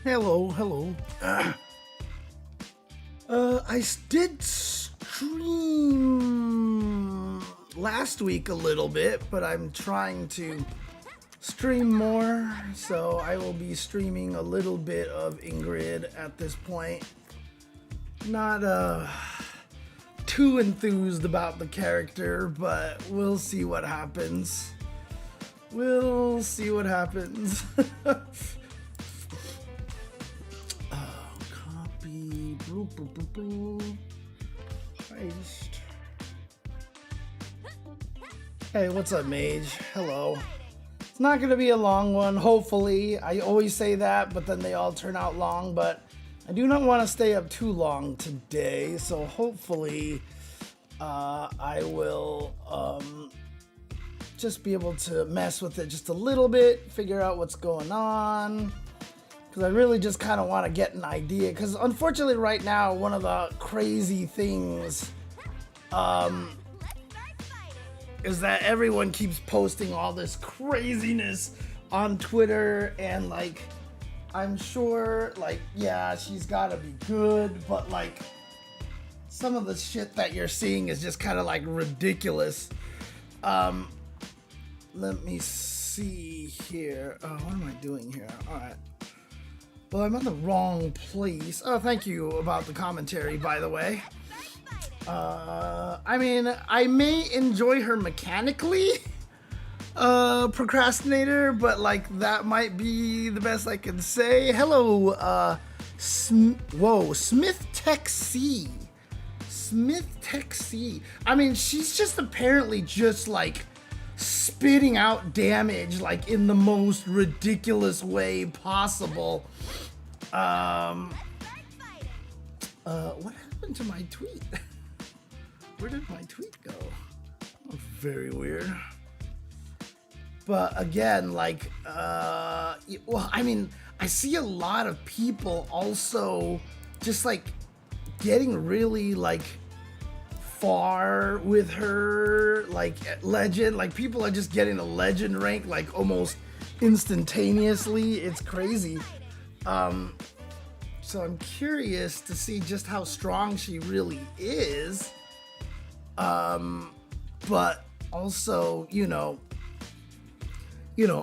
Hello, hello. I did stream last week a little bit, but I'm trying to stream more, so I will be streaming a little bit of Ingrid at this point. Not too enthused about the character, but we'll see what happens. We'll see what happens. Copy. Paste. Hey, what's up, Mage? Hello. It's not going to be a long one, hopefully. I always say that, but then they all turn out long. But I do not want to stay up too long today, so hopefully I will just be able to mess with it just a little bit, figure out what's going on. Because I really just kind of want to get an idea. Because unfortunately right now, one of the crazy things is that everyone keeps posting all this craziness on Twitter. And like, I'm sure, like, yeah, she's got to be good. But like, some of the shit that you're seeing is just kind of like ridiculous. Let me see here. What am I doing here? All right. Well, I'm in the wrong place. Oh, thank you about the commentary, by the way. I mean, I may enjoy her mechanically, procrastinator, but like that might be the best I can say. Hello, Smith Tech C. Smith Tech C. I mean, she's just apparently just like spitting out damage like in the most ridiculous way possible. What happened to my tweet? Where did my tweet go? Oh, very weird. But again, like, well, I mean, I see a lot of people also just like getting really like far with her, like legend. Like people are just getting a legend rank like almost instantaneously. It's crazy. So I'm curious to see just how strong she really is. But also, you know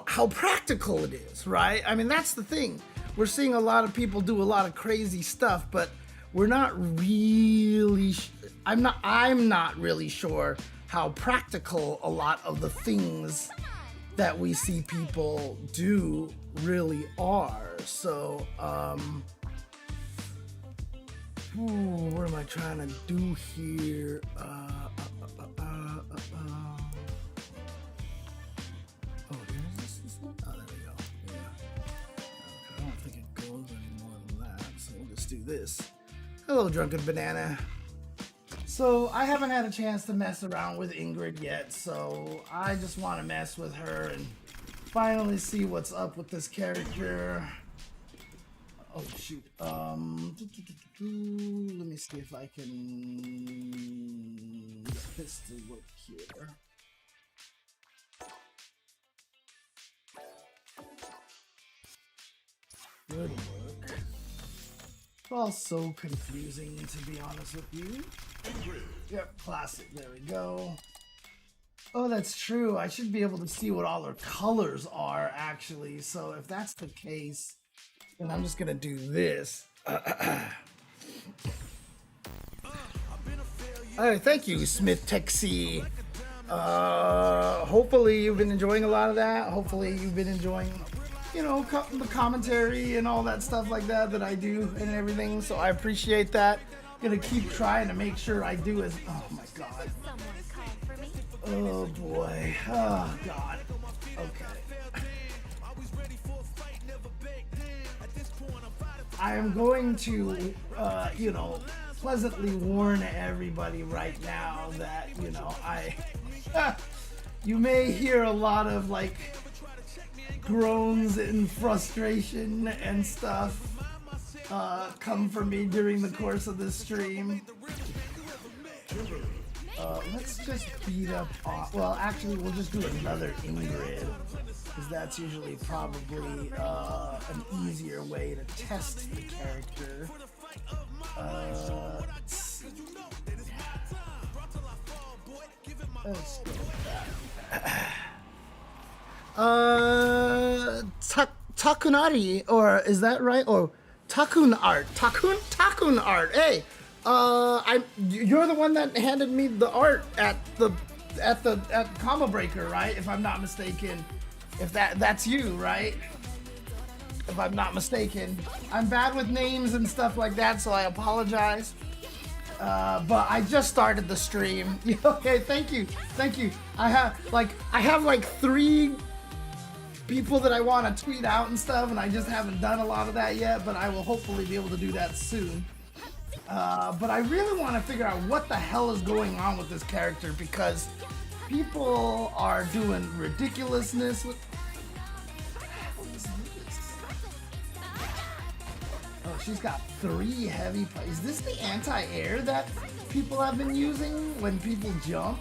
how practical it is, right? I mean, that's the thing. We're seeing a lot of people do a lot of crazy stuff, but we're not really, I'm not really sure how practical a lot of the things that we see people do really are. So, what am I trying to do here? Oh, is this one? Oh, there we go. Yeah. Okay, I don't think it goes any more than that, so we'll just do this. Hello, Drunken Banana. So, I haven't had a chance to mess around with Ingrid yet, so I just want to mess with her and finally see what's up with this character. Oh, shoot. Let me see if I can get this to work here. Good work. It's all so confusing, to be honest with you. Yep, classic. There we go. Oh, that's true. I should be able to see what all her colors are, actually. So if that's the case, then I'm just going to do this. All right, thank you, Smith Tech C. Hopefully you've been enjoying a lot of that. Hopefully you've been enjoying, the commentary and all that stuff like that I do and everything. So I appreciate that. Gonna keep trying to make sure I do as. Oh my god. Oh boy. Oh god. Okay. I am going to, pleasantly warn everybody right now that, you may hear a lot of like groans and frustration and stuff come from me during the course of this stream. Let's just beat up on, well, actually, we'll just do another Ingrid, because that's usually probably an easier way to test the character. Let's see. Let's go with that. Takunari, or is that right? Or Takun art. Takun art. Hey, you're the one that handed me the art at Combo Breaker, right? If I'm not mistaken. If that's you, right? If I'm not mistaken. I'm bad with names and stuff like that, so I apologize. But I just started the stream. Okay, thank you. I have like 3 people that I want to tweet out and stuff, and I just haven't done a lot of that yet, but I will hopefully be able to do that soon. But I really want to figure out what the hell is going on with this character, because people are doing ridiculousness with... What is this? Oh, she's got 3 heavy... Is this the anti-air that people have been using when people jump?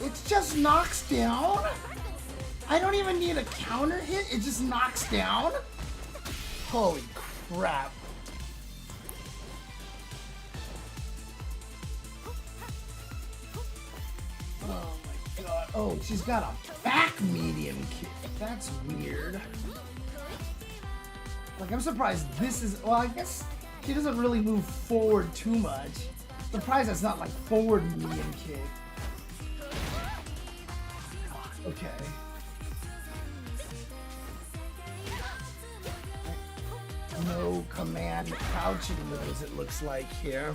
It just knocks down? I don't even need a counter hit, it just knocks down? Holy crap. Oh my god. Oh, she's got a back medium kick. That's weird. Like, I'm surprised this is... Well, I guess she doesn't really move forward too much. Surprised it's not like forward medium kick. Okay. No command crouching moves, it looks like here.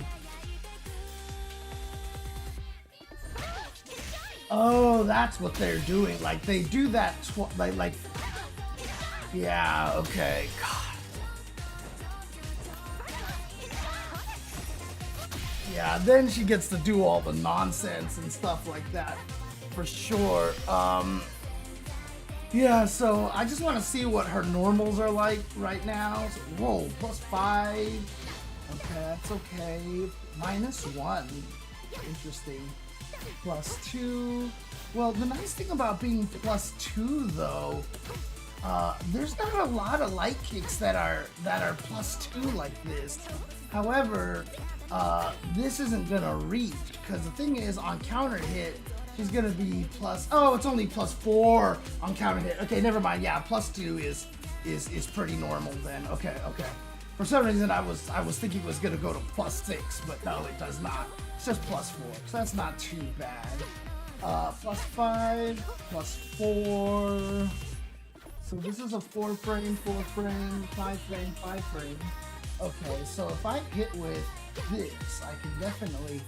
Oh, that's what they're doing. Like, they do that like yeah, okay. God. Yeah, then she gets to do all the nonsense and stuff like that, for sure. Yeah, so I just want to see what her normals are like right now. So, whoa, +5. Okay, that's okay. -1. Interesting. +2. Well, the nice thing about being +2 though, there's not a lot of light kicks that are +2 like this. However, this isn't gonna reach, because the thing is, on counter hit, she's gonna be oh, it's only +4 on counter hit. Okay, never mind. Yeah, +2 is pretty normal then. Okay. For some reason, I was thinking it was gonna go to +6, but no, it does not. It's just +4, so that's not too bad. +5, +4. So this is a 4-frame, 4-frame, 5-frame, 5-frame. Okay, so if I hit with this, I can definitely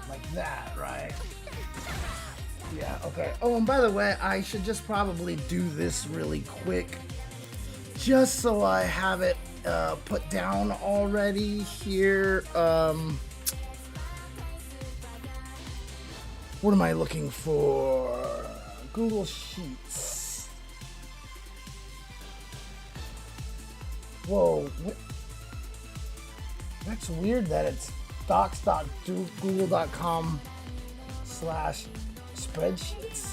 like that, right? Yeah, okay. Oh, and by the way, I should just probably do this really quick, just so I have it put down already here. What am I looking for? Google Sheets. Whoa, what? That's weird that it's docs.google.com/spreadsheets.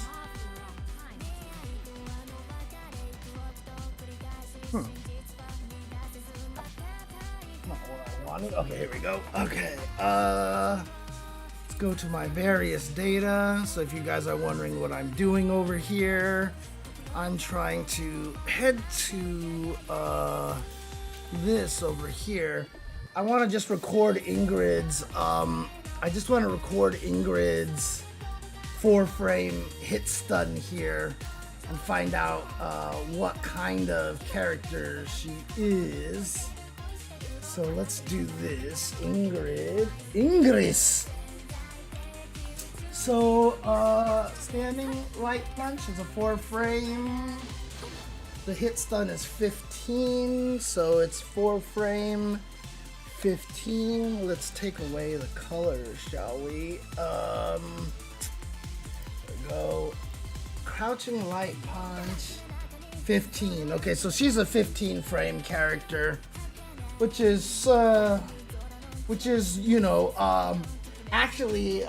Not what I wanted. Okay, here we go. Okay, let's go to my various data. So if you guys are wondering what I'm doing over here, I'm trying to head to this over here. I want to just record Ingrid's, I just want to record Ingrid's 4-frame hit stun here and find out what kind of character she is. So let's do this. Ingris. So, standing light punch is a 4-frame. The hit stun is 15, so it's 4-frame. 15. Let's take away the colors, shall we? There we go. Crouching light punch. 15. Okay, so she's a 15-frame character, which is you know, actually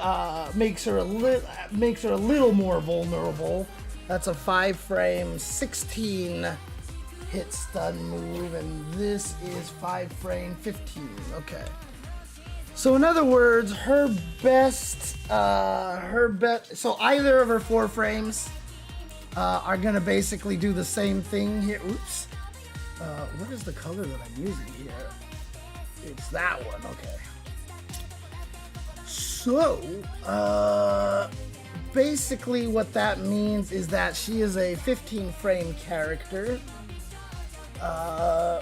makes her a little more vulnerable. That's a 5 frame 16 hit stun move, and this is 5 frame 15. Okay. So in other words, her best, so either of her 4 frames are gonna basically do the same thing here. Oops. What is the color that I'm using here? It's that one, okay. So, basically what that means is that she is a 15 frame character,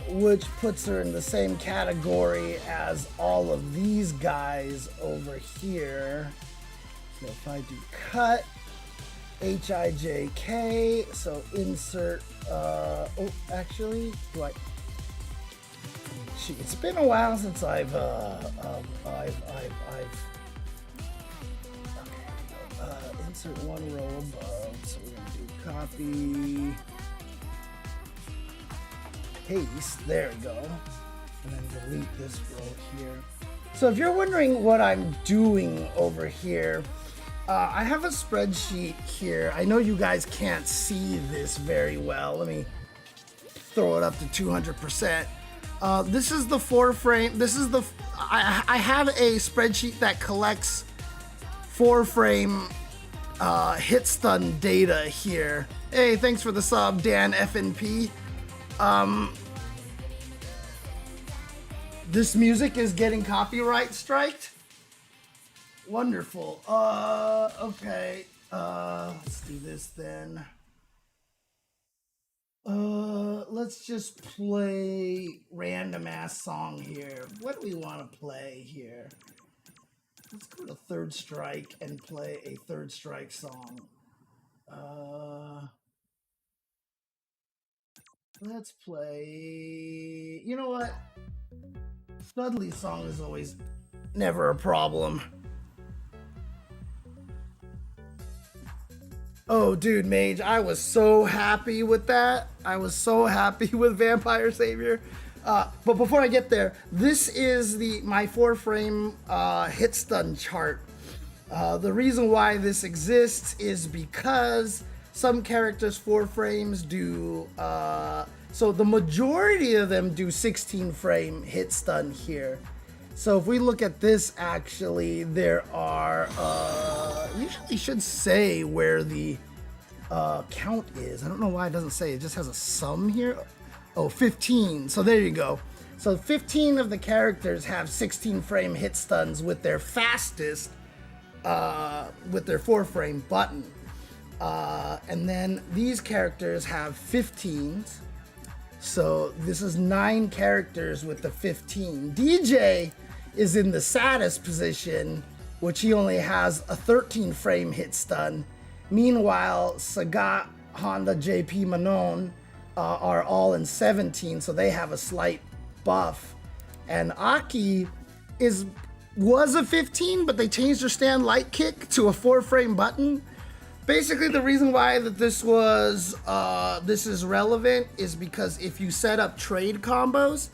which puts her in the same category as all of these guys over here. So if I do cut, HIJK, so insert, oh, actually, do I, gee, it's been a while since I've insert one row above, so we're gonna do copy, paste, there we go, and then delete this row here. So if you're wondering what I'm doing over here, I have a spreadsheet here. I know you guys can't see this very well. Let me throw it up to 200%. This is the 4 frame. This is the, I have a spreadsheet that collects 4 frame hit stun data here. Hey, thanks for the sub, Dan FNP. This music is getting copyright striked. Wonderful. Okay. Let's do this then. Let's just play random ass song here. What do we want to play here? Let's go to Third Strike and play a Third Strike song. Let's play, you know what? Dudley's song is always never a problem. Oh, dude, Mage, I was so happy with that. I was so happy with Vampire Savior. But before I get there, this is my 4 frame hit stun chart. The reason why this exists is because some characters 4 frames do, so the majority of them do 16 frame hit stun here. So if we look at this, actually, there are, usually should say where the count is. I don't know why it doesn't say. It just has a sum here. Oh, 15. So there you go. So 15 of the characters have 16 frame hit stuns with their fastest, with their 4 frame button. And then these characters have 15s. So this is 9 characters with the 15. DJ is in the saddest position, which he only has a 13 frame hit stun. Meanwhile, Sagat, Honda, JP, Manon are all in 17, so they have a slight buff. And Aki was a 15, but they changed her stand light kick to a 4 frame button. Basically, the reason why that this is relevant is because if you set up trade combos,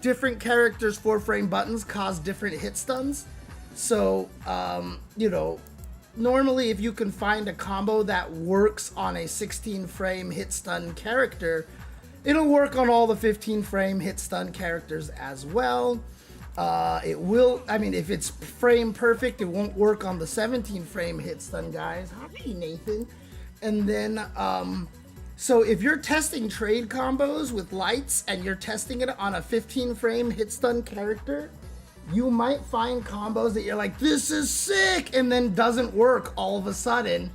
different characters' 4 frame buttons cause different hit stuns. So, you know, normally if you can find a combo that works on a 16 frame hit stun character, it'll work on all the 15 frame hit stun characters as well. It will, I mean, if it's frame perfect, it won't work on the 17 frame hit stun guys. Hi, Nathan. And then, so if you're testing trade combos with lights and you're testing it on a 15 frame hit stun character, you might find combos that you're like, this is sick, and then doesn't work all of a sudden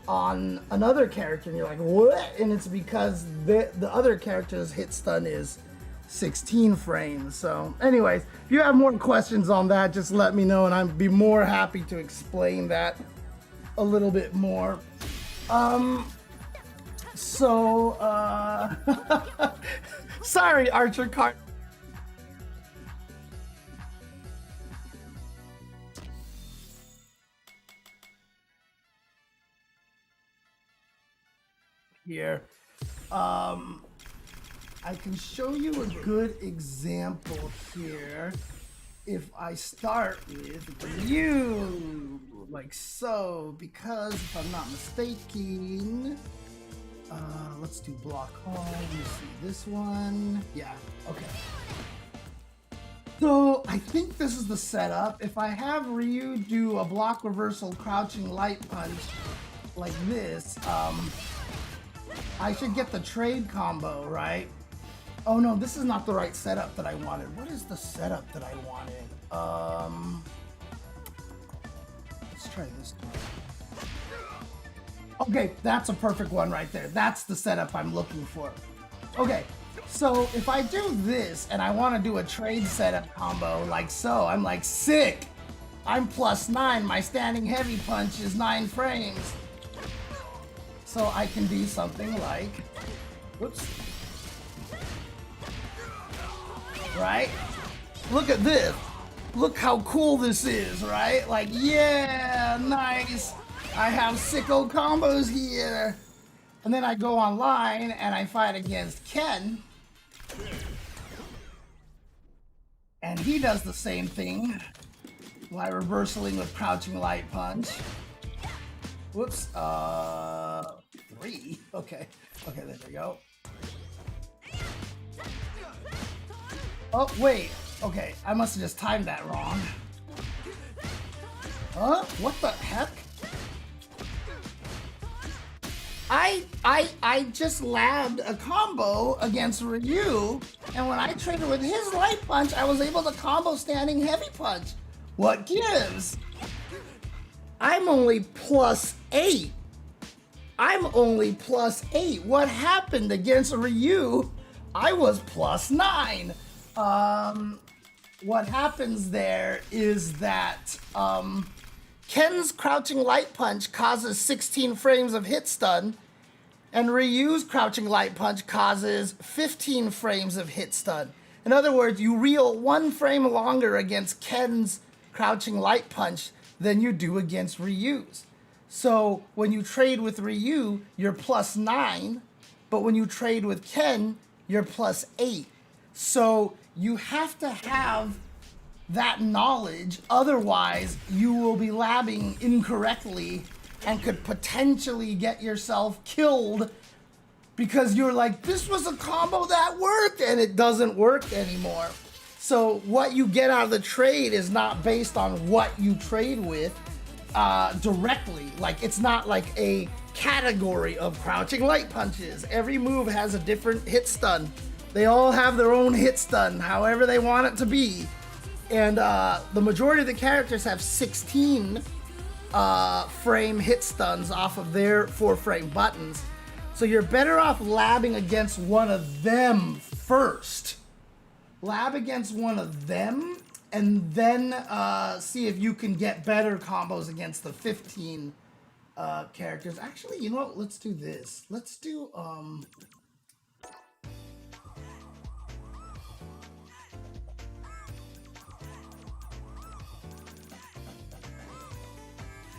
on another character, and you're like, what? And it's because the other character's hit stun is 16 frames. So anyways, if you have more questions on that, just let me know and I'd be more happy to explain that a little bit more. Sorry, Archer Cart. Here. I can show you a good example here. if I start with you, like so, because if I'm not mistaken, let's do block all. Let me see this one. Yeah, okay. So I think this is the setup. If I have Ryu do a block reversal crouching light punch like this, I should get the trade combo, right? Oh no, this is not the right setup that I wanted. What is the setup that I wanted? Let's try this one. Okay, that's a perfect one right there. That's the setup I'm looking for. Okay, so if I do this and I want to do a trade setup combo like so, I'm like, sick! I'm +9, my standing heavy punch is 9 frames. So I can do something like, whoops. Right? Look at this. Look how cool this is, right? Like, yeah, nice. I have sicko combos here. And then I go online and I fight against Ken. And he does the same thing by reversaling with crouching light punch. Whoops, 3. Okay, there we go. Oh, wait. Okay, I must have just timed that wrong. Huh? What the heck? I just labbed a combo against Ryu, and when I traded with his light punch, I was able to combo standing heavy punch. What gives? I'm only +8. I'm only +8. What happened against Ryu? I was +9. What happens there is that Ken's crouching light punch causes 16 frames of hit stun, and Ryu's crouching light punch causes 15 frames of hit stun. In other words, you reel 1 frame longer against Ken's crouching light punch than you do against Ryu's. So when you trade with Ryu, you're +9, but when you trade with Ken, you're +8. So you have to have that knowledge, otherwise you will be labbing incorrectly and could potentially get yourself killed because you're like, this was a combo that worked, and it doesn't work anymore. So what you get out of the trade is not based on what you trade with directly. Like, it's not like a category of crouching light punches. Every move has a different hit stun. They all have their own hit stun, however they want it to be. And the majority of the characters have 16 frame hit stuns off of their 4-frame buttons. So you're better off labbing against one of them first. Lab against one of them, and then see if you can get better combos against the 15 characters. Actually, you know what? Let's do this. Let's do...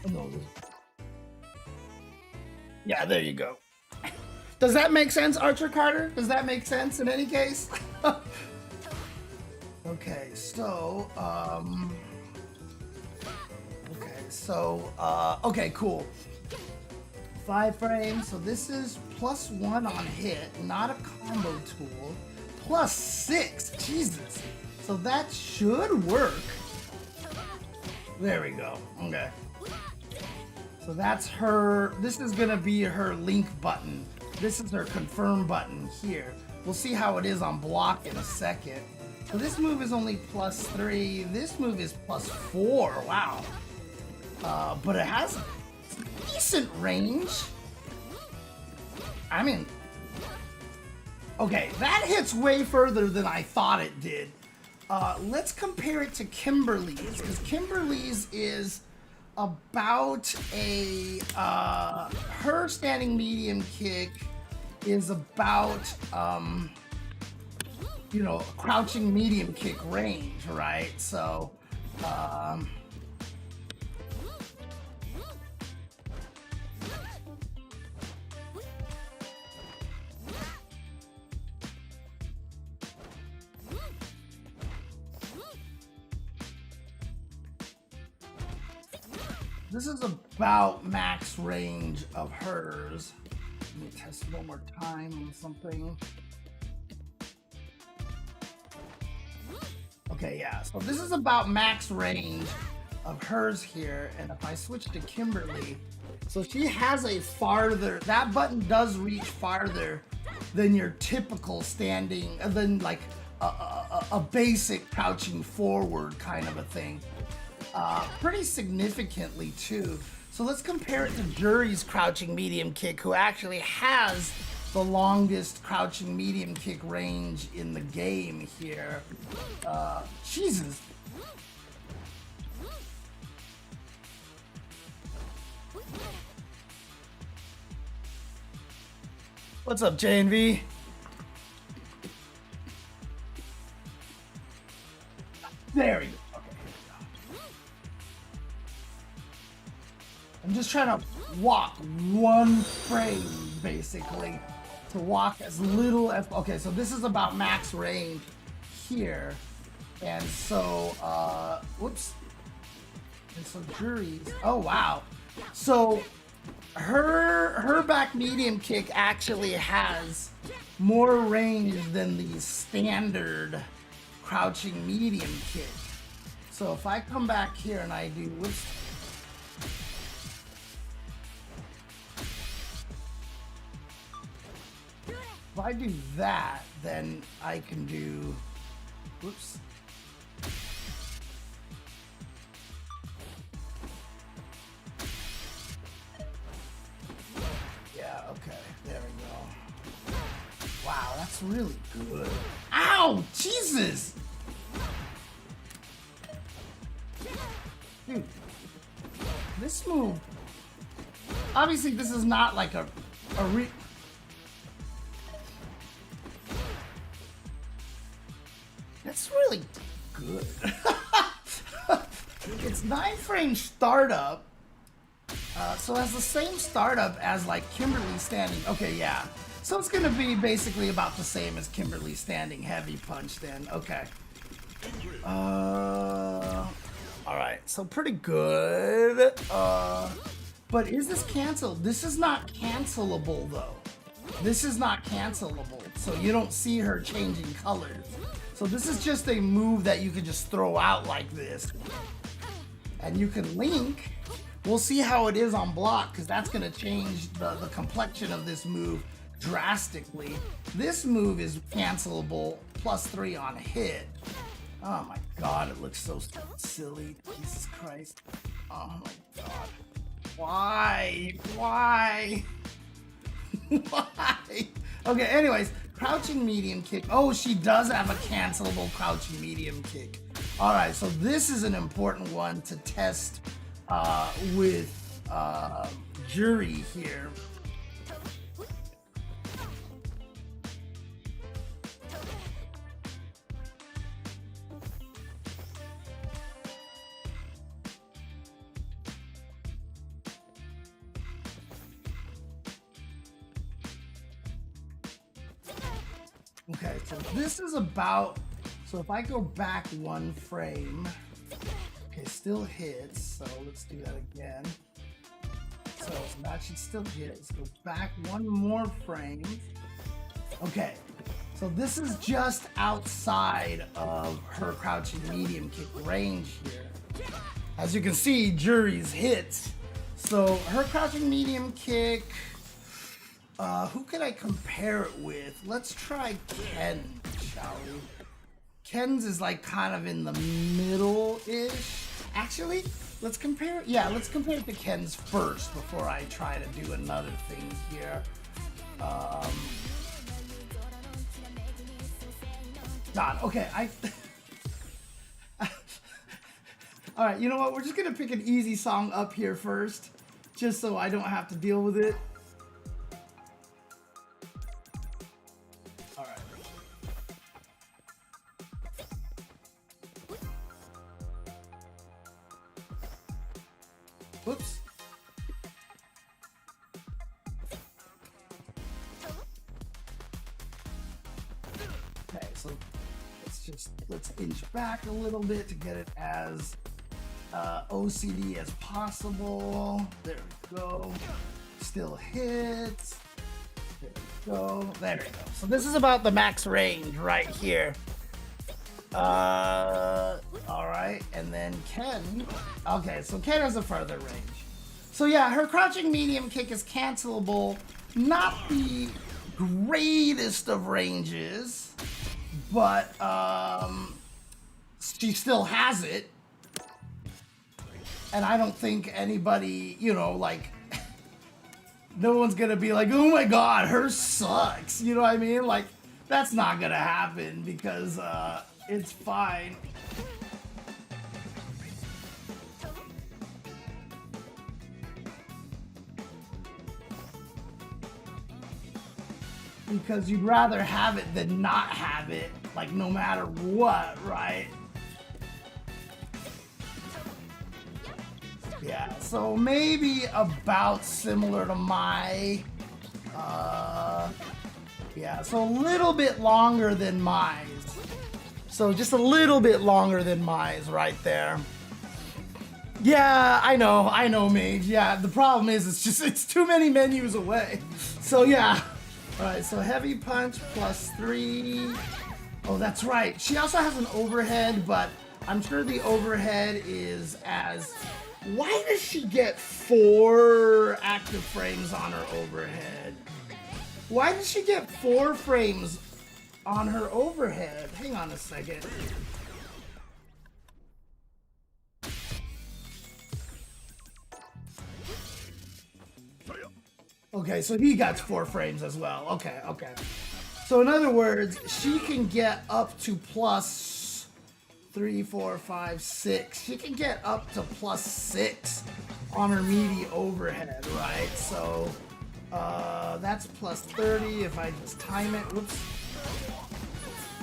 No. Yeah, there you go. Does that make sense, Archer Carter? Does that make sense in any case? Okay, so, okay, cool. 5 frames, so this is +1 on hit, not a combo tool. +6, Jesus. So that should work. There we go, okay. So that's her, this is gonna be her link button. This is her confirm button here. We'll see how it is on block in a second. So this move is only +3, this move is +4, wow. But it has decent range. I mean, okay, that hits way further than I thought it did. Let's compare it to Kimberly's, because Kimberly's is about a, her standing medium kick is about, you know, crouching medium kick range, right? So, This is about max range of hers. Let me test one more time on something. Okay, yeah, so this is about max range of hers here, and if I switch to Kimberly, so she has a farther, that button does reach farther than your typical standing, than like a basic crouching forward kind of a thing. Pretty significantly too. So let's compare it to Jury's crouching medium kick, who actually has the longest crouching medium kick range in the game here. Jesus. What's up, JNV? There we go. Okay, here we go. I'm just trying to walk one frame, basically, to walk as little as. Okay, so this is about max range here, and so whoops. And so Jury's. Oh wow. So her back medium kick actually has more range than the standard crouching medium kick. So if I come back here and I do, whoops. If I do that, then I can do, whoops. Yeah, okay, there we go. Wow, that's really good. Ow, Jesus! Dude, this move, obviously this is not like a that's really good. It's 9-frame startup, so it has the same startup as like Kimberly standing. Okay, yeah. So it's gonna be basically about the same as Kimberly standing heavy punch then. Okay. Alright, so pretty good. But is this canceled? This is not cancelable though. This is not cancelable. So you don't see her changing colors. So this is just a move that you can just throw out like this. And you can link. We'll see how it is on block, because that's going to change the complexion of this move drastically. This move is cancelable +3 on hit. Oh my god, it looks so silly. Jesus Christ. Oh my god. Why? Why? Why? Okay, anyways, crouching medium kick. Oh, she does have a cancelable crouching medium kick. All right, so this is an important one to test with Jury here. Okay, so this is about, so if I go back one frame, okay, still hits, so let's do that again. So that should still hit. Let's go back one more frame. Okay, so this is just outside of her crouching medium kick range here. As you can see, Jury's hits. So her crouching medium kick, who can I compare it with? Let's try Ken, shall we? Ken's is like kind of in the middle-ish. Actually, let's compare, yeah, let's compare it to Ken's first before I try to do another thing here. God, okay, all right, you know what? We're just gonna pick an easy song up here first, just so I don't have to deal with it. All right. Whoops. Okay, so let's inch back a little bit to get it as OCD as possible. There we go. Still hits. There we go. There we go. So this is about the max range right here. All right, and then Ken. Okay, so Ken has a further range. So yeah, her crouching medium kick is cancelable. Not the greatest of ranges, but she still has it. And I don't think anybody, you know, like, no one's gonna be like, oh my god, hers sucks. You know what I mean? Like, that's not gonna happen because it's fine. Because you'd rather have it than not have it, like no matter what, right? Yeah, so maybe about similar to my, yeah, so a little bit longer than mine. So just a little bit longer than mine right there. Yeah, I know, Mage. Yeah, the problem is it's too many menus away. So yeah. All right, so heavy punch +3. Oh, that's right. She also has an overhead, but I'm sure the overhead is as... Why does she get 4 active frames on her overhead? Why does she get 4 frames on her overhead? Hang on a second. Okay, so he got 4 frames as well. Okay, okay. So in other words, she can get up to +3, 4, 5, 6. She can get up to +6 on her meaty overhead, right? So that's +30 if I just time it. Whoops.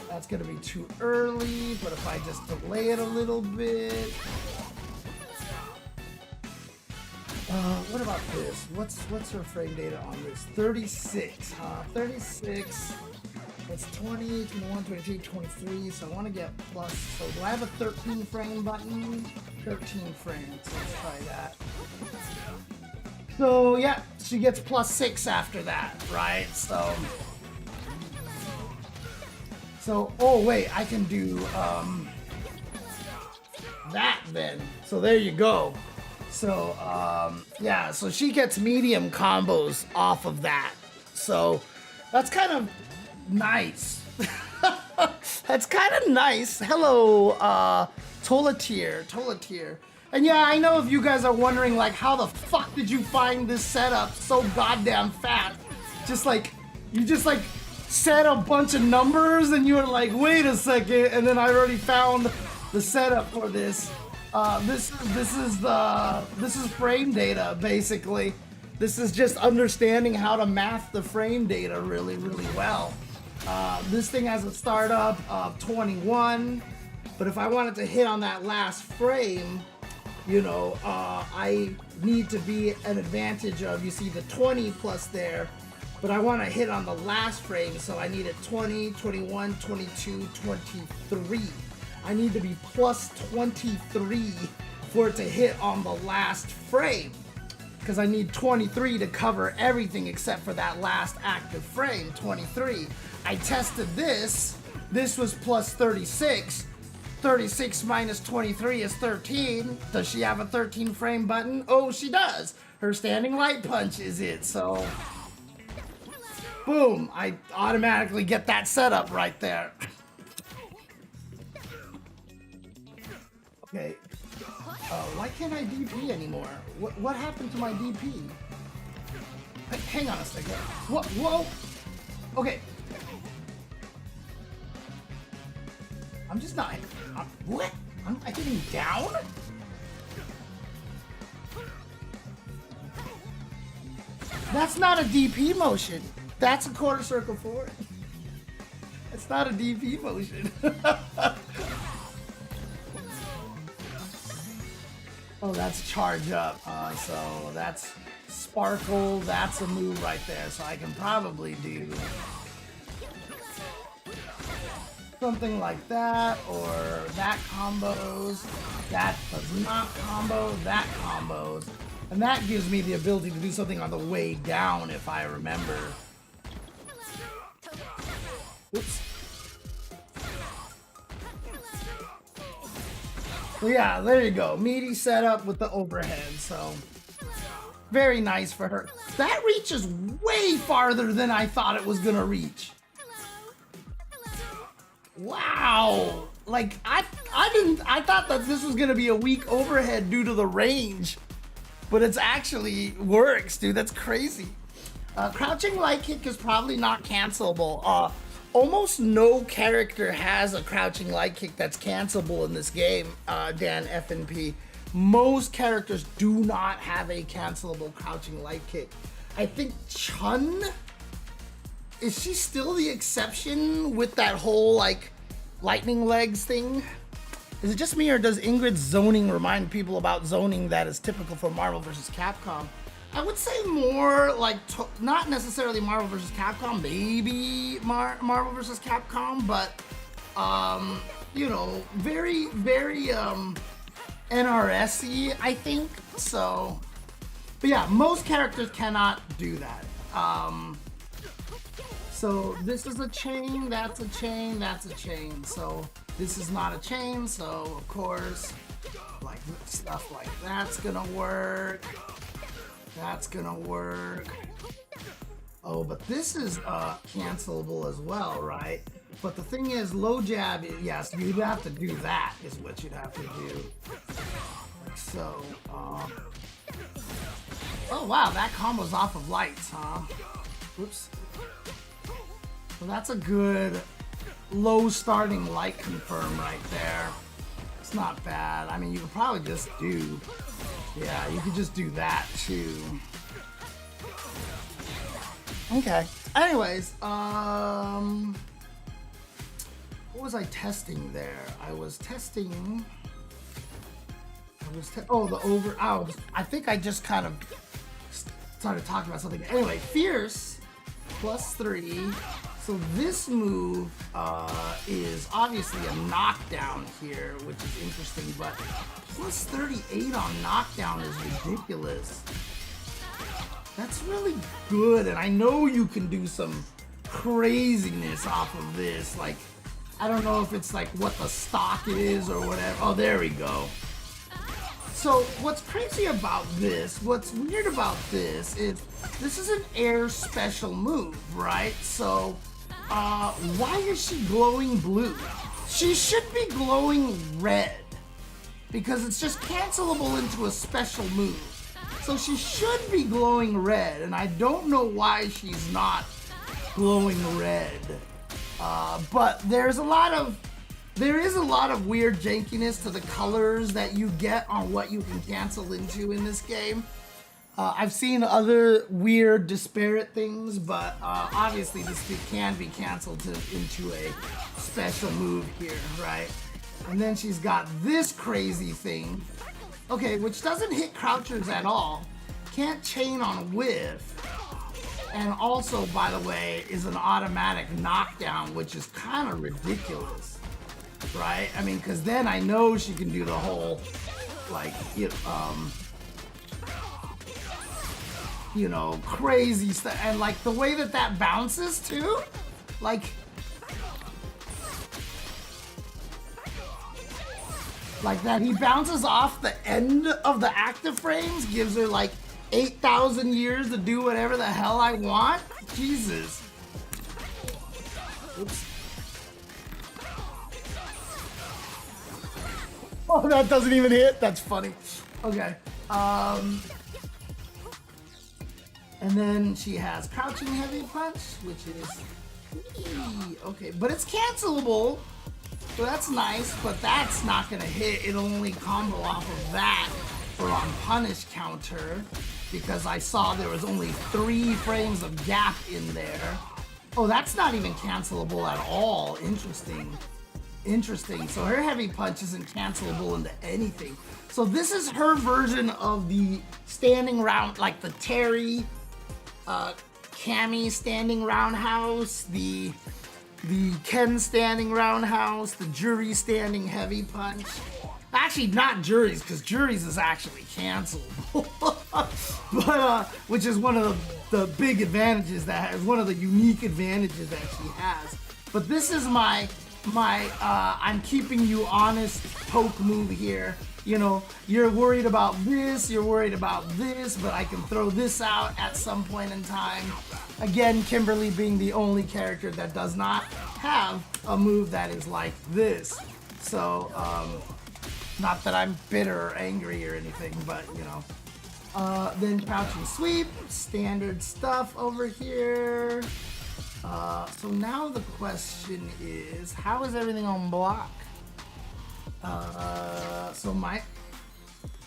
That's gonna be too early, but if I just delay it a little bit. What about this? What's her frame data on this? 36, huh? 36. It's 20, 21, 22, 23. So I want to get plus. So do I have a 13 frame button? 13 frames. So let's try that. So yeah, she gets +6 after that, right? So oh wait, I can do that then. So there you go. So, yeah, so she gets medium combos off of that. So, that's kind of nice. That's kind of nice. Hello, Tolatier. And yeah, I know if you guys are wondering, like, how the fuck did you find this setup so goddamn fast? You just said a bunch of numbers and you were like, wait a second, and then I already found the setup for this. This is frame data, basically. This is just understanding how to math the frame data really, really well. This thing has a startup of 21, but if I wanted to hit on that last frame, you know, I need to be an advantage of, you see the 20 plus there, but I want to hit on the last frame, so I need a 20, 21, 22, 23. I need to be +23 for it to hit on the last frame, because I need 23 to cover everything except for that last active frame, 23. I tested this. This was +36. 36 minus 23 is 13. Does she have a 13 frame button? Oh, she does. Her standing light punch is it, so boom, I automatically get that setup right there. Okay, why can't I DP anymore? What happened to my DP? Hang on a second. What? Whoa! Okay. I'm just not. What? I'm getting down? That's not a DP motion. That's a quarter circle forward. It's not a DP motion. Oh, that's charge up. So that's sparkle. That's a move right there. So I can probably do. something like that, or that combos, that does not combo, that combos. And that gives me the ability to do something on the way down if I remember. Oops. So yeah, there you go. Meaty setup with the overhead, so very nice for her. That reaches way farther than I thought it was gonna reach. Wow! Like I thought that this was gonna be a weak overhead due to the range, but it's actually works, dude. That's crazy. Crouching light kick is probably not cancelable. Almost no character has a crouching light kick that's cancelable in this game, Dan FNP. Most characters do not have a cancelable crouching light kick. I think Chun, is she still the exception with that whole like lightning legs thing? Is it just me, or does Ingrid's zoning remind people about zoning that is typical for Marvel vs. Capcom? I would say more like, not necessarily Marvel vs. Capcom, maybe Marvel vs. Capcom, but, you know, very, very NRS-y, I think, so. But yeah, most characters cannot do that. So this is a chain, that's a chain, that's a chain. So this is not a chain, so of course, like stuff like that's gonna work. That's gonna work. Oh, but this is cancelable as well, right? But the thing is, low jab, yes, you'd have to do that, is what you'd have to do. So, oh wow, that combo's off of lights, huh? Oops. So that's a good low starting light confirm right there. It's not bad. I mean, you could probably just do, yeah, you could just do that too. Okay. Anyways, what was I testing there? I was testing. I think I just kind of started talking about something. Anyway, Fierce +3. So this move is obviously a knockdown here, which is interesting, but +38 on knockdown is ridiculous. That's really good, and I know you can do some craziness off of this. Like, I don't know if it's like what the stock is or whatever. Oh, there we go. So what's crazy about this, what's weird about this is this is an air special move, right? So why is she glowing blue? She should be glowing red because it's just cancelable into a special move. So she should be glowing red, and I don't know why she's not glowing red. But there is a lot of weird jankiness to the colors that you get on what you can cancel into in this game. I've seen other weird, disparate things, but obviously this can be canceled into a special move here, right? And then she's got this crazy thing, okay, which doesn't hit crouchers at all, can't chain on whiff, and also, by the way, is an automatic knockdown, which is kind of ridiculous, right? I mean, because then I know she can do the whole, like, you know, crazy stuff, and like the way that bounces too, like that he bounces off the end of the active frames, gives her like 8,000 years to do whatever the hell I want. Jesus. Oops. Oh, that doesn't even hit. That's funny. Okay. And then she has crouching heavy punch, which is okay, but it's cancelable, so that's nice. But that's not gonna hit. It'll only combo off of that for on punish counter, because I saw there was only 3 frames of gap in there. Oh, that's not even cancelable at all. Interesting. Interesting. So her heavy punch isn't cancelable into anything. So this is her version of the standing round, like the Terry Cammy standing roundhouse, the the Ken standing roundhouse, the Jury standing heavy punch. Actually, not Juries, because Juries is actually canceled. But which is one of the big advantages one of the unique advantages that she has. But this is my I'm keeping you honest poke move here. You know, you're worried about this, you're worried about this, but I can throw this out at some point in time. Again, Kimberly being the only character that does not have a move that is like this. So, not that I'm bitter or angry or anything, but you know. Then crouching sweep, standard stuff over here. So now the question is, how is everything on block?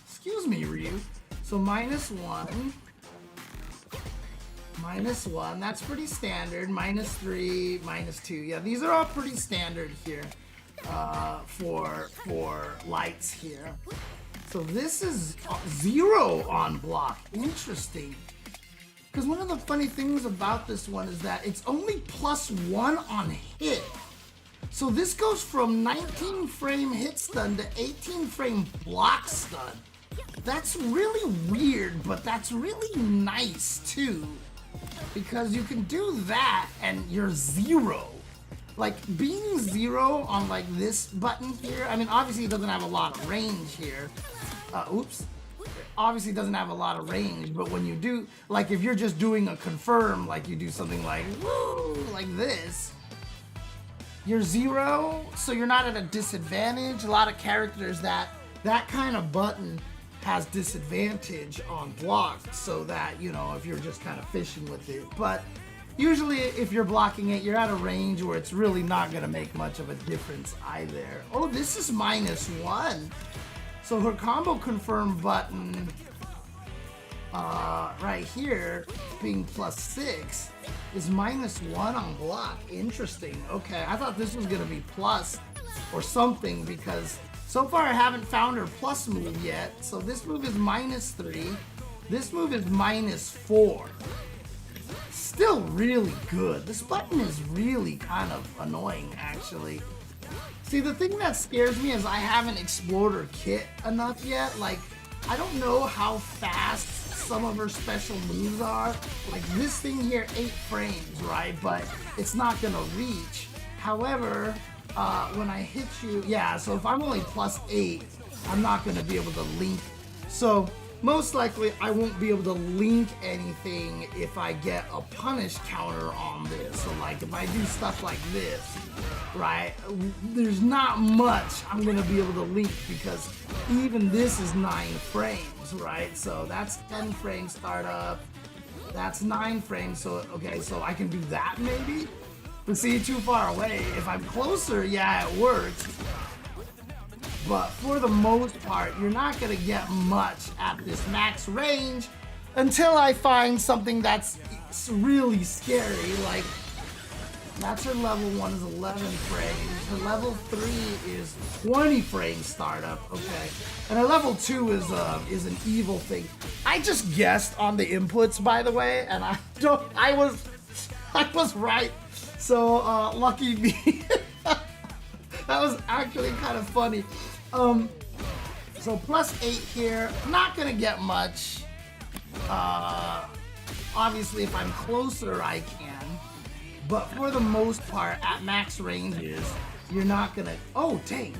Excuse me, Ryu. So -1, -1, that's pretty standard. -3, -2. Yeah, these are all pretty standard here for lights here. So this is 0 on block. Interesting. Because one of the funny things about this one is that it's only +1 on hit. So this goes from 19 frame hit stun to 18 frame block stun. That's really weird, but that's really nice too. Because you can do that and you're 0. Like being 0 on like this button here, I mean obviously it doesn't have a lot of range here. Oops. Obviously it doesn't have a lot of range, but when you do, like if you're just doing a confirm, like you do something like, woo, like this, you're 0, so you're not at a disadvantage. A lot of characters that kind of button has disadvantage on block, so that, you know, if you're just kind of fishing with it. But usually if you're blocking it, you're at a range where it's really not gonna make much of a difference either. Oh, this is -1. So her combo confirm button right here, being +6, is -1 on block. Interesting. Okay, I thought this was gonna be plus or something, because so far I haven't found her plus move yet. So this move is -3. This move is -4. Still really good. This button is really kind of annoying, actually. See, the thing that scares me is I haven't explored her kit enough yet. Like, I don't know how fast some of her special moves are. Like this thing here, 8 frames, right? But it's not gonna reach. However, when I hit you, yeah, so if I'm only +8, I'm not gonna be able to link. So most likely I won't be able to link anything if I get a punish counter on this. So like if I do stuff like this, right, there's not much I'm gonna be able to link, because even this is 9 frames, right? So that's 10 frame startup, that's 9 frames. So okay, so I can do that maybe, but see, too far away. If I'm closer, yeah, it works. But for the most part, you're not gonna get much at this max range until I find something that's really scary. Like, that's her level 1 is 11 frames. Her level 3 is 20 frame startup. Okay, and her level 2 is an evil thing. I just guessed on the inputs, by the way, and I was right. So lucky me. That was actually kind of funny. So +8 here, not gonna get much. Obviously if I'm closer I can, but for the most part at max ranges, you're not gonna, oh dang.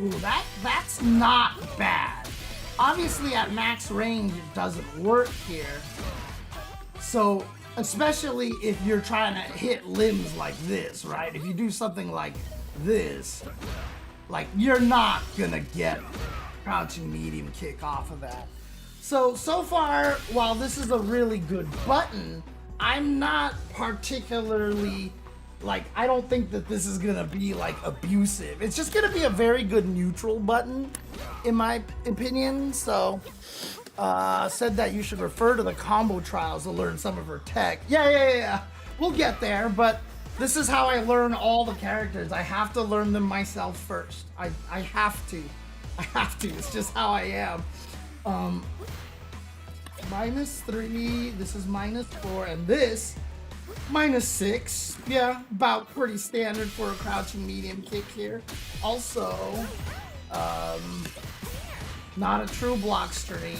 Ooh, that's not bad. Obviously at max range it doesn't work here. So especially if you're trying to hit limbs like this, right? If you do something like this, like you're not gonna get crouching medium kick off of that. So far, while this is a really good button, I'm not particularly, like, I don't think that this is gonna be like abusive. It's just gonna be a very good neutral button, in my opinion. So said that you should refer to the combo trials to learn some of her tech. Yeah. We'll get there, but this is how I learn all the characters. I have to learn them myself first. I have to. It's just how I am. -3, this is -4, and this -6. Yeah, about pretty standard for a crouching medium kick here. Also, not a true block string.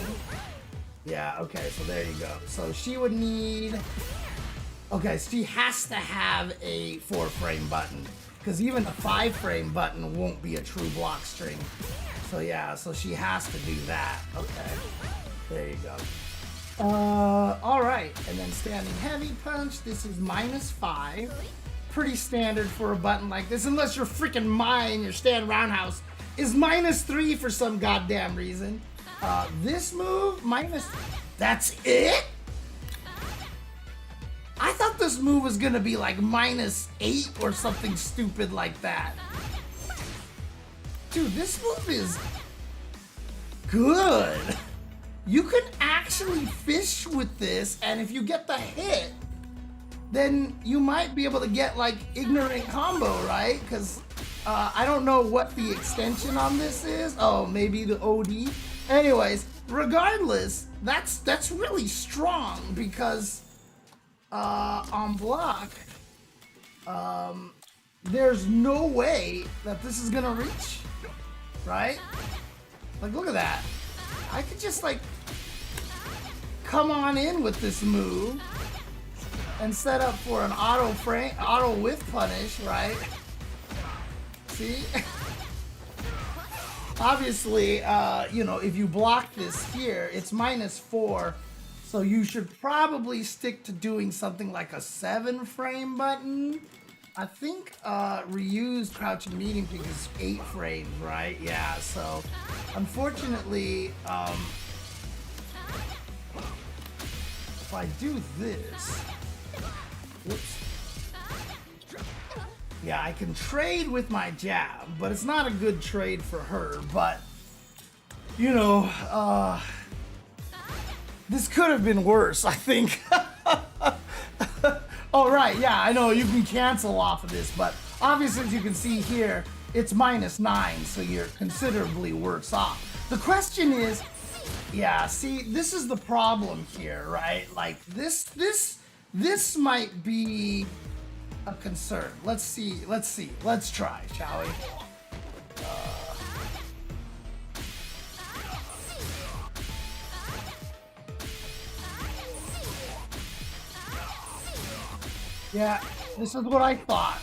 Yeah, okay, so there you go. So she would need... Okay, so she has to have a 4-frame button, because even a 5-frame button won't be a true block string. So yeah, so she has to do that. Okay, there you go. All right, and then standing heavy punch. This is -5. Pretty standard for a button like this, unless you're freaking mine. Your stand roundhouse is -3 for some goddamn reason. This move That's it. I thought this move was gonna be like -8 or something stupid like that. Dude, this move is good. You can actually fish with this, and if you get the hit, then you might be able to get like ignorant combo, right? Because I don't know what the extension on this is. Oh, maybe the OD. Anyways, regardless, that's really strong because on block, there's no way that this is gonna reach, right? Like, look at that. I could just like come on in with this move and set up for an auto whiff punish, right? See? Obviously, you know, if you block this here, it's -4, so you should probably stick to doing something like a 7-frame button. I think Ryu's crouching medium kick is 8 frames, right? Yeah, so unfortunately, if I do this, whoops. Yeah, I can trade with my jab, but it's not a good trade for her. But, you know, this could have been worse, I think. Oh, right, yeah, I know you can cancel off of this, but obviously, as you can see here, it's -9, so you're considerably worse off. The question is, yeah, see, this is the problem here, right? Like, this might be a concern. Let's see. Let's try, shall we? Yeah, this is what I thought.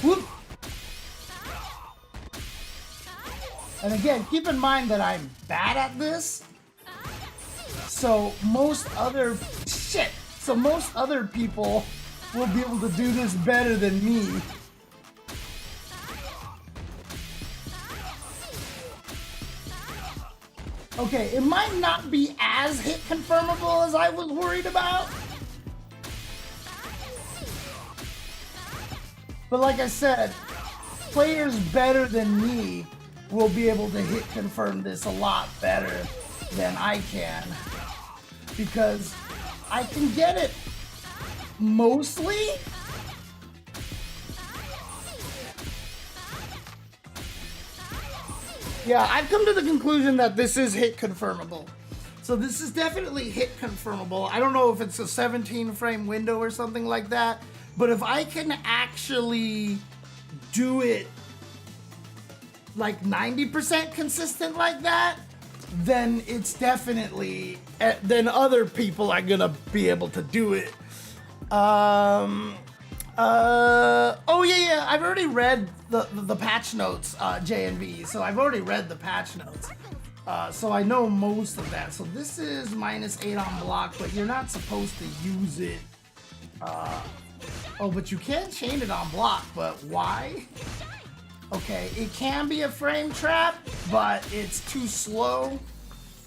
Whoop. And again, keep in mind that I'm bad at this. So most other people will be able to do this better than me. Okay, it might not be as hit confirmable as I was worried about. But like I said, players better than me will be able to hit confirm this a lot better than I can. Because I can get it mostly. Yeah, I've come to the conclusion that this is hit confirmable. So this is definitely hit confirmable. I don't know if it's a 17-frame window or something like that, but if I can actually do it like 90% consistent like that, then it's definitely, then other people are gonna be able to do it. Oh yeah, I've already read the patch notes, J&B, so I've already read the patch notes. So I know most of that. So this is -8 on block, but you're not supposed to use it. Oh, but you can chain it on block, but why? Okay, it can be a frame trap, but it's too slow.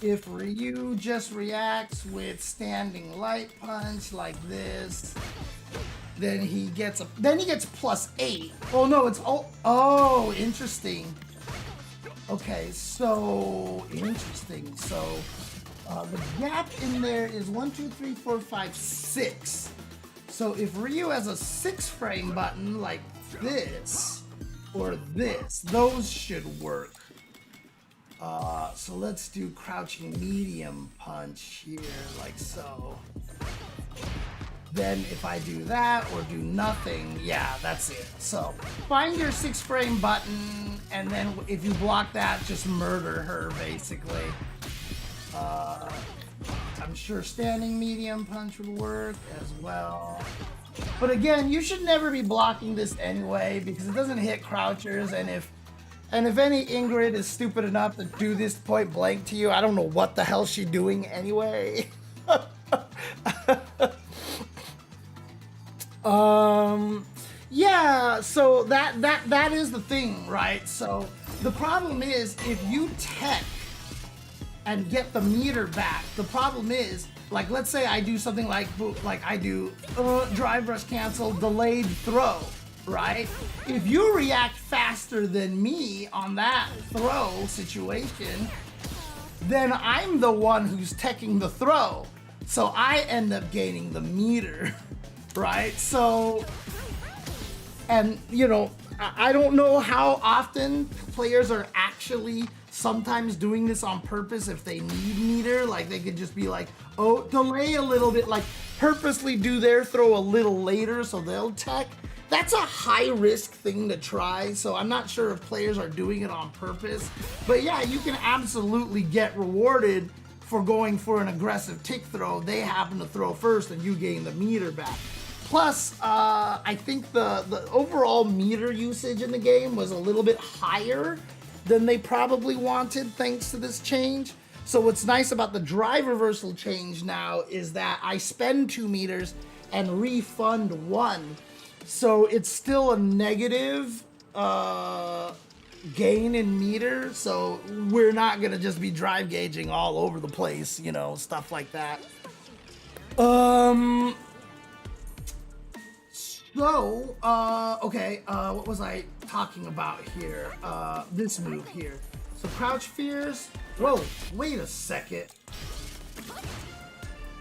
If Ryu just reacts with standing light punch like this, then he gets +8. Oh no, it's oh, interesting. Okay, so interesting. So the gap in there is 1, 2, 3, 4, 5, 6. So if Ryu has a 6-frame button like this or this, those should work. So let's do crouching medium punch here, like so. Then if I do that or do nothing, yeah, that's it. So find your 6-frame button, and then if you block that, just murder her, basically. I'm sure standing medium punch would work as well. But again, you should never be blocking this anyway, because it doesn't hit crouchers, and if any Ingrid is stupid enough to do this point blank to you, I don't know what the hell she's doing anyway. Yeah, so that is the thing, right? So the problem is, if you tech and get the meter back, the problem is, like, let's say I do something like I do drive rush cancel delayed throw, right? If you react faster than me on that throw situation, then I'm the one who's teching the throw, so I end up gaining the meter. Right? So, and you know, I don't know how often players are actually sometimes doing this on purpose if they need meter. Like, they could just be like, oh, delay a little bit, like purposely do their throw a little later so they'll tech. That's a high risk thing to try, so I'm not sure if players are doing it on purpose. But yeah, you can absolutely get rewarded for going for an aggressive tick throw. They happen to throw first and you gain the meter back. Plus, I think the overall meter usage in the game was a little bit higher than they probably wanted thanks to this change. So what's nice about the drive reversal change now is that I spend 2 meters and refund 1. So it's still a negative gain in meter. So we're not gonna just be drive gauging all over the place, you know, stuff like that. So, okay, what was I talking about here? This move here. So crouch fears. Whoa, wait a second.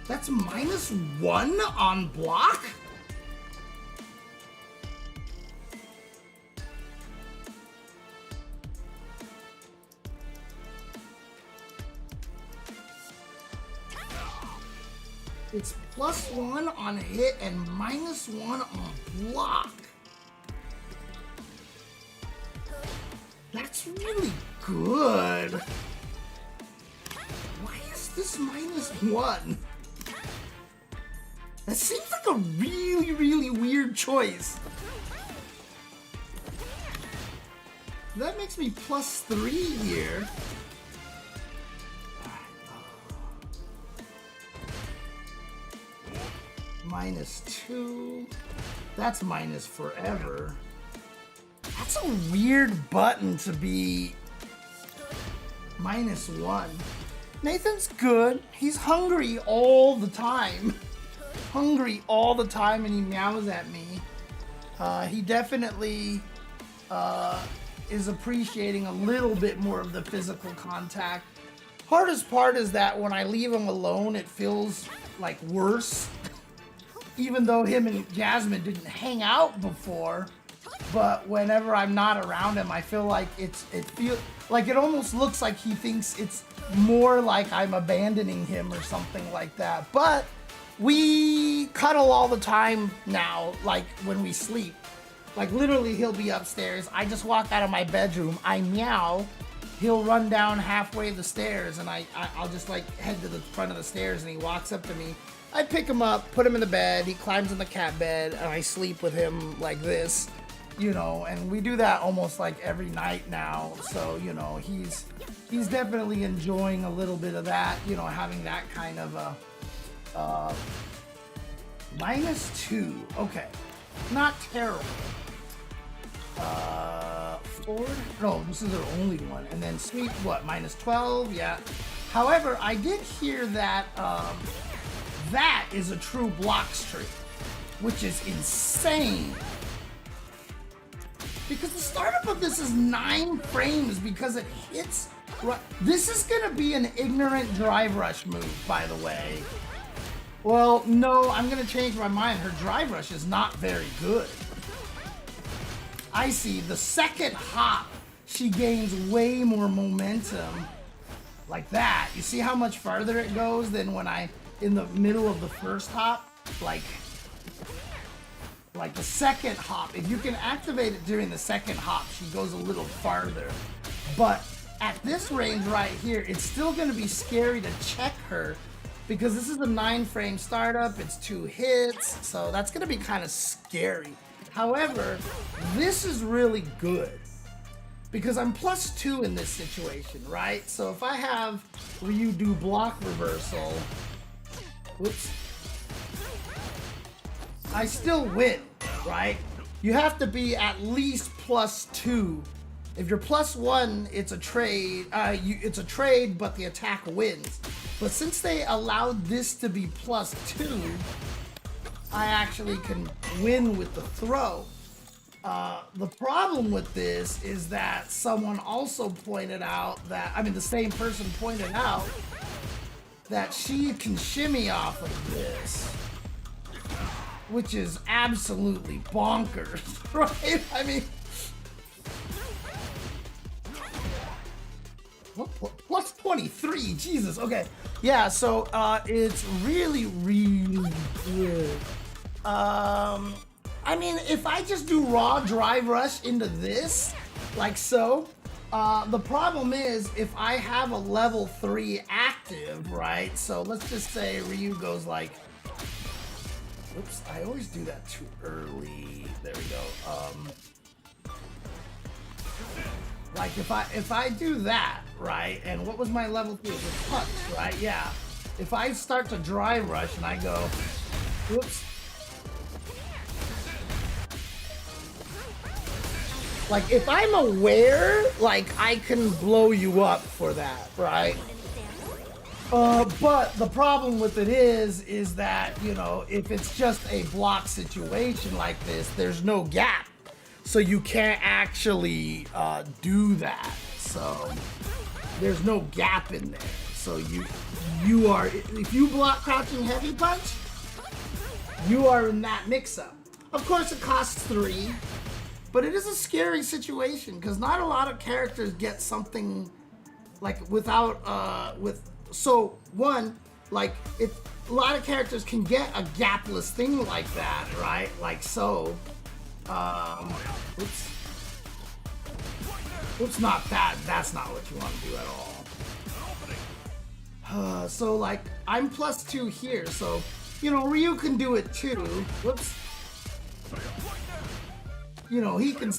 That's -1 on block? It's +1 on hit and -1 on block. That's really good. Why is this -1? That seems like a really, really weird choice. That makes me +3 here. -2. That's minus forever. That's a weird button to be -1. Nathan's good. He's hungry all the time. Hungry all the time, and he meows at me. He definitely is appreciating a little bit more of the physical contact. Hardest part is that when I leave him alone, it feels like worse. Even though him and Jasmine didn't hang out before, but whenever I'm not around him, I feel like it almost looks like he thinks it's more like I'm abandoning him or something like that. But we cuddle all the time now, like when we sleep. Like literally he'll be upstairs. I just walk out of my bedroom, I meow, he'll run down halfway the stairs, and I'll just like head to the front of the stairs, and he walks up to me. I pick him up, put him in the bed, he climbs in the cat bed, and I sleep with him like this, you know, and we do that almost like every night now. So, you know, he's definitely enjoying a little bit of that, you know, having that kind of a -2. Okay, not terrible. Forward? No, this is their only one. And then sweep, what, -12? Yeah. However, I did hear that that is a true block streak, which is insane. Because the startup of this is 9 frames because it hits. This is gonna be an ignorant drive rush move, by the way. Well, no, I'm gonna change my mind. Her drive rush is not very good. I see. The second hop she gains way more momentum like that. You see how much farther it goes than when I, in the middle of the first hop? Like the second hop, if you can activate it during the second hop, she goes a little farther. But at this range right here, it's still gonna be scary to check her because this is a 9-frame startup, it's 2 hits, so that's gonna be kind of scary. However, this is really good because I'm +2 in this situation, right? So if I have Ryu do block reversal, whoops, I still win, right? You have to be at least +2. If you're +1, it's a trade. It's a trade, but the attack wins. But since they allowed this to be +2, I actually can win with the throw. The problem with this is that someone also pointed out that, I mean, the same person pointed out that she can shimmy off of this, which is absolutely bonkers, right? I mean, plus 23, Jesus, okay. Yeah, so it's really, really good. I mean, if I just do raw drive rush into this, like so, the problem is if I have a level 3 active, right? So let's just say Ryu goes like, oops, I always do that too early. There we go. Like if I do that, right? And what was my level 3? It was punch, right? Yeah. If I start to dry rush and I go, whoops. Like if I'm aware, like I can blow you up for that, right? But the problem with it is that, you know, if it's just a block situation like this, there's no gap. So you can't actually do that. So there's no gap in there. So you are, if you block crouching heavy punch, you are in that mix-up. Of course it costs 3, but it is a scary situation because not a lot of characters get something like without, so one, like if a lot of characters can get a gapless thing like that, right? Like so. Oops. Oops, not that. That's not what you want to do at all. So like, I'm +2 here, so, you know, Ryu can do it too. Whoops. You know, he can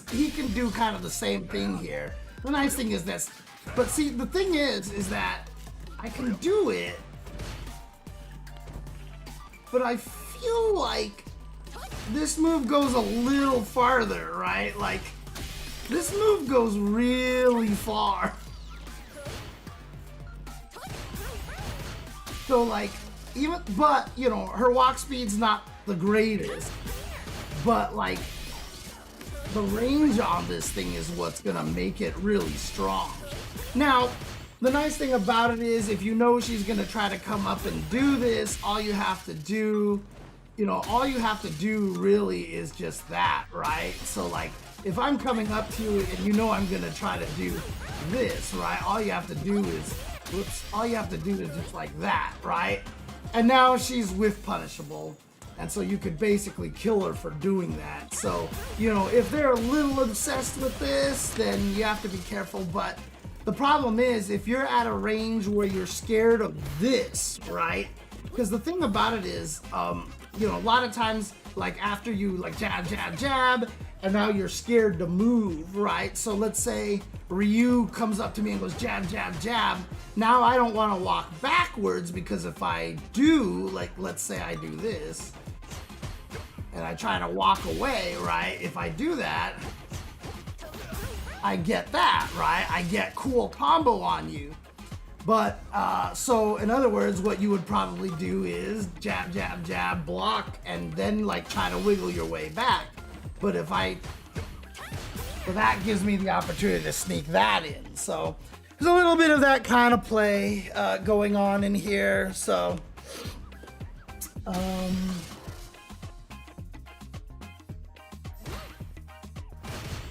do kind of the same thing here. The nice thing is this, but see, the thing is that I can do it, but I feel like this move goes a little farther, right? Like, this move goes really far. So like, even, but, you know, her walk speed's not the greatest, but like, the range on this thing is what's gonna make it really strong. Now, the nice thing about it is if you know she's gonna try to come up and do this, all you have to do, you know, all you have to do really is just that, right? So like, if I'm coming up to you and you know I'm gonna try to do this, right? All you have to do is, whoops, all you have to do is just like that, right? And now she's whiff punishable. And so you could basically kill her for doing that. So, you know, if they're a little obsessed with this, then you have to be careful. But the problem is if you're at a range where you're scared of this, right? Because the thing about it is, you know, a lot of times, like after you like jab, jab, jab, and now you're scared to move, right? So let's say Ryu comes up to me and goes jab, jab, jab. Now I don't want to walk backwards because if I do, like let's say I do this, and I try to walk away, right? If I do that, I get that, right? I get cool combo on you. But, so in other words, what you would probably do is jab, jab, jab, block, and then like try to wiggle your way back. But if so that gives me the opportunity to sneak that in. So there's a little bit of that kind of play going on in here. So,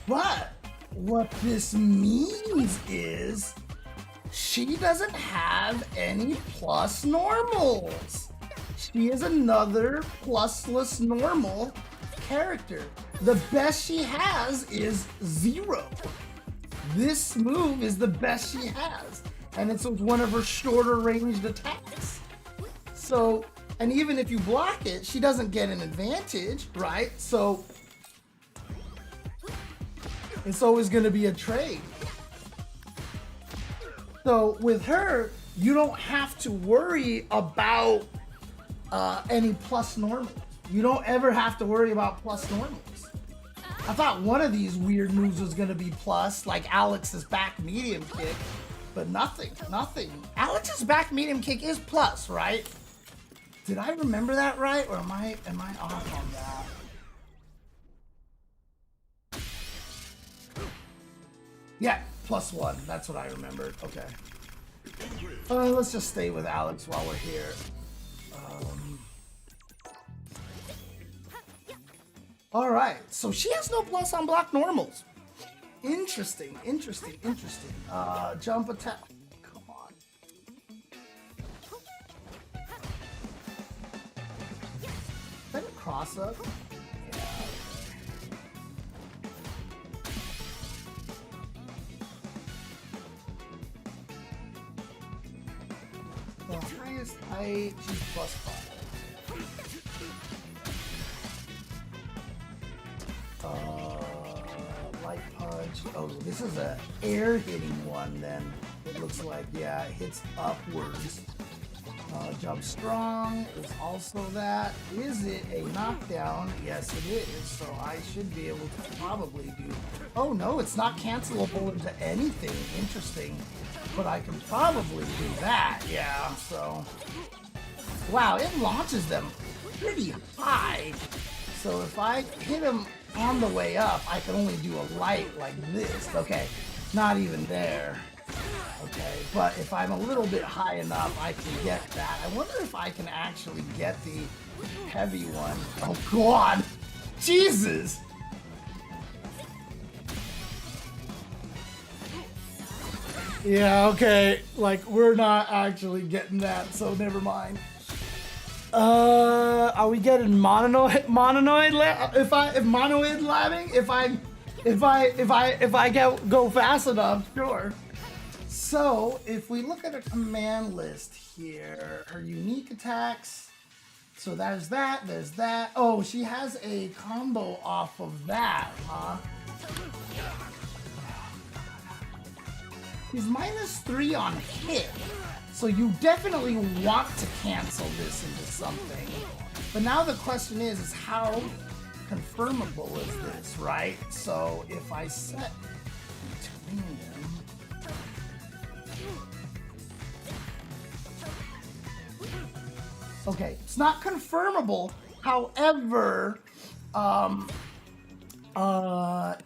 but what this means is she doesn't have any plus normals. She is another plusless normal character. The best she has is 0. This move is the best she has, and it's one of her shorter ranged attacks. So, and even if you block it, she doesn't get an advantage, right? So, it's always going to be a trade. So, with her, you don't have to worry about any plus normals. You don't ever have to worry about plus normals. I thought one of these weird moves was going to be plus, like Alex's back medium kick, but nothing. Alex's back medium kick is plus, right? Did I remember that right, or am I off on that? Yeah, +1. That's what I remembered. Okay. Let's just stay with Alex while we're here. All right, so she has no plus on block normals. Interesting. Jump attack. Come on. Is that a cross up? Yeah. The highest height, she's +5. Light punch. Oh, this is a air hitting one then. It looks like, yeah, it hits upwards. Jump strong is also that. Is it a knockdown? Yes, it is. So I should be able to probably do. Oh no, it's not cancelable into anything. Interesting. But I can probably do that. Yeah. So. Wow, it launches them pretty high. So if I hit them on the way up, I can only do a light like this. Okay, not even there. Okay, but if I'm a little bit high enough, I can get that. I wonder if I can actually get the heavy one. Oh God, Jesus! Yeah, okay, like we're not actually getting that, so never mind. Are we getting monoid if monoid labbing? If I go fast enough, sure. So if we look at a command list here, her unique attacks. So there's that. Oh, she has a combo off of that, huh? He's -3 on hit. So you definitely want to cancel this into something. But now the question is how confirmable is this, right? So if I set between them. Okay, it's not confirmable. However,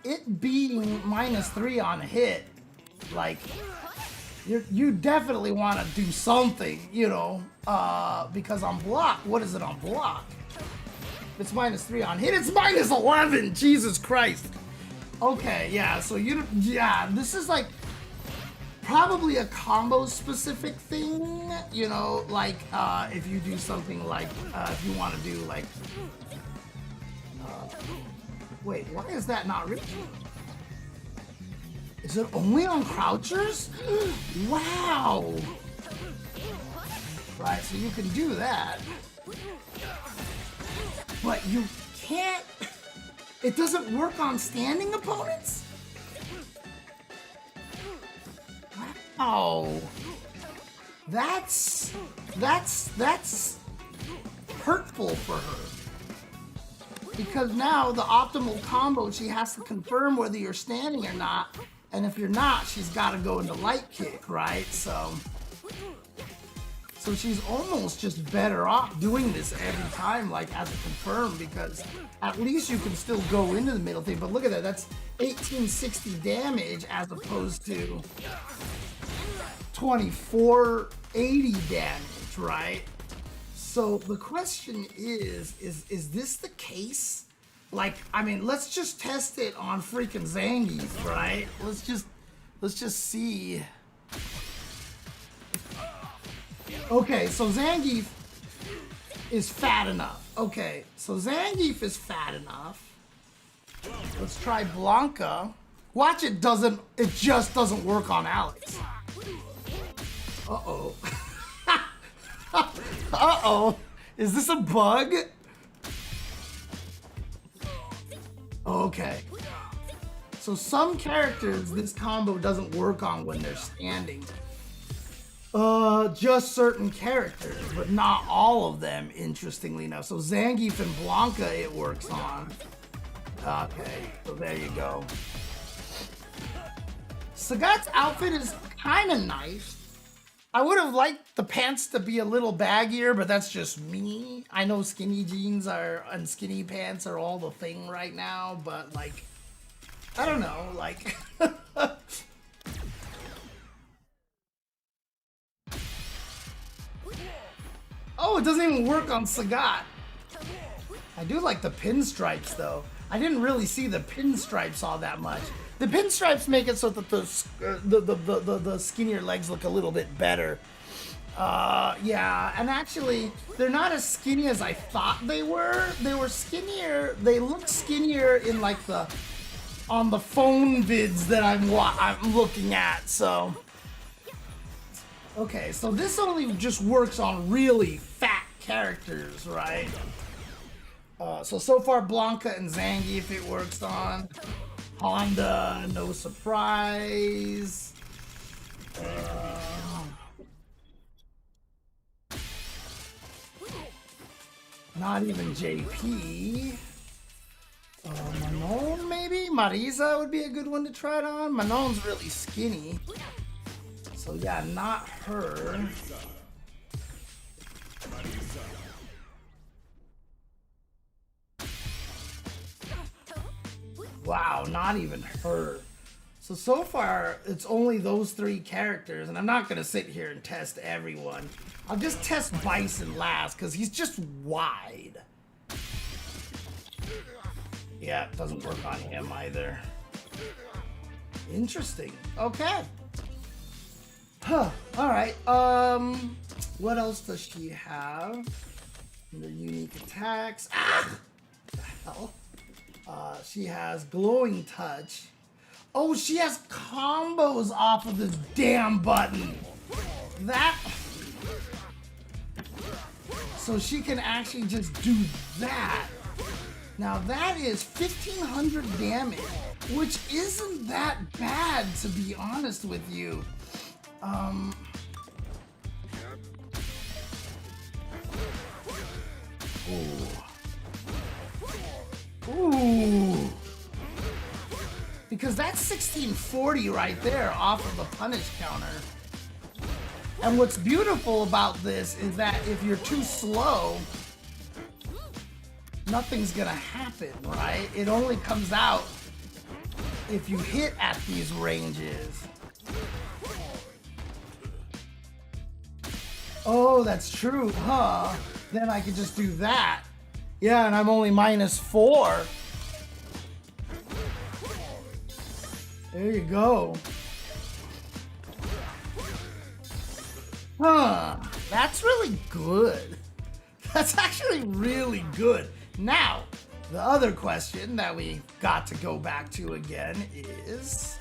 it being -3 on hit, like, you definitely want to do something, you know, because on block, what is it on block? If it's -3 on hit, it's -11. Jesus Christ. Okay, yeah, so this is like probably a combo specific thing, you know, like if you do something like, if you want to do like, wait, why is that not reaching? Is it only on crouchers? Wow! Right, so you can do that. But you can't... It doesn't work on standing opponents? Wow! That's hurtful for her. Because now the optimal combo, she has to confirm whether you're standing or not. And if you're not, she's got to go into light kick, right? So she's almost just better off doing this every time, like as a confirm, because at least you can still go into the middle thing. But look at that, that's 1860 damage as opposed to 2480 damage, right? So the question is this the case Like, I mean, let's just test it on freaking Zangief, right? Let's just see. Okay, so Zangief is fat enough. Okay, so Zangief is fat enough. Let's try Blanca. Watch, it just doesn't work on Alex. Uh-oh. Uh-oh. Is this a bug? Okay. So some characters this combo doesn't work on when they're standing. Just certain characters, but not all of them, interestingly enough. So Zangief and Blanca it works on. Okay, so there you go. Sagat's outfit is kind of nice. I would have liked the pants to be a little baggier, but that's just me. I know skinny jeans and skinny pants are all the thing right now, but like, I don't know, like... Oh, it doesn't even work on Sagat. I do like the pinstripes though. I didn't really see the pinstripes all that much. The pinstripes make it so that the skinnier legs look a little bit better. Yeah, and actually, they're not as skinny as I thought they were. They were skinnier. They look skinnier in like on the phone vids that I'm looking at. So, okay, so this only just works on really fat characters, right? So far Blanca and Zangief it works on. Honda, no surprise. Not even JP. Manon maybe? Marisa would be a good one to try it on. Manon's really skinny. So yeah, not her. Wow, not even her. So far, it's only those three characters, and I'm not gonna sit here and test everyone. I'll just test Bison last, because he's just wide. Yeah, it doesn't work on him either. Interesting. Okay. Huh. Alright, what else does she have? The unique attacks. Ah! What the hell? She has glowing touch. Oh, she has combos off of this damn button. That... So she can actually just do that. Now that is 1500 damage, which isn't that bad, to be honest with you. Ooh. Because that's 1640 right there off of the punish counter. And what's beautiful about this is that if you're too slow, nothing's gonna happen, right? It only comes out if you hit at these ranges. Oh, that's true, huh? Then I could just do that. Yeah, and I'm only -4. There you go. Huh, that's really good. That's actually really good. Now, the other question that we got to go back to again is...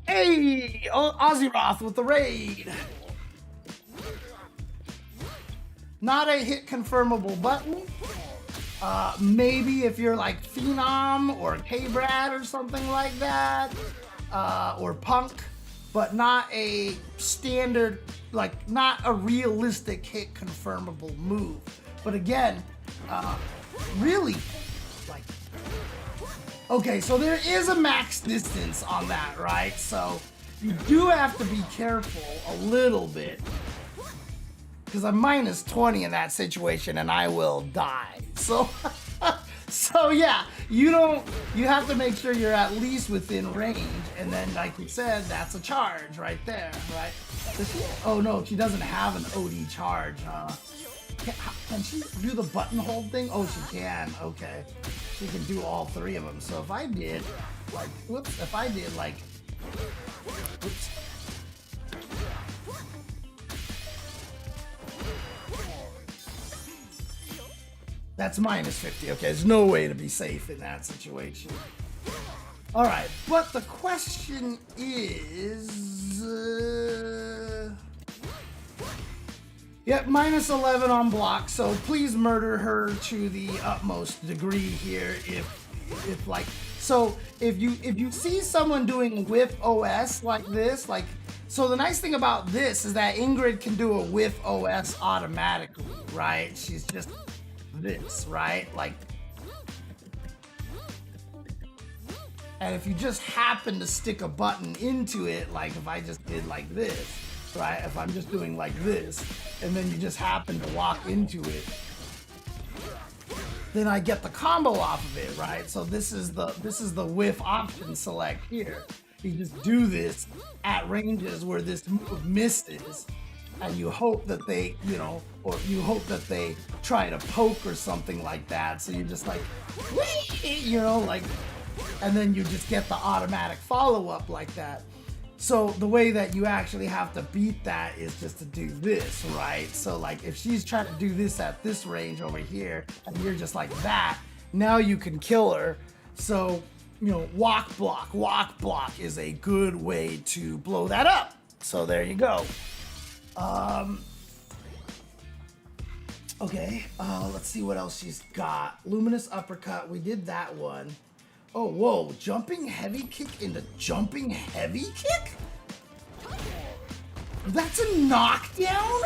Hey, Ozzyroth with the raid. Not a hit confirmable button. Maybe if you're like Phenom or K-Brad or something like that, or Punk, but not a standard, like not a realistic hit confirmable move. But again, really, like, okay, so there is a max distance on that, right? So you do have to be careful a little bit, because I'm -20 in that situation and I will die. So, So yeah, you have to make sure you're at least within range, and then like we said, that's a charge right there, right? Does she, oh no, she doesn't have an OD charge, huh? Can she do the button hold thing? Oh, she can. Okay, she can do all three of them. So if I did like, whoops, if I did like, whoops. That's minus 50. Okay, there's no way to be safe in that situation. All right, but the question is... yeah, minus 11 on block, so please murder her to the utmost degree here if like... So if you see someone doing whiff OS like this, like... So the nice thing about this is that Ingrid can do a whiff OS automatically, right? She's just... this, right? Like, and if you just happen to stick a button into it, like if I just did like this, right? If I'm just doing like this, and then you just happen to walk into it, then I get the combo off of it, right? So this is the whiff option select here. You just do this at ranges where this move misses, and you hope that they, you know, or you hope that they try to poke or something like that. So you're just like, whee! You know, like, and then you just get the automatic follow-up like that. So the way that you actually have to beat that is just to do this, right? So like if she's trying to do this at this range over here, and you're just like that, now you can kill her. So, you know, walk block is a good way to blow that up. So there you go. Okay, let's see what else she's got. Luminous uppercut, we did that one. Oh, whoa, jumping heavy kick into jumping heavy kick? That's a knockdown?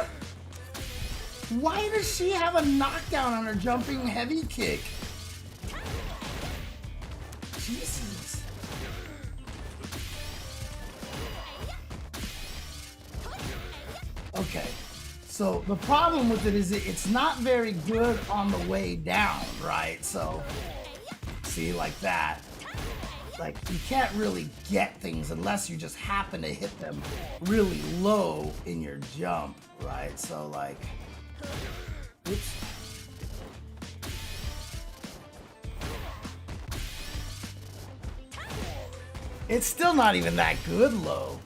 Why does she have a knockdown on her jumping heavy kick? Jesus. Okay, so the problem with it is it's not very good on the way down, right? So, see, like that. Like, you can't really get things unless you just happen to hit them really low in your jump, right? So, like, oops. It's still not even that good low.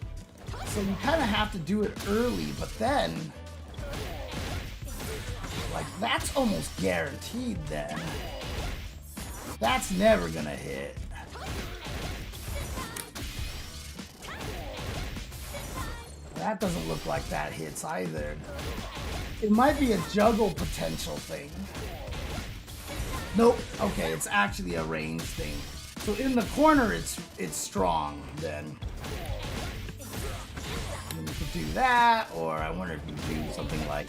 So you kind of have to do it early, but then, like, that's almost guaranteed then. That's never gonna hit. That doesn't look like that hits either. It might be a juggle potential thing. Nope. Okay, it's actually a range thing. So in the corner, it's strong then. And you could do that, or I wonder if you could do something like.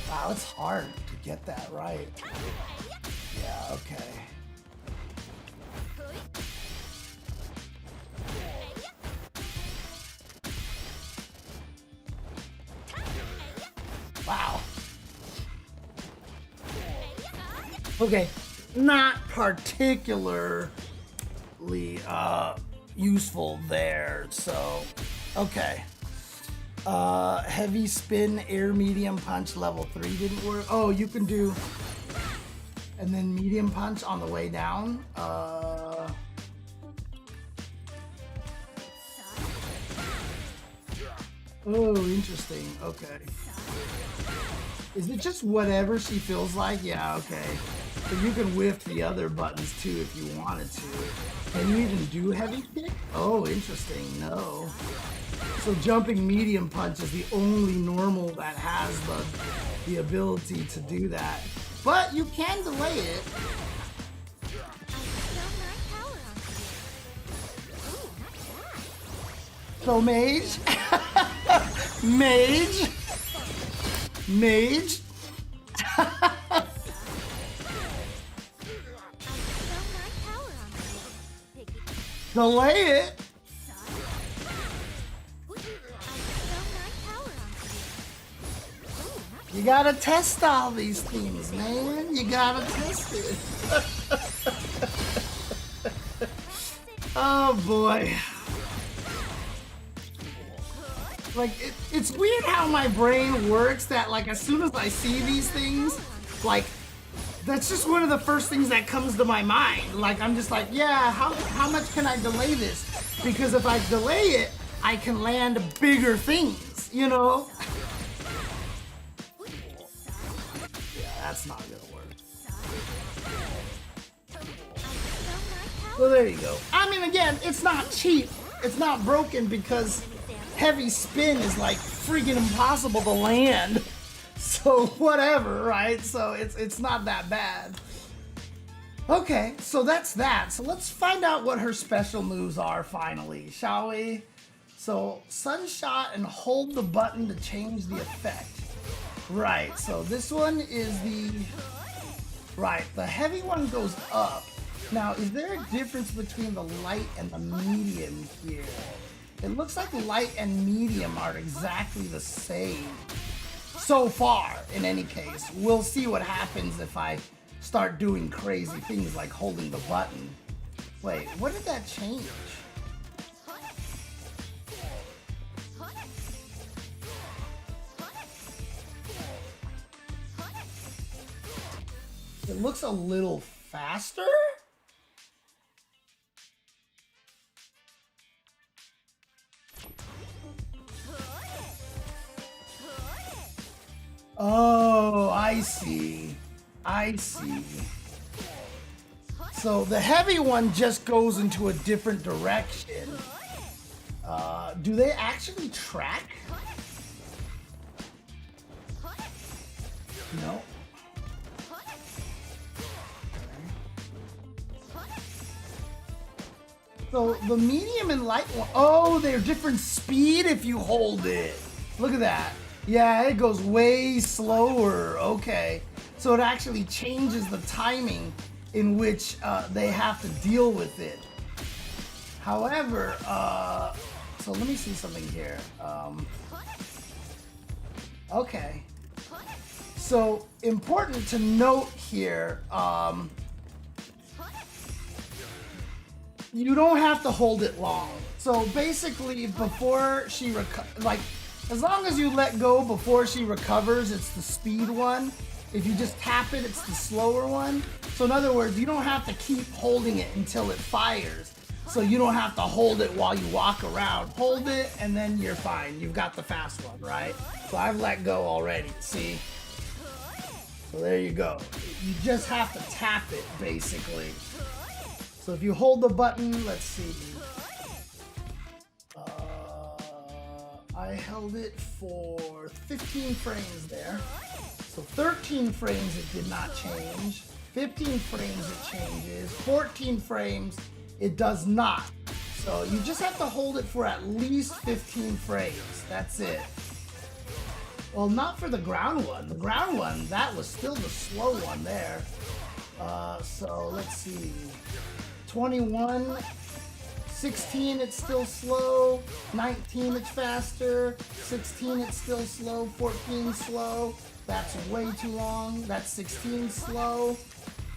Wow, it's hard to get that right. Yeah, okay. Wow. Okay, not particularly useful there, so okay. Heavy spin, air medium punch, level 3 didn't work. Oh, you can do, and then medium punch on the way down. Oh, interesting. Okay. Is it just whatever she feels like? Yeah, okay. But you can whiff the other buttons too if you wanted to. Can you even do heavy kick? Oh, interesting. No. So jumping medium punch is the only normal that has the ability to do that. But you can delay it. So mage? Mage? Mage? delay it. You gotta test all these things, man. You gotta test it. Oh boy. Like, it's weird how my brain works that, like, as soon as I see these things, like, that's just one of the first things that comes to my mind. Like, I'm just like, yeah, how much can I delay this? Because if I delay it, I can land bigger things, you know? That's not gonna work. Well, there you go. I mean, again, it's not cheap. It's not broken because heavy spin is like freaking impossible to land. So whatever, right? So it's not that bad. Okay, so that's that. So let's find out what her special moves are finally, shall we? So Sunshot and hold the button to change the effect. Right, so this one is the heavy one goes up. Now, is there a difference between the light and the medium here? It looks like light and medium are exactly the same. So far, in any case. We'll see what happens if I start doing crazy things like holding the button. Wait, what did that change? It looks a little faster? Oh, I see. I see. So the heavy one just goes into a different direction. Do they actually track? No. So the medium and light one, oh, they're different speed if you hold it. Look at that. Yeah, it goes way slower. Okay. So it actually changes the timing in which they have to deal with it. However, so let me see something here. Okay. So important to note here, you don't have to hold it long. So basically, before she as long as you let go before she recovers, it's the speed one. If you just tap it, it's the slower one. So in other words, you don't have to keep holding it until it fires. So you don't have to hold it while you walk around. Hold it, and then you're fine. You've got the fast one, right? So I've let go already, see? So there you go. You just have to tap it, basically. So if you hold the button, let's see. I held it for 15 frames there. So 13 frames it did not change. 15 frames it changes. 14 frames it does not. So you just have to hold it for at least 15 frames. That's it. Well, not for the ground one. The ground one, that was still the slow one there. So let's see. 21, 16 it's still slow, 19 it's faster, 16 it's still slow, 14 slow, that's way too long, that's 16 slow,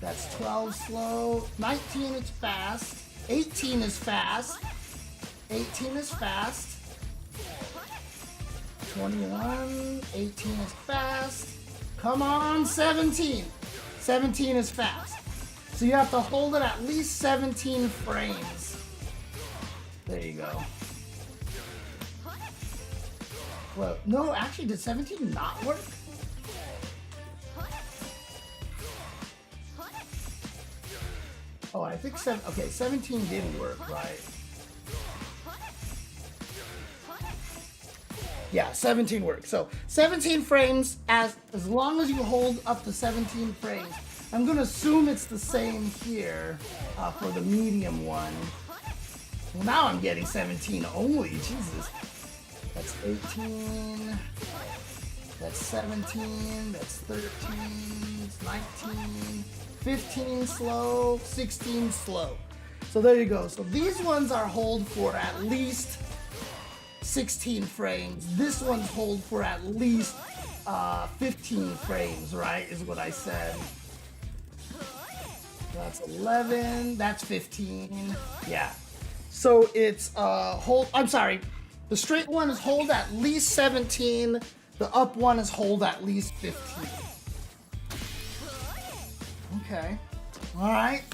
that's 12 slow, 19 it's fast, 18 is fast, 18 is fast, 21, 18 is fast, come on, 17, 17 is fast. So you have to hold it at least 17 frames. There you go. Well, no, actually, did 17 not work? Oh, I think 17 did work, right? Yeah, 17 works. So 17 frames, as long as you hold up to 17 frames. I'm gonna assume it's the same here for the medium one. Well, now I'm getting 17 only, Jesus. That's 18, that's 17, that's 13, it's 19, 15 slow, 16 slow. So So there you go. So these ones are hold for at least 16 frames. This one's hold for at least 15 frames, right? Is what I said. That's 11. That's 15. Yeah. So it's hold. I'm sorry. The straight one is hold at least 17. The up one is hold at least 15. Okay. All right.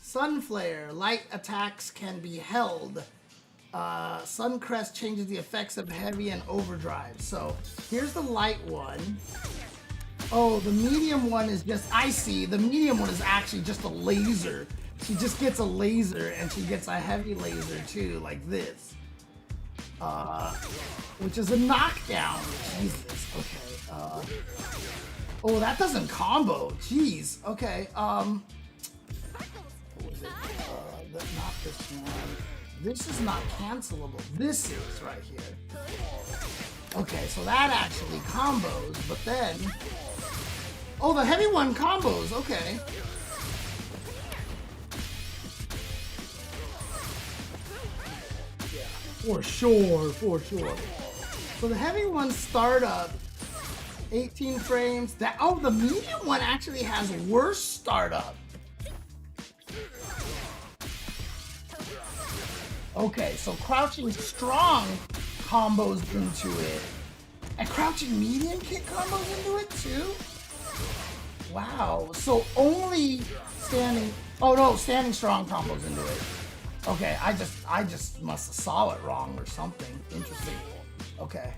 Sunflare. Light attacks can be held. Suncrest changes the effects of heavy and overdrive. So here's the light one. Oh, the medium one is just, I see, the medium one is actually just a laser. She just gets a laser and she gets a heavy laser too, like this. Which is a knockdown. Jesus, okay. Oh, that doesn't combo. Jeez, okay. What was it? Not this one. This is not cancelable. This is right here. Okay, so that actually combos, but then... Oh, the heavy one combos, okay. Yeah, for sure, for sure. So the heavy one start up, 18 frames. That, oh, the medium one actually has worse startup. Okay, so crouching strong combos into it. And crouching medium kick combos into it too? Wow, so only standing, oh no, standing strong combos into it. Okay, I just must have saw it wrong or something. Interesting. Okay.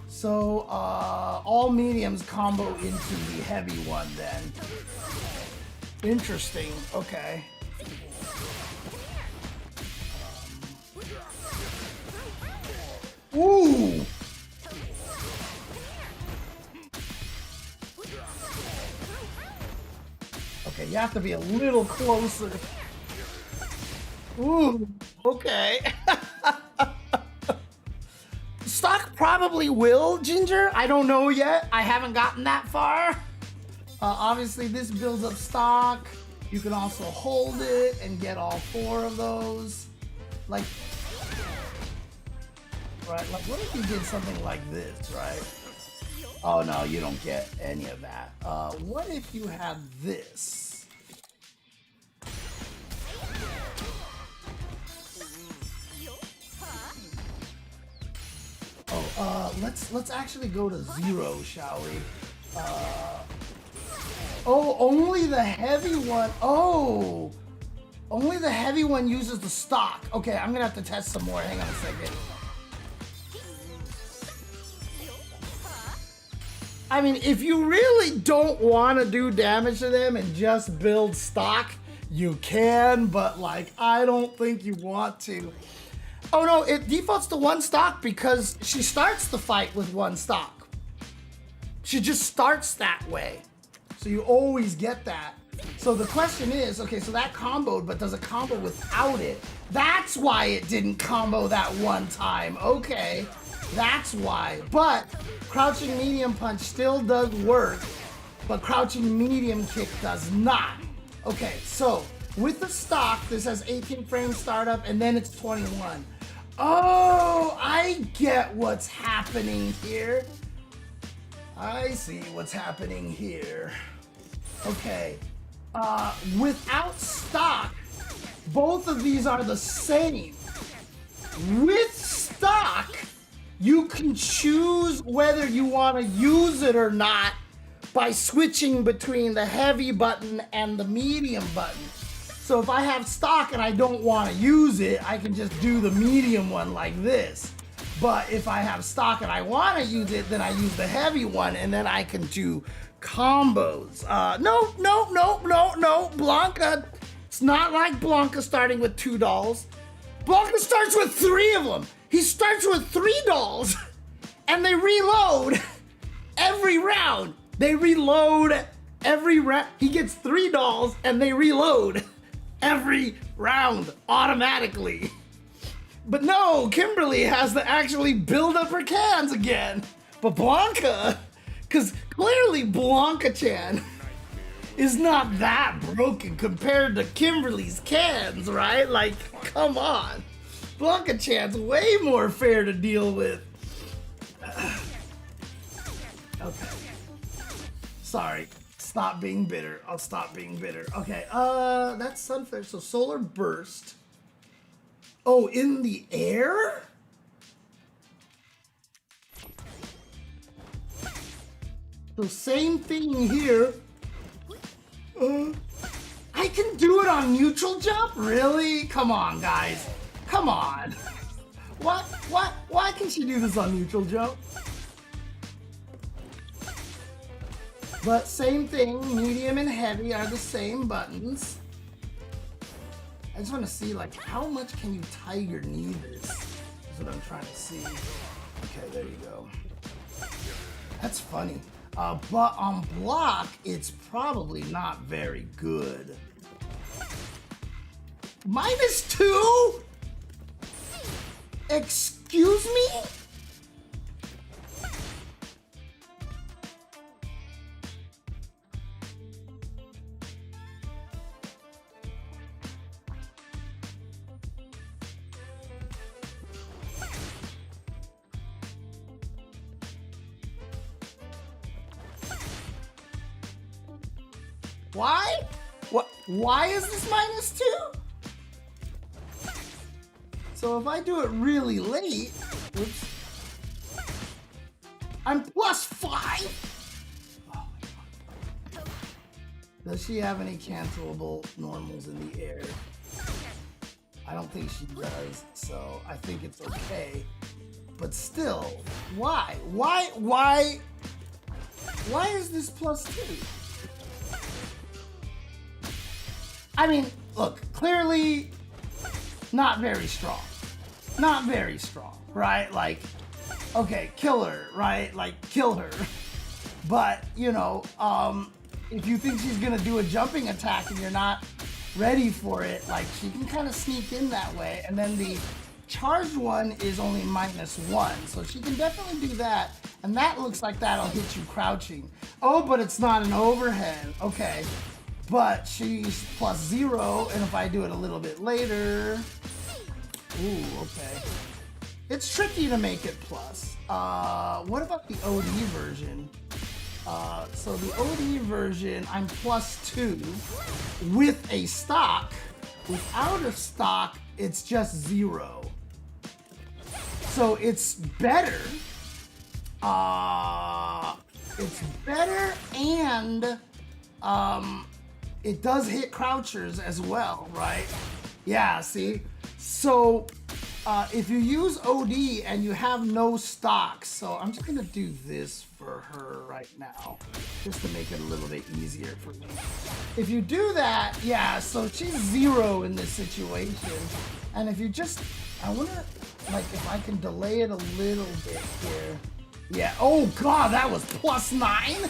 So, all mediums combo into the heavy one then. Interesting, okay. Ooh! Okay, you have to be a little closer. Ooh, okay. Stock probably will, Ginger. I don't know yet. I haven't gotten that far. Obviously, this builds up stock. You can also hold it and get all 4 of those. Like, right? Like, what if you did something like this, right? Oh, no, you don't get any of that. What if you had this? Oh, let's actually go to 0, shall we? Oh, only the heavy one. Oh, only the heavy one uses the stock. Okay, I'm gonna have to test some more. Hang on a second. I mean, if you really don't want to do damage to them and just build stock, you can, but like, I don't think you want to. Oh no, it defaults to 1 stock because she starts the fight with 1 stock. She just starts that way. So you always get that. So the question is, okay, so that comboed, but does it combo without it? That's why it didn't combo that one time. Okay, that's why. But crouching medium punch still does work, but crouching medium kick does not. Okay, so with the stock, this has 18 frame startup and then it's 21. Oh, I get what's happening here. I see what's happening here. Okay, without stock, both of these are the same. With stock, you can choose whether you want to use it or not by switching between the heavy button and the medium button. So if I have stock and I don't want to use it, I can just do the medium one like this. But if I have stock and I want to use it, then I use the heavy one and then I can do combos. No, Blanca. It's not like Blanca starting with 2 dolls. Blanca starts with 3 of them. He starts with 3 dolls and they reload every round. They reload every round. He gets 3 dolls and they reload every round automatically. But no, Kimberly has to actually build up her cans again. But Blanca, because clearly Blanca-chan is not that broken compared to Kimberly's cans, right? Like, come on. Blanca Chan's way more fair to deal with. Okay. Sorry. Stop being bitter. I'll stop being bitter. Okay, that's Sunflare. So Solar Burst. Oh, in the air? So same thing here. I can do it on neutral jump? Really? Come on, guys. Come on. Why can she do this on neutral jump? But same thing, medium and heavy are the same buttons. I just want to see, like, how much can you tiger knee this? Is what I'm trying to see. Okay, there you go. That's funny. But on block, it's probably not very good. -2? Excuse me? Why? What? Why is this -2? So if I do it really late, oops, I'm +5. Oh my God. Does she have any cancelable normals in the air? I don't think she does, so I think it's okay. But still, why? Why is this +2? I mean, look, clearly not very strong. Not very strong, right? Like, okay, kill her, right? Like, kill her. But, you know, if you think she's gonna do a jumping attack and you're not ready for it, like, she can kind of sneak in that way. And then the charged one is only -1, so she can definitely do that. And that looks like that'll hit you crouching. Oh, but it's not an overhead. Okay. But she's +0, and if I do it a little bit later, ooh, okay. It's tricky to make it plus. What about the OD version? So the OD version, I'm +2 with a stock. Without a stock, it's just 0. So it's better. It's better, and it does hit crouchers as well, right? Yeah, see? So if you use OD and you have no stocks, so I'm just gonna do this for her right now, just to make it a little bit easier for me. If you do that, yeah, so she's 0 in this situation. And if you just, I wonder, like, if I can delay it a little bit here. Yeah, oh God, that was +9?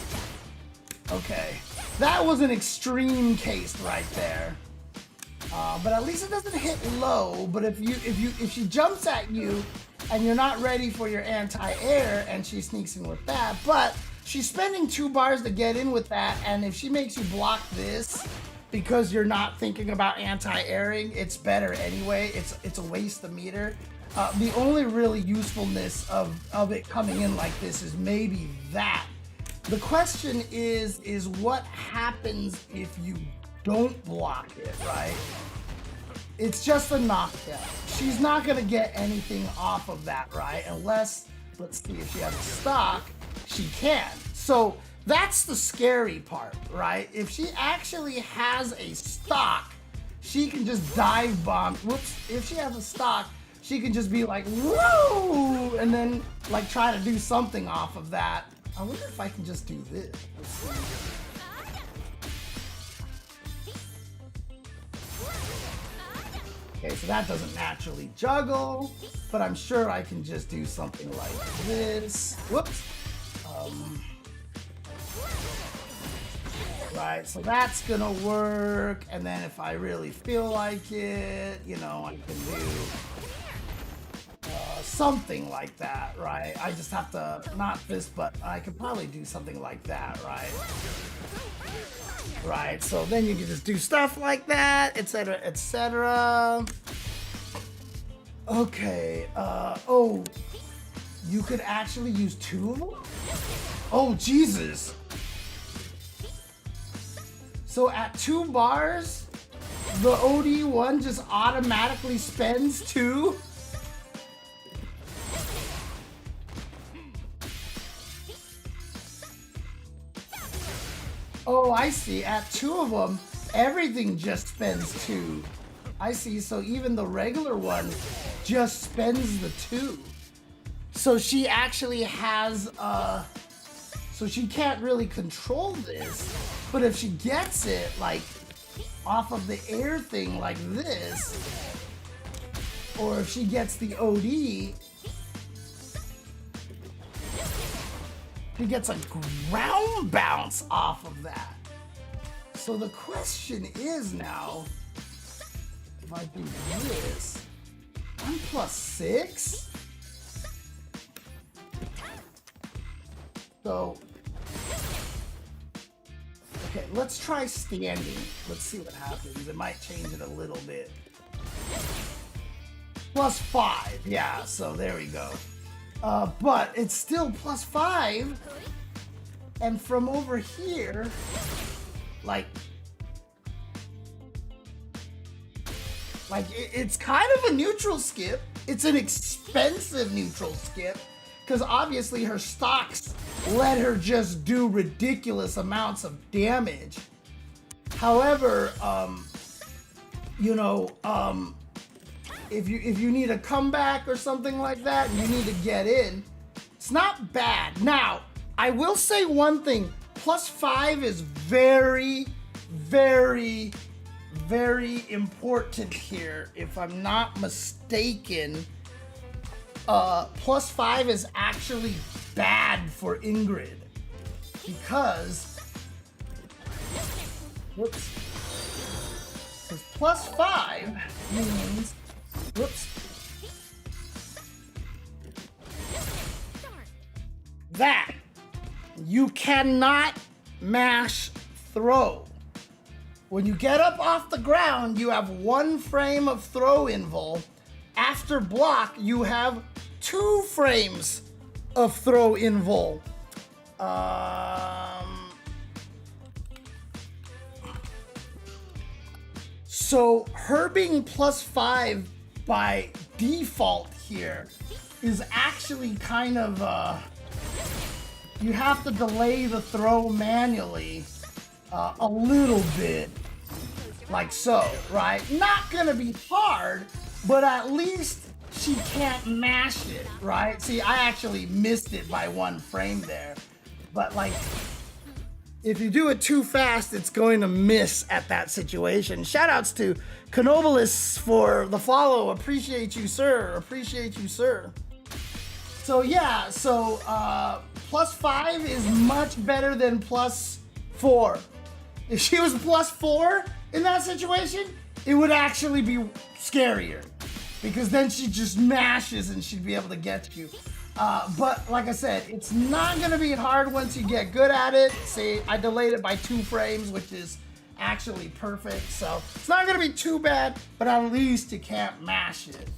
Okay. That was an extreme case right there, but at least it doesn't hit low. But if she jumps at you and you're not ready for your anti-air, and she sneaks in with that, but she's spending 2 bars to get in with that, and if she makes you block this because you're not thinking about anti-airing, it's better anyway. It's a waste of meter. The only really usefulness of it coming in like this is maybe that. The question is what happens if you don't block it, right? It's just a knockdown. She's not gonna get anything off of that, right? Unless, let's see, if she has a stock, she can. So that's the scary part, right? If she actually has a stock, she can just dive bomb. Whoops, if she has a stock, she can just be like, whoa, and then like try to do something off of that. I wonder if I can just do this. Let's see. Okay, so that doesn't naturally juggle, but I'm sure I can just do something like this. Whoops. Right, so that's gonna work, and then if I really feel like it, you know, I can do something like that, right? I just have to, not this, but I could probably do something like that, right? right? So then you can just do stuff like that, etc., etc. Okay, oh, you could actually use 2 of them? Oh, Jesus. So at 2 bars, the OD one just automatically spends 2? Oh, I see. At 2 of them, everything just spends 2. I see. So even the regular one just spends the 2. So she actually has, so she can't really control this. But if she gets it, like, off of the air thing like this, or if she gets the OD, she gets a ground bounce off of that. So the question is now, if I do this, I'm +6? So, okay, let's try standing. Let's see what happens. It might change it a little bit. +5, yeah, so there we go. But it's still +5. And from over here, like it's kind of a neutral skip. It's an expensive neutral skip. Because obviously her stocks let her just do ridiculous amounts of damage. However, you know, if you need a comeback or something like that, and you need to get in, it's not bad. Now, I will say one thing: +5 is very, very, very important here. If I'm not mistaken. +5 is actually bad for Ingrid because, whoops, because +5 means, whoops, that you cannot mash throw. When you get up off the ground, you have 1 frame of throw invul. After block, you have 2 frames of throw invul. So her being +5 by default here is actually kind of, you have to delay the throw manually a little bit, like so, right? Not gonna be hard, but at least she can't mash it, right? See, I actually missed it by 1 frame there. But like, if you do it too fast, it's going to miss at that situation. Shoutouts to Canobilis for the follow. Appreciate you, sir. Appreciate you, sir. So yeah, so +5 is much better than +4. If she was +4 in that situation, it would actually be scarier. Because then she just mashes and she'd be able to get you. But like I said, it's not gonna be hard once you get good at it. See, I delayed it by 2 frames, which is actually perfect. So it's not gonna be too bad, but at least you can't mash it.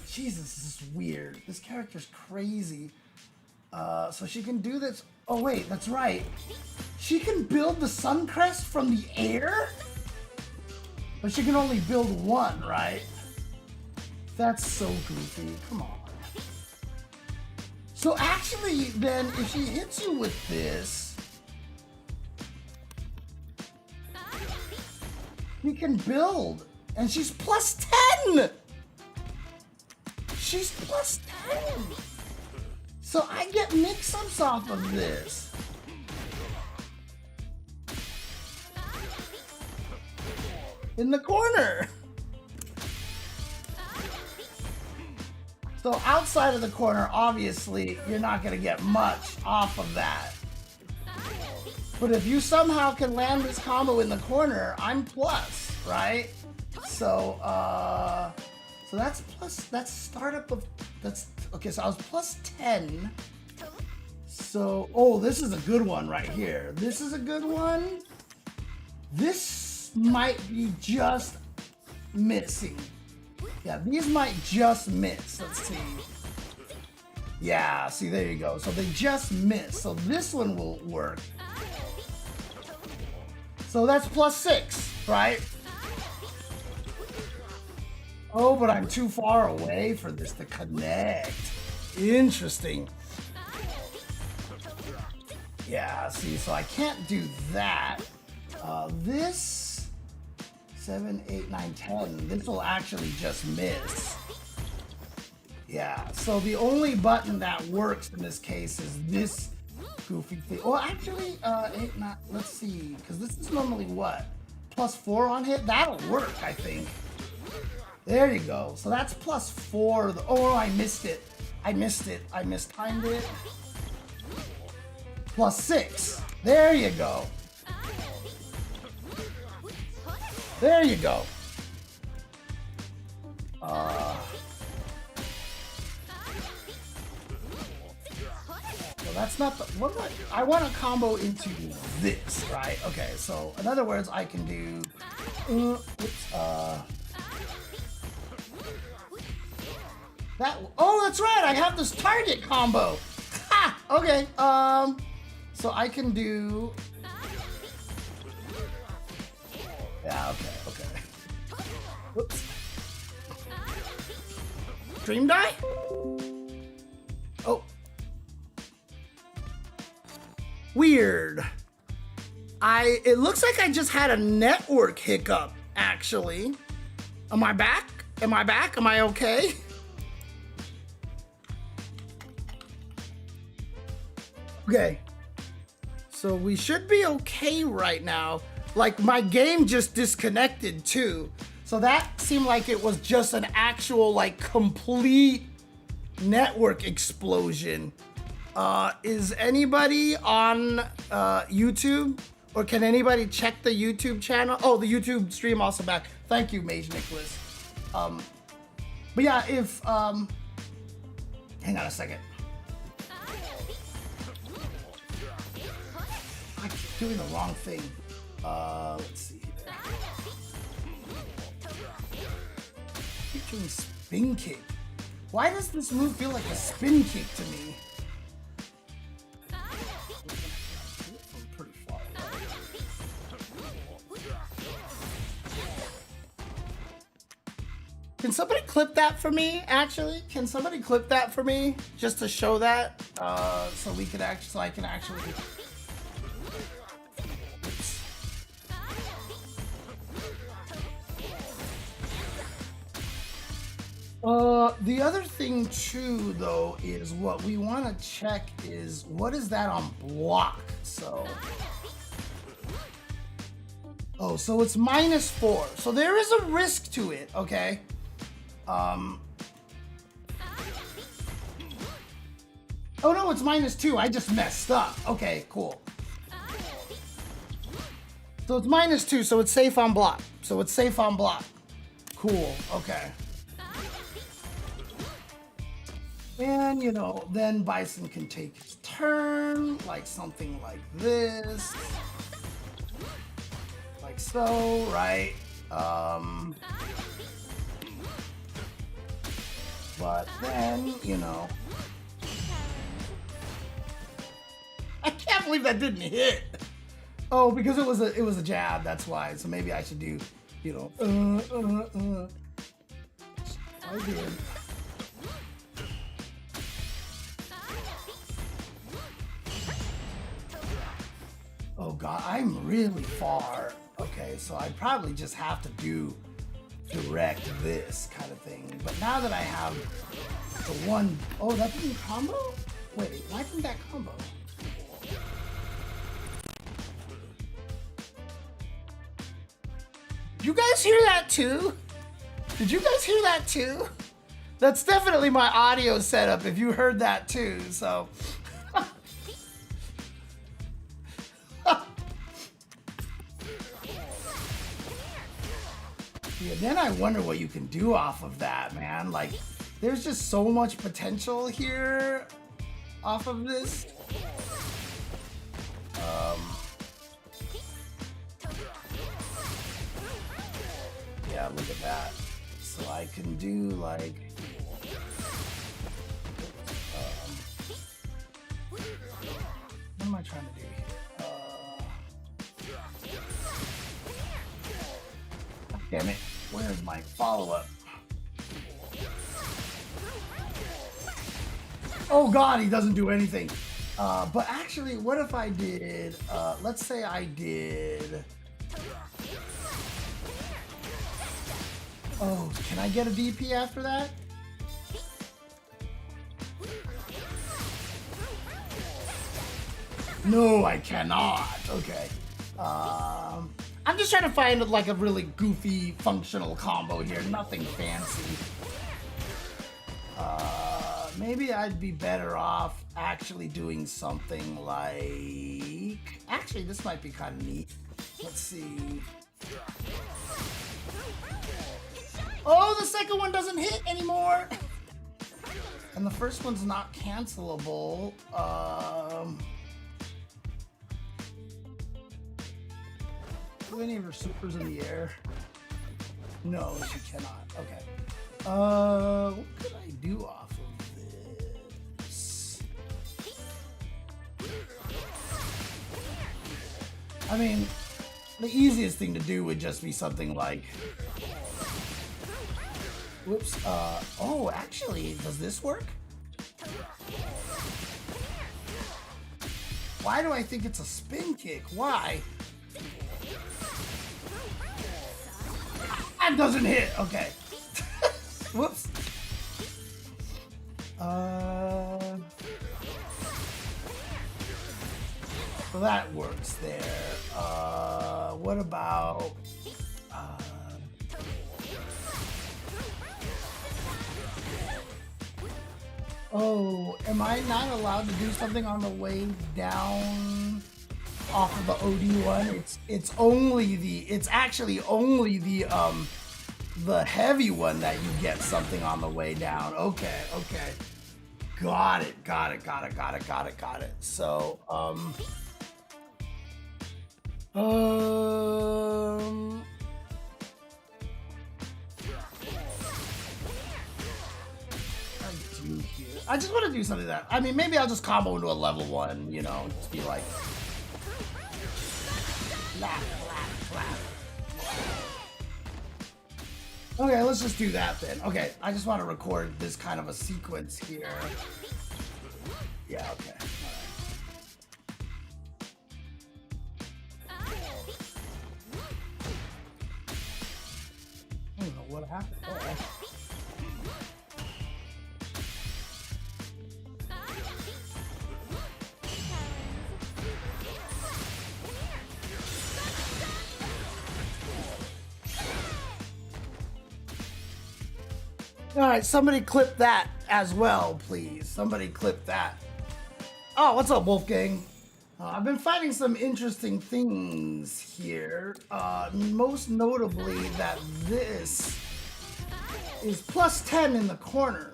Jesus, this is weird. This character's crazy. So she can do this. Oh wait, that's right. She can build the Sun Crest from the air? But she can only build 1, right? That's so goofy. Come on. So actually, then, if she hits you with this, you can build, and she's +10. She's +10. So I get mix-ups off of this. In the corner. So outside of the corner, obviously, you're not gonna get much off of that. But if you somehow can land this combo in the corner, I'm plus, right? So, so that's plus, that's startup of, that's, okay, so I was +10. So, oh, this is a good one right here. This is a good one. This might be just missing. Yeah, these might just miss. Let's see. Yeah, see, there you go. So they just miss. So this one will work. So that's +6, right? Oh, but I'm too far away for this to connect. Interesting. Yeah, see, so I can't do that. This 7, 8, 9, 10. This will actually just miss. Yeah, so the only button that works in this case is this goofy thing. Well, actually, 8, 9, let's see, because this is normally what? +4 on hit? That'll work, I think. There you go. So that's +4. Oh, I missed it. I mistimed it. +6. There you go. There you go. So that's not the, what do I want to combo into this, right? Okay, so in other words, I can do, that, oh, that's right, I have this target combo. Ha, okay, so I can do, yeah, okay. Whoops. Dream die? Oh. Weird. It looks like I just had a network hiccup, actually. Am I back? Am I okay? Okay. So we should be okay right now. Like, my game just disconnected too. So that seemed like it was just an actual, like, complete network explosion. Is anybody on YouTube? Or can anybody check the YouTube channel? Oh, the YouTube stream also back. Thank you, Mage Nicholas. But yeah, if, hang on a second. I keep doing the wrong thing. Let's see here. I keep doing spin kick. Why does this move feel like a spin kick to me? Pretty far away. Can somebody clip that for me, actually? Can somebody clip that for me? Just to show that? So we could actually, so I can actually... The other thing too, though, is what we want to check is what is that on block? So, oh, so it's -4. So there is a risk to it, okay? Oh no, it's -2. I just messed up. Okay, cool. So it's -2, so it's safe on block. Cool, okay. And, you know, then Bison can take his turn, like something like this. Like so, right? But then, you know... I can't believe that didn't hit! Oh, because it was a jab, that's why. So maybe I should do, you know, I did. Oh god, I'm really far. Okay, so I probably just have to do direct this kind of thing. But now that I have the one, oh, that didn't combo? Wait, why didn't that combo? Did you guys hear that too? Did you guys hear that too? That's definitely my audio setup if you heard that too, so. Yeah, then I wonder what you can do off of that, man. Like, there's just so much potential here off of this. I can do like... what am I trying to do here? Damn it. Where's my follow-up? Oh god, he doesn't do anything. But actually, what if I did... let's say I did... Oh, can I get a DP after that? No, I cannot. Okay. I'm just trying to find like a really goofy functional combo here. Nothing fancy. Maybe I'd be better off actually doing something like... Actually, this might be kind of neat. Let's see. Oh, the second one doesn't hit anymore! And the first one's not cancelable. Do any of her supers in the air? No, she cannot. Okay. What could I do off of this? I mean, the easiest thing to do would just be something like... Whoops. Oh, actually, does this work? Why do I think it's a spin kick? Why? That doesn't hit. Okay. Whoops. So that works there. What about... Oh, am I not allowed to do something on the way down off of the OD one? It's actually only the heavy one that you get something on the way down. Okay. Got it. So, I just want to do something that... I mean, maybe I'll just combo into a level 1, you know, just be like... Okay, let's just do that then. Okay, I just want to record this kind of a sequence here. Yeah, okay. I don't know what happened there. All right, somebody clip that as well, please. Somebody clip that. Oh, what's up, Wolfgang? I've been finding some interesting things here. Most notably that this is plus 10 in the corner.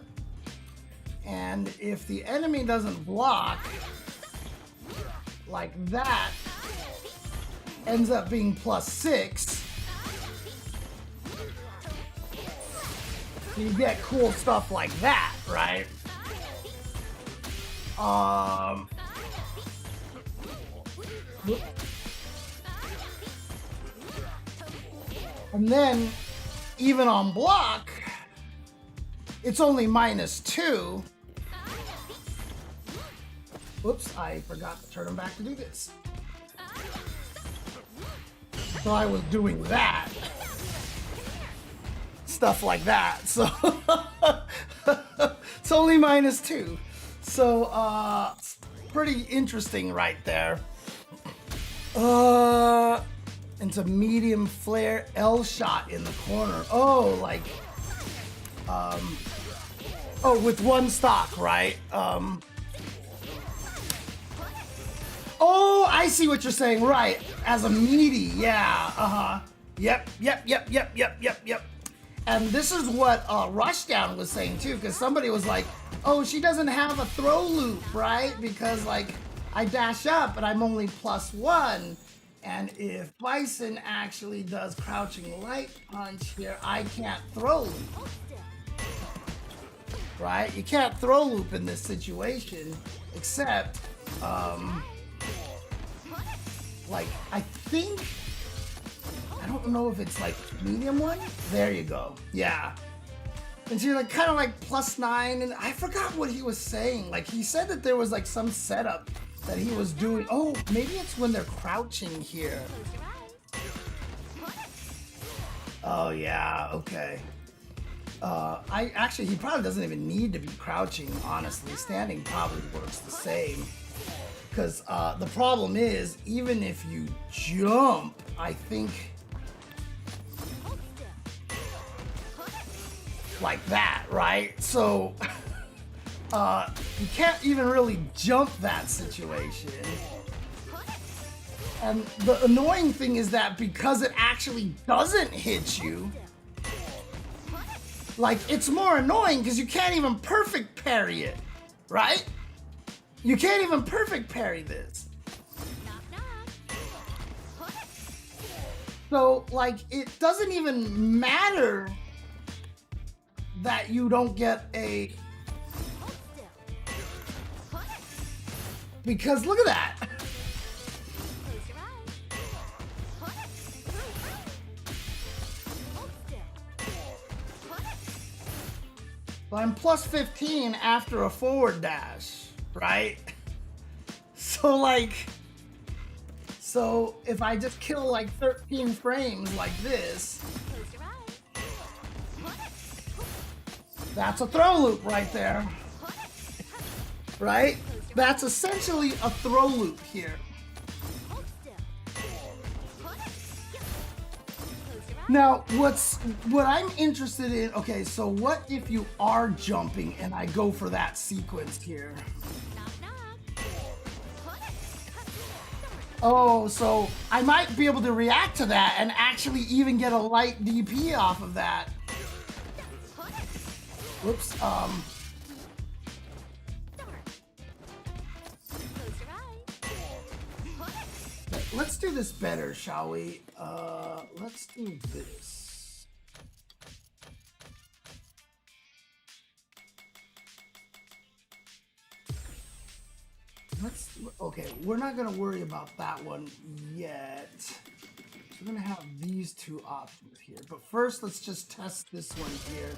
And if the enemy doesn't block, like that, ends up being plus 6. You get cool stuff like that, right? And then, even on block, it's only -2. Whoops, I forgot to turn them back to do this. So I was doing that. Stuff like that, so it's only -2, so pretty interesting right there. Into medium flare L shot in the corner. Oh, like oh, with one stock, right? Oh, I see what you're saying, right? As a meaty, yeah, Yep. And this is what Rushdown was saying too, because somebody was like, oh, she doesn't have a throw loop, right? Because like I dash up and I'm only +1. And if Bison actually does crouching light punch here, I can't throw loop. Right? You can't throw loop in this situation, except, like, I think, I don't know if it's like medium one. There you go. Yeah. And so you're like kind of like +9, and I forgot what he was saying. Like he said that there was like some setup that he was doing. Oh, maybe it's when they're crouching here. Oh yeah, okay. I actually, he probably doesn't even need to be crouching, honestly. Standing probably works the same. Because the problem is, even if you jump, I think, like that, right? So, you can't even really jump that situation. And the annoying thing is that because it actually doesn't hit you, like, it's more annoying because you can't even perfect parry it, right? You can't even perfect parry this. So, like, it doesn't even matter that you don't get a... Because look at that. So I'm +15 after a forward dash, right? So like, so if I just kill like 13 frames like this, that's a throw loop right there, right? That's essentially a throw loop here. Now, what I'm interested in, okay, so what if you are jumping and I go for that sequence here? Oh, so I might be able to react to that and actually even get a light DP off of that. Whoops, let's do this better, shall we? Let's do this. Okay, we're not gonna worry about that one yet. We're gonna have these two options here. But first, let's just test this one here.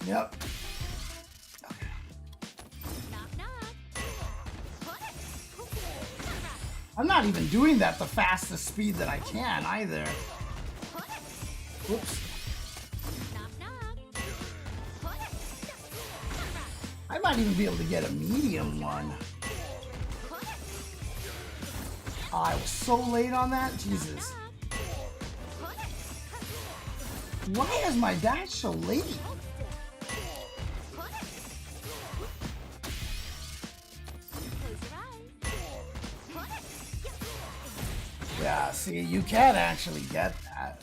Yep. Okay. I'm not even doing that the fastest speed that I can either. Whoops. I might even be able to get a medium one. Oh, I was so late on that. Jesus. Why is my dash so late? Yeah, see, you can actually get that.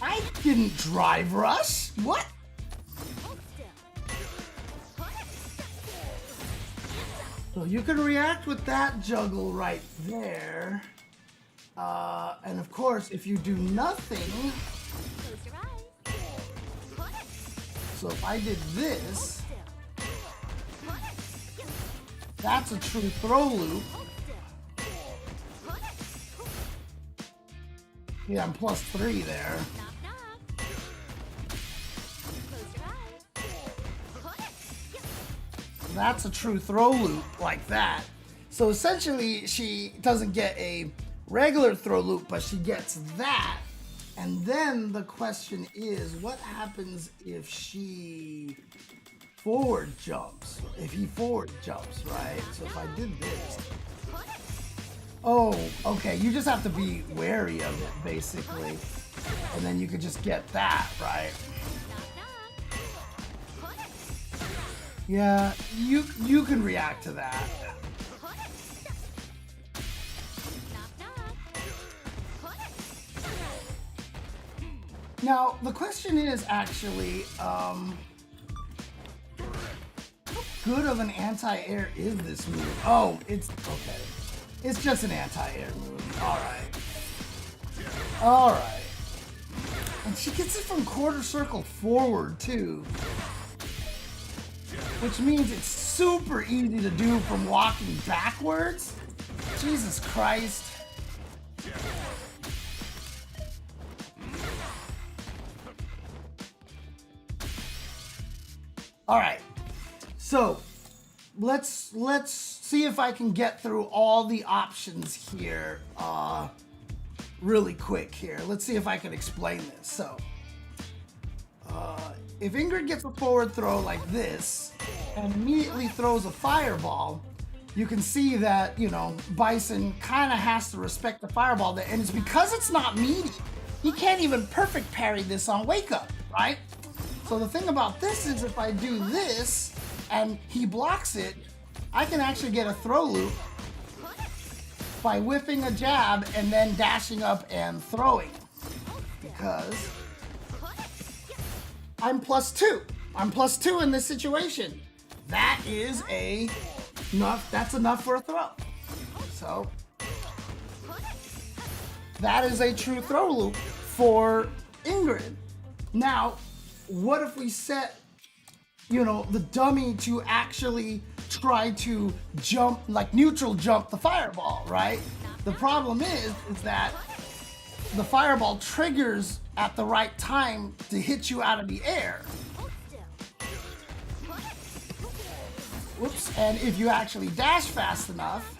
I didn't drive rush. What? So you can react with that juggle right there. And of course, if you do nothing, so if I did this, that's a true throw loop. Yeah, I'm +3 there. That's a true throw loop like that. So essentially, she doesn't get a regular throw loop, but she gets that. And then the question is, what happens if she forward jumps? If he forward jumps, right? So if I did this. Oh, okay. You just have to be wary of it, basically. And then you could just get that, right? Yeah, you can react to that. Now, the question is actually, good of an anti-air is this move? Oh, it's okay. It's just an anti-air move. All right. And she gets it from quarter circle forward too, which means it's super easy to do from walking backwards. Jesus Christ. All right. So let's see if I can get through all the options here really quick here. Let's see if I can explain this. So if Ingrid gets a forward throw like this and immediately throws a fireball, you can see that, you know, Bison kind of has to respect the fireball, and it's because it's not meaty. He can't even perfect parry this on Wake Up, right? So the thing about this is if I do this and he blocks it, I can actually get a throw loop by whipping a jab and then dashing up and throwing, because I'm +2. I'm +2 in this situation. That is enough. That's enough for a throw. So that is a true throw loop for Ingrid. Now, what if we set, you know, the dummy to actually try to jump, like neutral jump the fireball, right? The problem is that the fireball triggers at the right time to hit you out of the air. Whoops, and if you actually dash fast enough,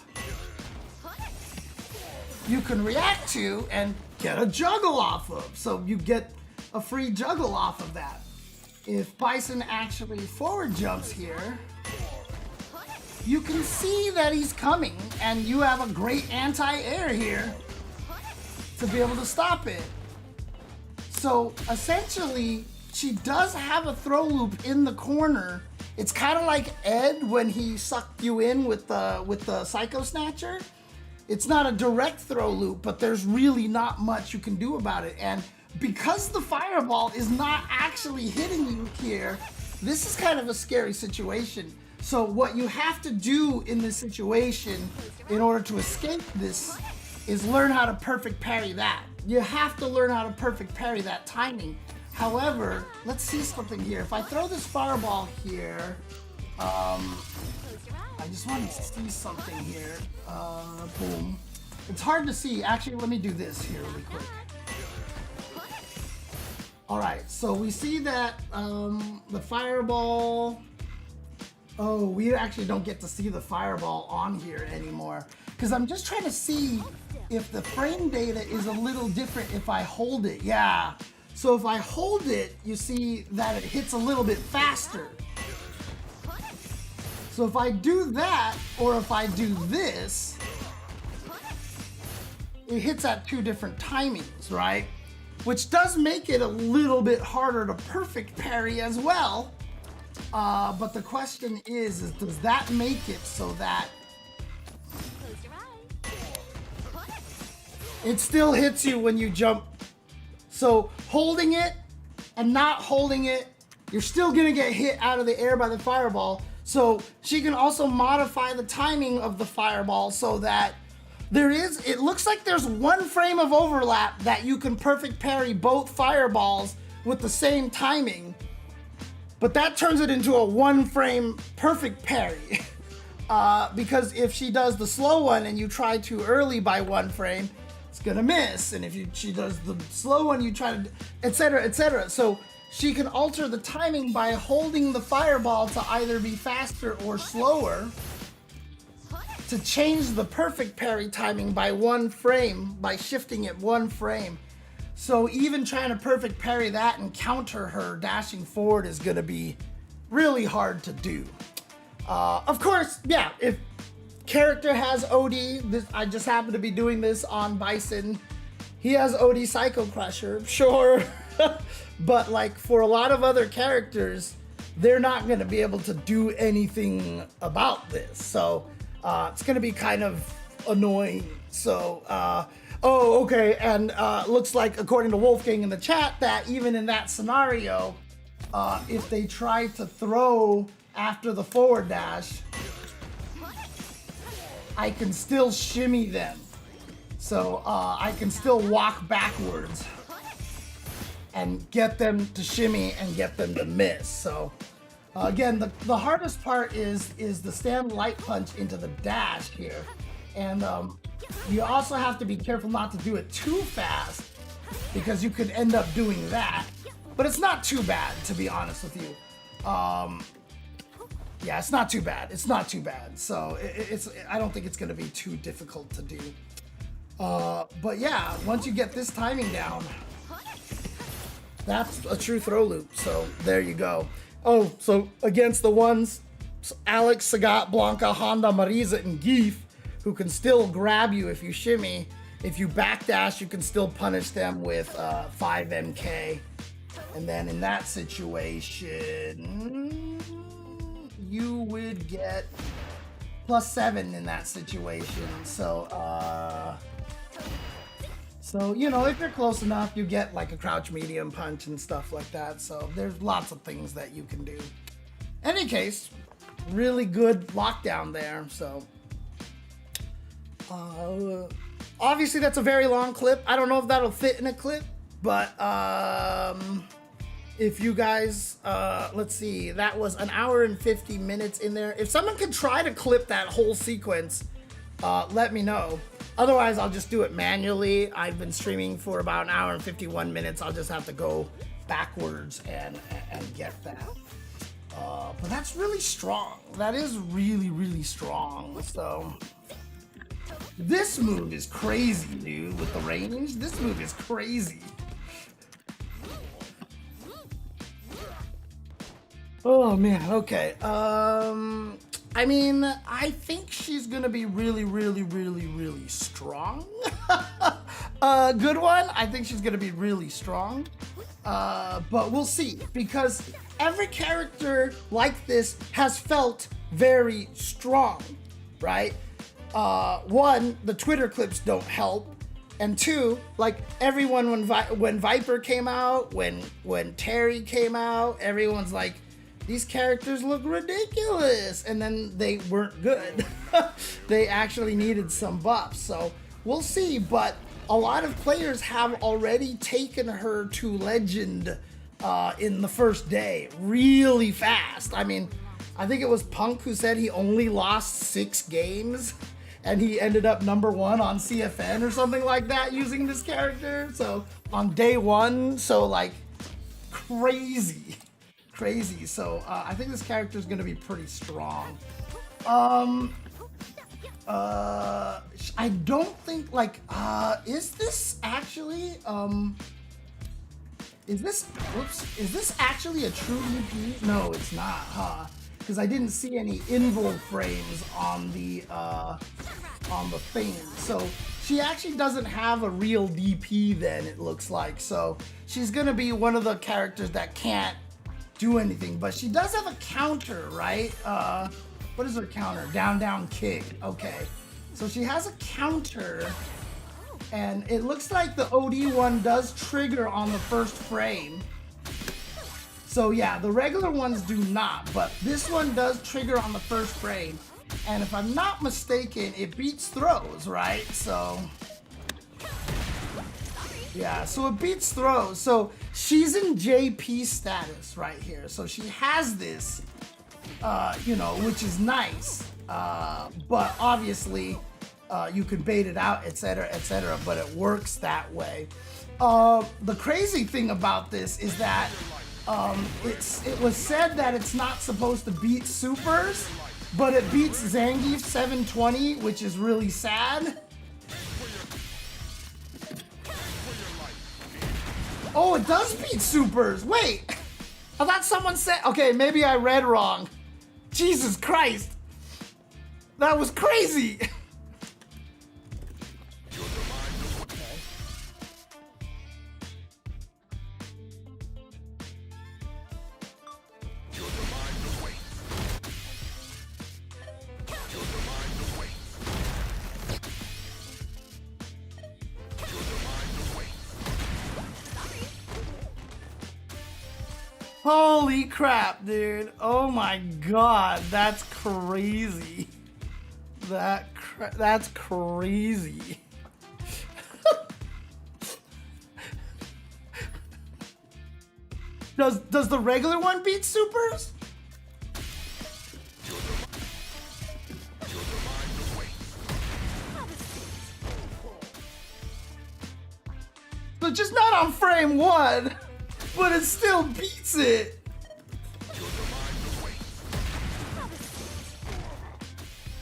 you can react to and get a juggle off of. So you get a free juggle off of that. If Bison actually forward jumps here, you can see that he's coming, and you have a great anti-air here to be able to stop it. So essentially, she does have a throw loop in the corner. It's kind of like Ed when he sucked you in with the Psycho Snatcher. It's not a direct throw loop, but there's really not much you can do about it. And because the fireball is not actually hitting you here, this is kind of a scary situation. So what you have to do in this situation in order to escape this is learn how to perfect parry that. You have to learn how to perfect parry that timing. However, let's see something here. If I throw this fireball here, I just want to see something here. Boom. It's hard to see. Actually, let me do this here really quick. All right, so we see that the fireball. Oh, we actually don't get to see the fireball on here anymore, because I'm just trying to see if the frame data is a little different if I hold it. Yeah. So if I hold it, you see that it hits a little bit faster. So if I do that, or if I do this, it hits at two different timings, right? Which does make it a little bit harder to perfect parry as well. But the question is does that make it so that it still hits you when you jump? So holding it and not holding it, you're still gonna get hit out of the air by the fireball. So she can also modify the timing of the fireball so that it looks like there's one frame of overlap that you can perfect parry both fireballs with the same timing, but that turns it into a one frame perfect parry. Because if she does the slow one and you try too early by one frame, it's gonna miss. And if she does the slow one, you try to, etc., etc. So she can alter the timing by holding the fireball to either be faster or slower to change the perfect parry timing by one frame, by shifting it one frame. So even trying to perfect parry that and counter her dashing forward is gonna be really hard to do. Of course, yeah, if character has OD, I just happen to be doing this on Bison. He has OD Psycho Crusher, sure. But like for a lot of other characters, they're not gonna be able to do anything about this. So it's gonna be kind of annoying. So, Oh, okay. And looks like, according to Wolfgang in the chat, that even in that scenario, if they try to throw after the forward dash, I can still shimmy them. So I can still walk backwards and get them to shimmy and get them to miss. So again, the hardest part is the stand light punch into the dash here. And you also have to be careful not to do it too fast because you could end up doing that. But it's not too bad, to be honest with you. Yeah, it's not too bad. It's not too bad. So I don't think it's going to be too difficult to do. But yeah, once you get this timing down, that's a true throw loop. So there you go. Oh, so against the ones, Alex, Sagat, Blanca, Honda, Marisa, and Geef, who can still grab you if you shimmy. If you backdash, you can still punish them with 5 MK. And then in that situation, you would get +7 in that situation. So, you know, if you're close enough, you get like a crouch medium punch and stuff like that. So there's lots of things that you can do. Any case, really good lockdown there. So, obviously that's a very long clip. I don't know if that'll fit in a clip, but if you guys, let's see, that was 1 hour and 50 minutes in there. If someone could try to clip that whole sequence, let me know. Otherwise, I'll just do it manually. I've been streaming for about 1 hour and 51 minutes. I'll just have to go backwards and get that. But that's really strong. That is really, really strong. So this move is crazy, dude, with the range. This move is crazy. Oh man, okay. I mean, I think she's gonna be really, really, really, really strong. Good one. I think she's gonna be really strong. But we'll see, because every character like this has felt very strong, right? One, the Twitter clips don't help. And two, like everyone, when Viper came out, when Terry came out, everyone's like, these characters look ridiculous, and then they weren't good. They actually needed some buffs, so we'll see. But a lot of players have already taken her to legend in the first day really fast. I mean, I think it was Punk who said he only lost 6 games and he ended up #1 on CFN or something like that using this character. So on day 1, so like crazy. So I think this character is going to be pretty strong. I don't think, like, is this actually is this actually a true EP? No, it's not, huh? Because I didn't see any invul frames on the thing. So she actually doesn't have a real DP then, it looks like. So she's gonna be one of the characters that can't do anything, but she does have a counter, right? What is her counter? Down, down, kick. Okay. So she has a counter, and it looks like the OD one does trigger on the first frame. So yeah, the regular ones do not, but this one does trigger on the first frame. And if I'm not mistaken, it beats throws, right? So yeah, so it beats throws. So she's in JP status right here. So she has this, you know, which is nice. But obviously, you can bait it out, etc., but it works that way. The crazy thing about this is that it was said that it's not supposed to beat supers, but it beats Zangief 720, which is really sad. Oh, it does beat supers. Wait, I thought someone said, okay, maybe I read wrong. Jesus Christ. That was crazy. Holy crap, dude. Oh my god, that's crazy. That's crazy. Does the regular one beat supers? So just not on frame 1, but it still beats it.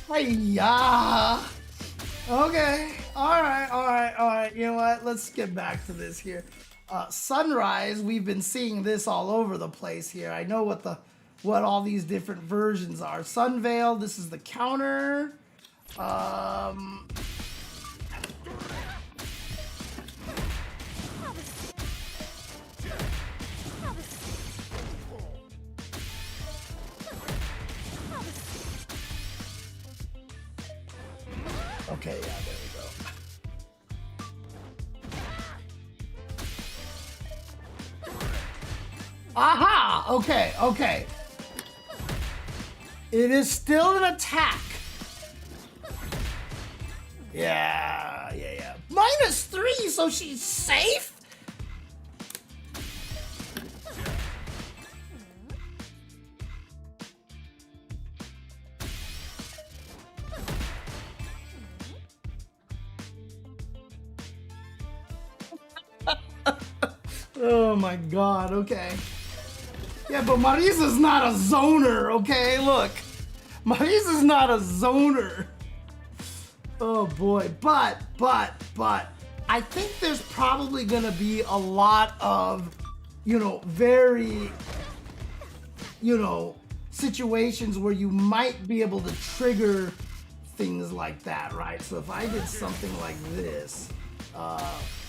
Hiya. Okay. Alright. You know what? Let's get back to this here. Sunrise, we've been seeing this all over the place here. I know what all these different versions are. Sunveil, this is the counter. Okay, yeah, there we go. Aha! Okay. It is still an attack. Yeah. -3, so she's safe? Oh my god, okay. Yeah, but Marisa's not a zoner, okay? Look. Marisa's not a zoner. Oh boy, but I think there's probably gonna be a lot of, very, situations where you might be able to trigger things like that, right? So if I did something like this,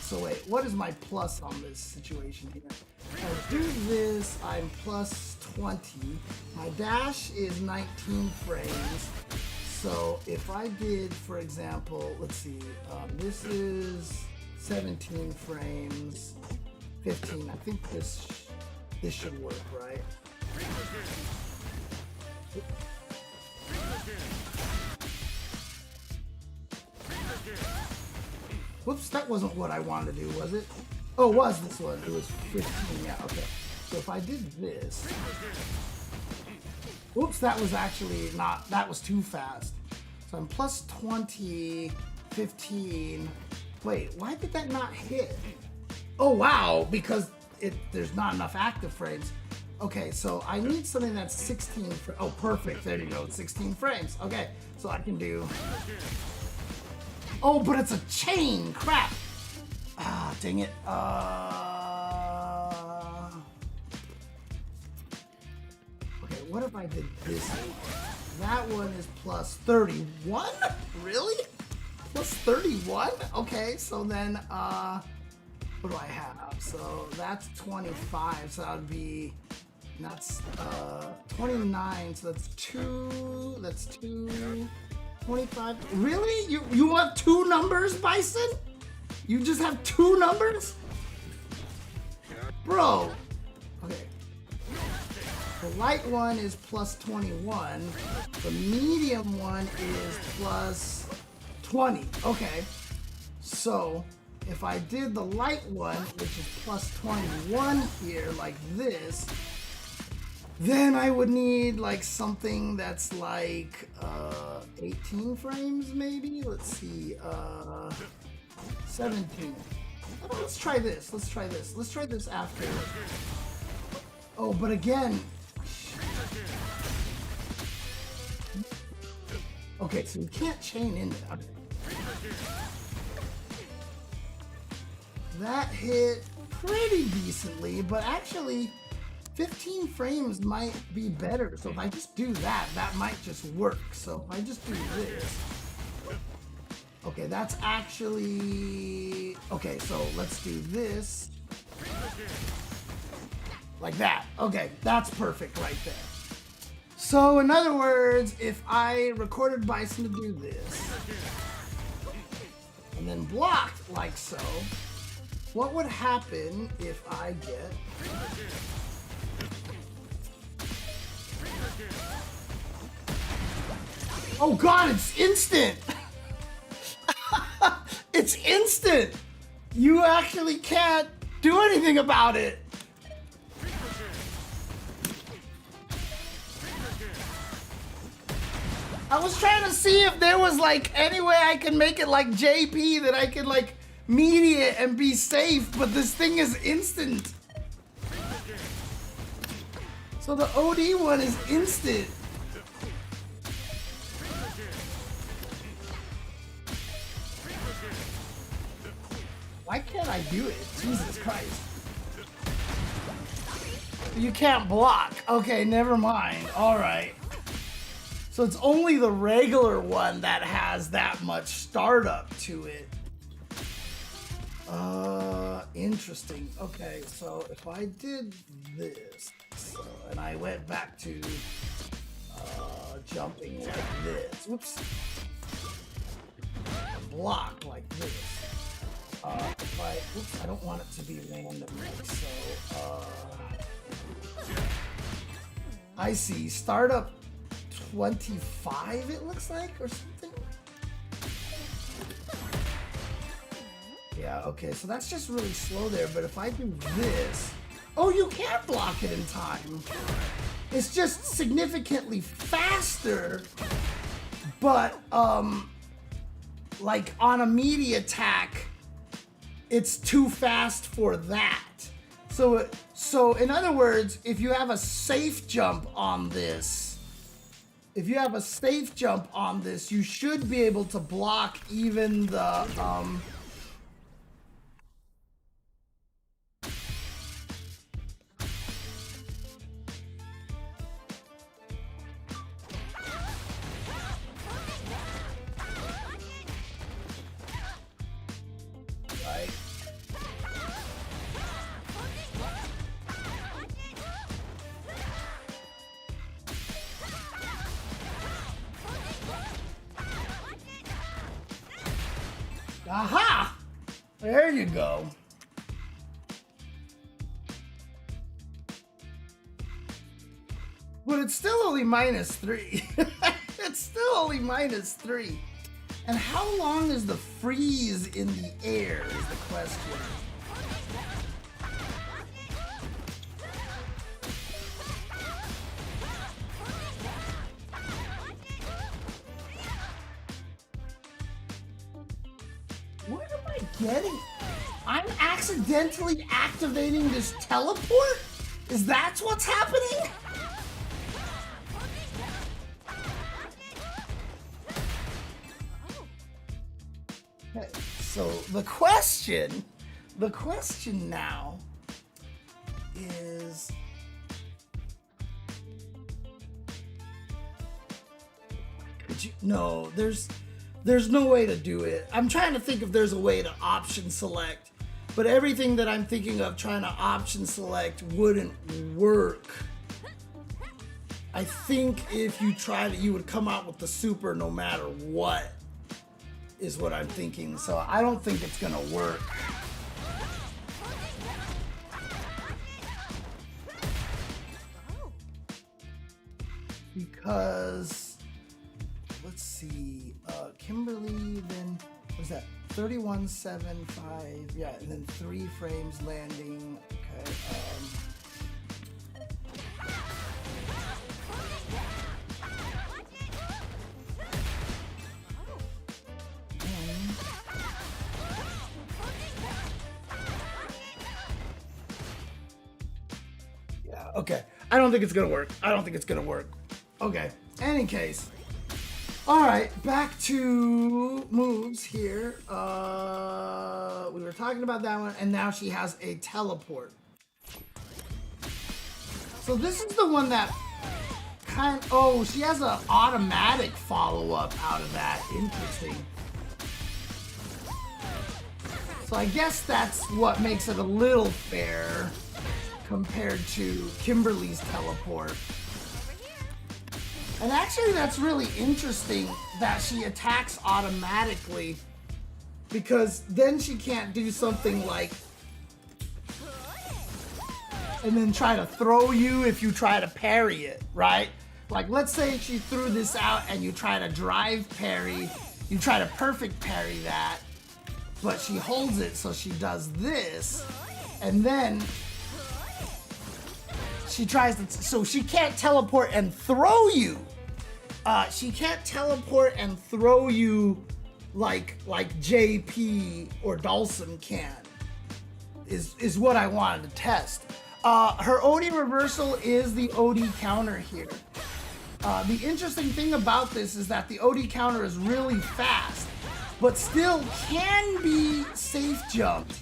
so wait, what is my plus on this situation here? If I do this, I'm plus 20. My dash is 19 frames. So if I did, for example, let's see, this is 17 frames, 15. I think this should work, right? Whoops, that wasn't what I wanted to do, was it? Oh, it was this one. It was 15, yeah, okay. So if I did this... Oops, that was actually not... That was too fast. So I'm plus 20, 15... Wait, why did that not hit? Oh, wow, because there's not enough active frames. Okay, so I need something that's 16... Oh, perfect, there you go, 16 frames. Okay, so I can do... Oh, but it's a chain! Crap! Ah, dang it. Okay, what if I did this one? That one is plus 31? Really? Plus 31? Okay, so then, what do I have? So that's 25, so that would be... That's, 29, so that's 2... 25. Really? You want 2 numbers, Bison? You just have 2 numbers? Bro. Okay. The light one is plus 21. The medium one is plus 20. Okay. So if I did the light one, which is plus 21 here, like this, then I would need like something that's like 18 frames maybe. Let's see, 17. Oh, let's try this. Let's try this after. Oh, but again. Okay, so you can't chain into that. That hit pretty decently, but actually 15 frames might be better. So if I just do that, that might just work. So if I just do this. Okay, that's actually... Okay, so let's do this. Like that. Okay, that's perfect right there. So in other words, if I recorded Bison to do this, and then blocked like so, what would happen if I get... Oh god, it's instant! It's instant! You actually can't do anything about it! I was trying to see if there was like any way I can make it like JP that I could like mediate and be safe, but this thing is instant. So the OD one is instant. Why can't I do it? Jesus Christ. You can't block. Okay, never mind. All right. So it's only the regular one that has that much startup to it. Interesting. Okay, so if I did this, and I went back to jumping like this, whoops, block like this. If I, oops, I don't want it to be random, so, I see, startup 25 it looks like, or something? Yeah, okay, so that's just really slow there, but if I do this, oh, you can't block it in time. It's just significantly faster, but, like on a melee attack, it's too fast for that. So in other words, if you have a safe jump on this, you should be able to block even the, right? Aha! There you go. But it's still only -3. It's still only -3. And how long is the freeze in the air is the question. What am I getting? I'm accidentally activating this teleport? Is that what's happening? Okay, so the question now is, no, there's no way to do it. I'm trying to think if there's a way to option select, but everything that I'm thinking of trying to option select wouldn't work. I think if you tried it, you would come out with the super no matter what, is what I'm thinking. So I don't think it's gonna work. Because, let's see, Kimberly, then, what was that? 31.75, yeah, and then 3 frames landing, okay, yeah, okay, I don't think it's gonna work. Okay, any case. All right, back to moves here. We were talking about that one, and now she has a teleport. So this is the one that oh, she has an automatic follow-up out of that. Interesting. So I guess that's what makes it a little fair compared to Kimberly's teleport. And actually, that's really interesting that she attacks automatically, because then she can't do something like, and then try to throw you if you try to parry it, right? Like, let's say she threw this out and you try to drive parry, you try to perfect parry that, but she holds it, so she does this, and then she tries to, so she can't teleport and throw you. She can't teleport and throw you like JP or Dawson can, is what I wanted to test. Her OD reversal is the OD counter here. The interesting thing about this is that the OD counter is really fast, but still can be safe jumped,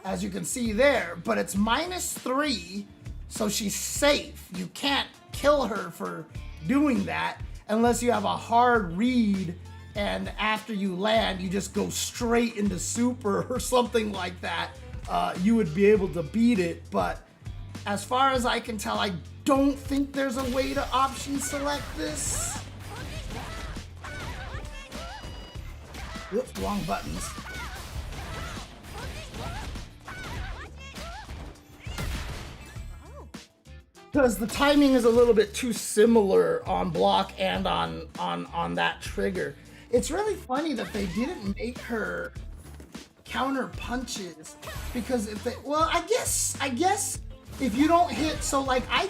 as you can see there, but it's -3, so she's safe. You can't kill her for doing that unless you have a hard read and after you land, you just go straight into super or something like that. You would be able to beat it, but as far as I can tell, I don't think there's a way to option select this. Whoops, wrong buttons. Because the timing is a little bit too similar on block and on that trigger. It's really funny that they didn't make her counter punches, because if they, well, I guess if you don't hit, so like I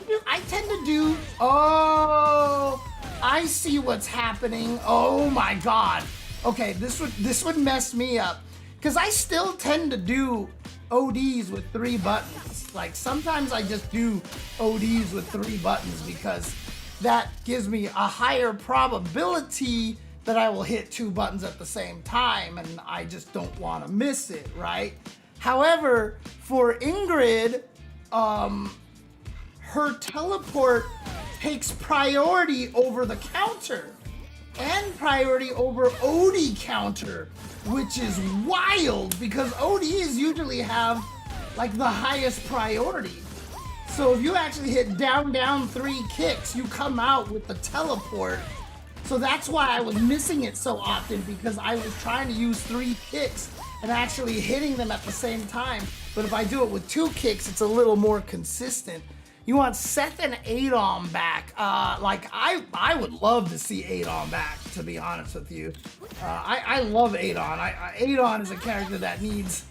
tend to do, oh, I see what's happening. Oh my God. Okay, this would mess me up, because I still tend to do ODs with 3 buttons. Like sometimes I just do ODs with 3 buttons because that gives me a higher probability that I will hit 2 buttons at the same time, and I just don't want to miss it, right? However, for Ingrid, her teleport takes priority over the counter and priority over OD counter, which is wild because ODs usually have like the highest priority. So if you actually hit down, down 3 kicks, you come out with the teleport. So that's why I was missing it so often, because I was trying to use 3 kicks and actually hitting them at the same time. But if I do it with 2 kicks, it's a little more consistent. You want Seth and Adon back. Like I would love to see Adon back, to be honest with you. I love Adon. Adon is a character that needs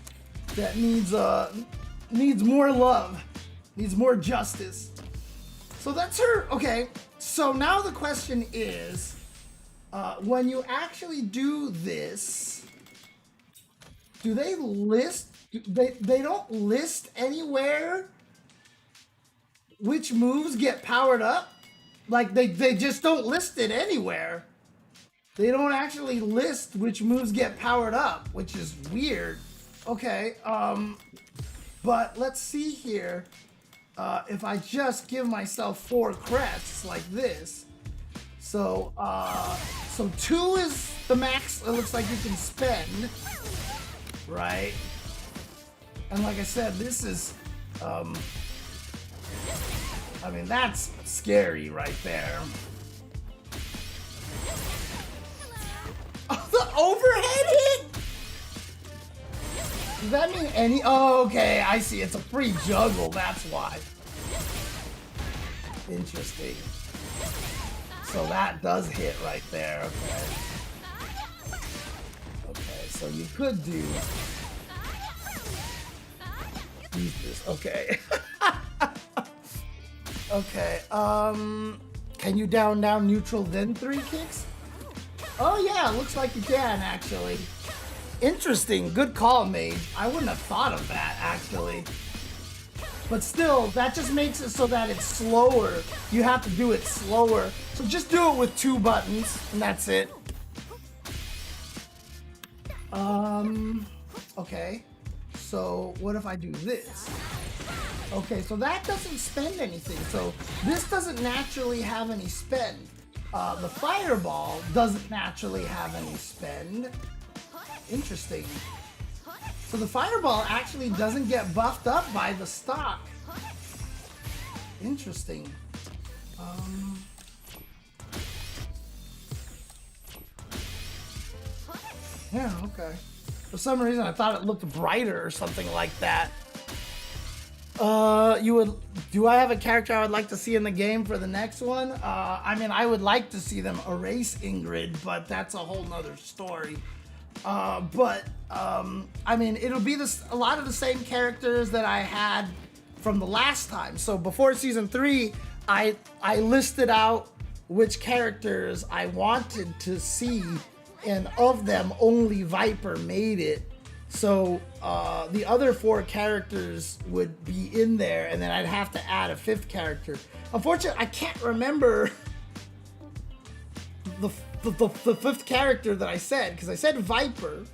more love, needs more justice. So that's her. Okay. So now the question is, when you actually do this, do they list? They don't list anywhere which moves get powered up. Like they just don't list it anywhere. They don't actually list which moves get powered up, which is weird. Okay, but let's see here. If I just give myself 4 crests like this, so 2 is the max it looks like you can spend, right? And like I said, this is, I mean, that's scary right there. Oh, the overhead hit? Does that mean any? Oh, okay, I see. It's a free juggle, that's why. Interesting. So that does hit right there, okay. Okay, so you could do... Jesus, okay. Okay, can you down, down, neutral, then 3 kicks? Oh yeah, looks like you can, actually. Interesting, good call, Mage. I wouldn't have thought of that, actually. But still, that just makes it so that it's slower. You have to do it slower. So just do it with 2 buttons, and that's it. Okay. So what if I do this? Okay, so that doesn't spend anything. So this doesn't naturally have any spend. The fireball doesn't naturally have any spend. Interesting. So the fireball actually doesn't get buffed up by the stock. Interesting. Yeah, okay. For some reason I thought it looked brighter or something like that. Do I have a character I would like to see in the game for the next one? I mean, I would like to see them erase Ingrid, but that's a whole nother story. I mean, it'll be a lot of the same characters that I had from the last time. So before season 3, I listed out which characters I wanted to see, and of them, only Viper made it. So the other 4 characters would be in there, and then I'd have to add a 5th character. Unfortunately, I can't remember the 5th character that I said, because I said Viper.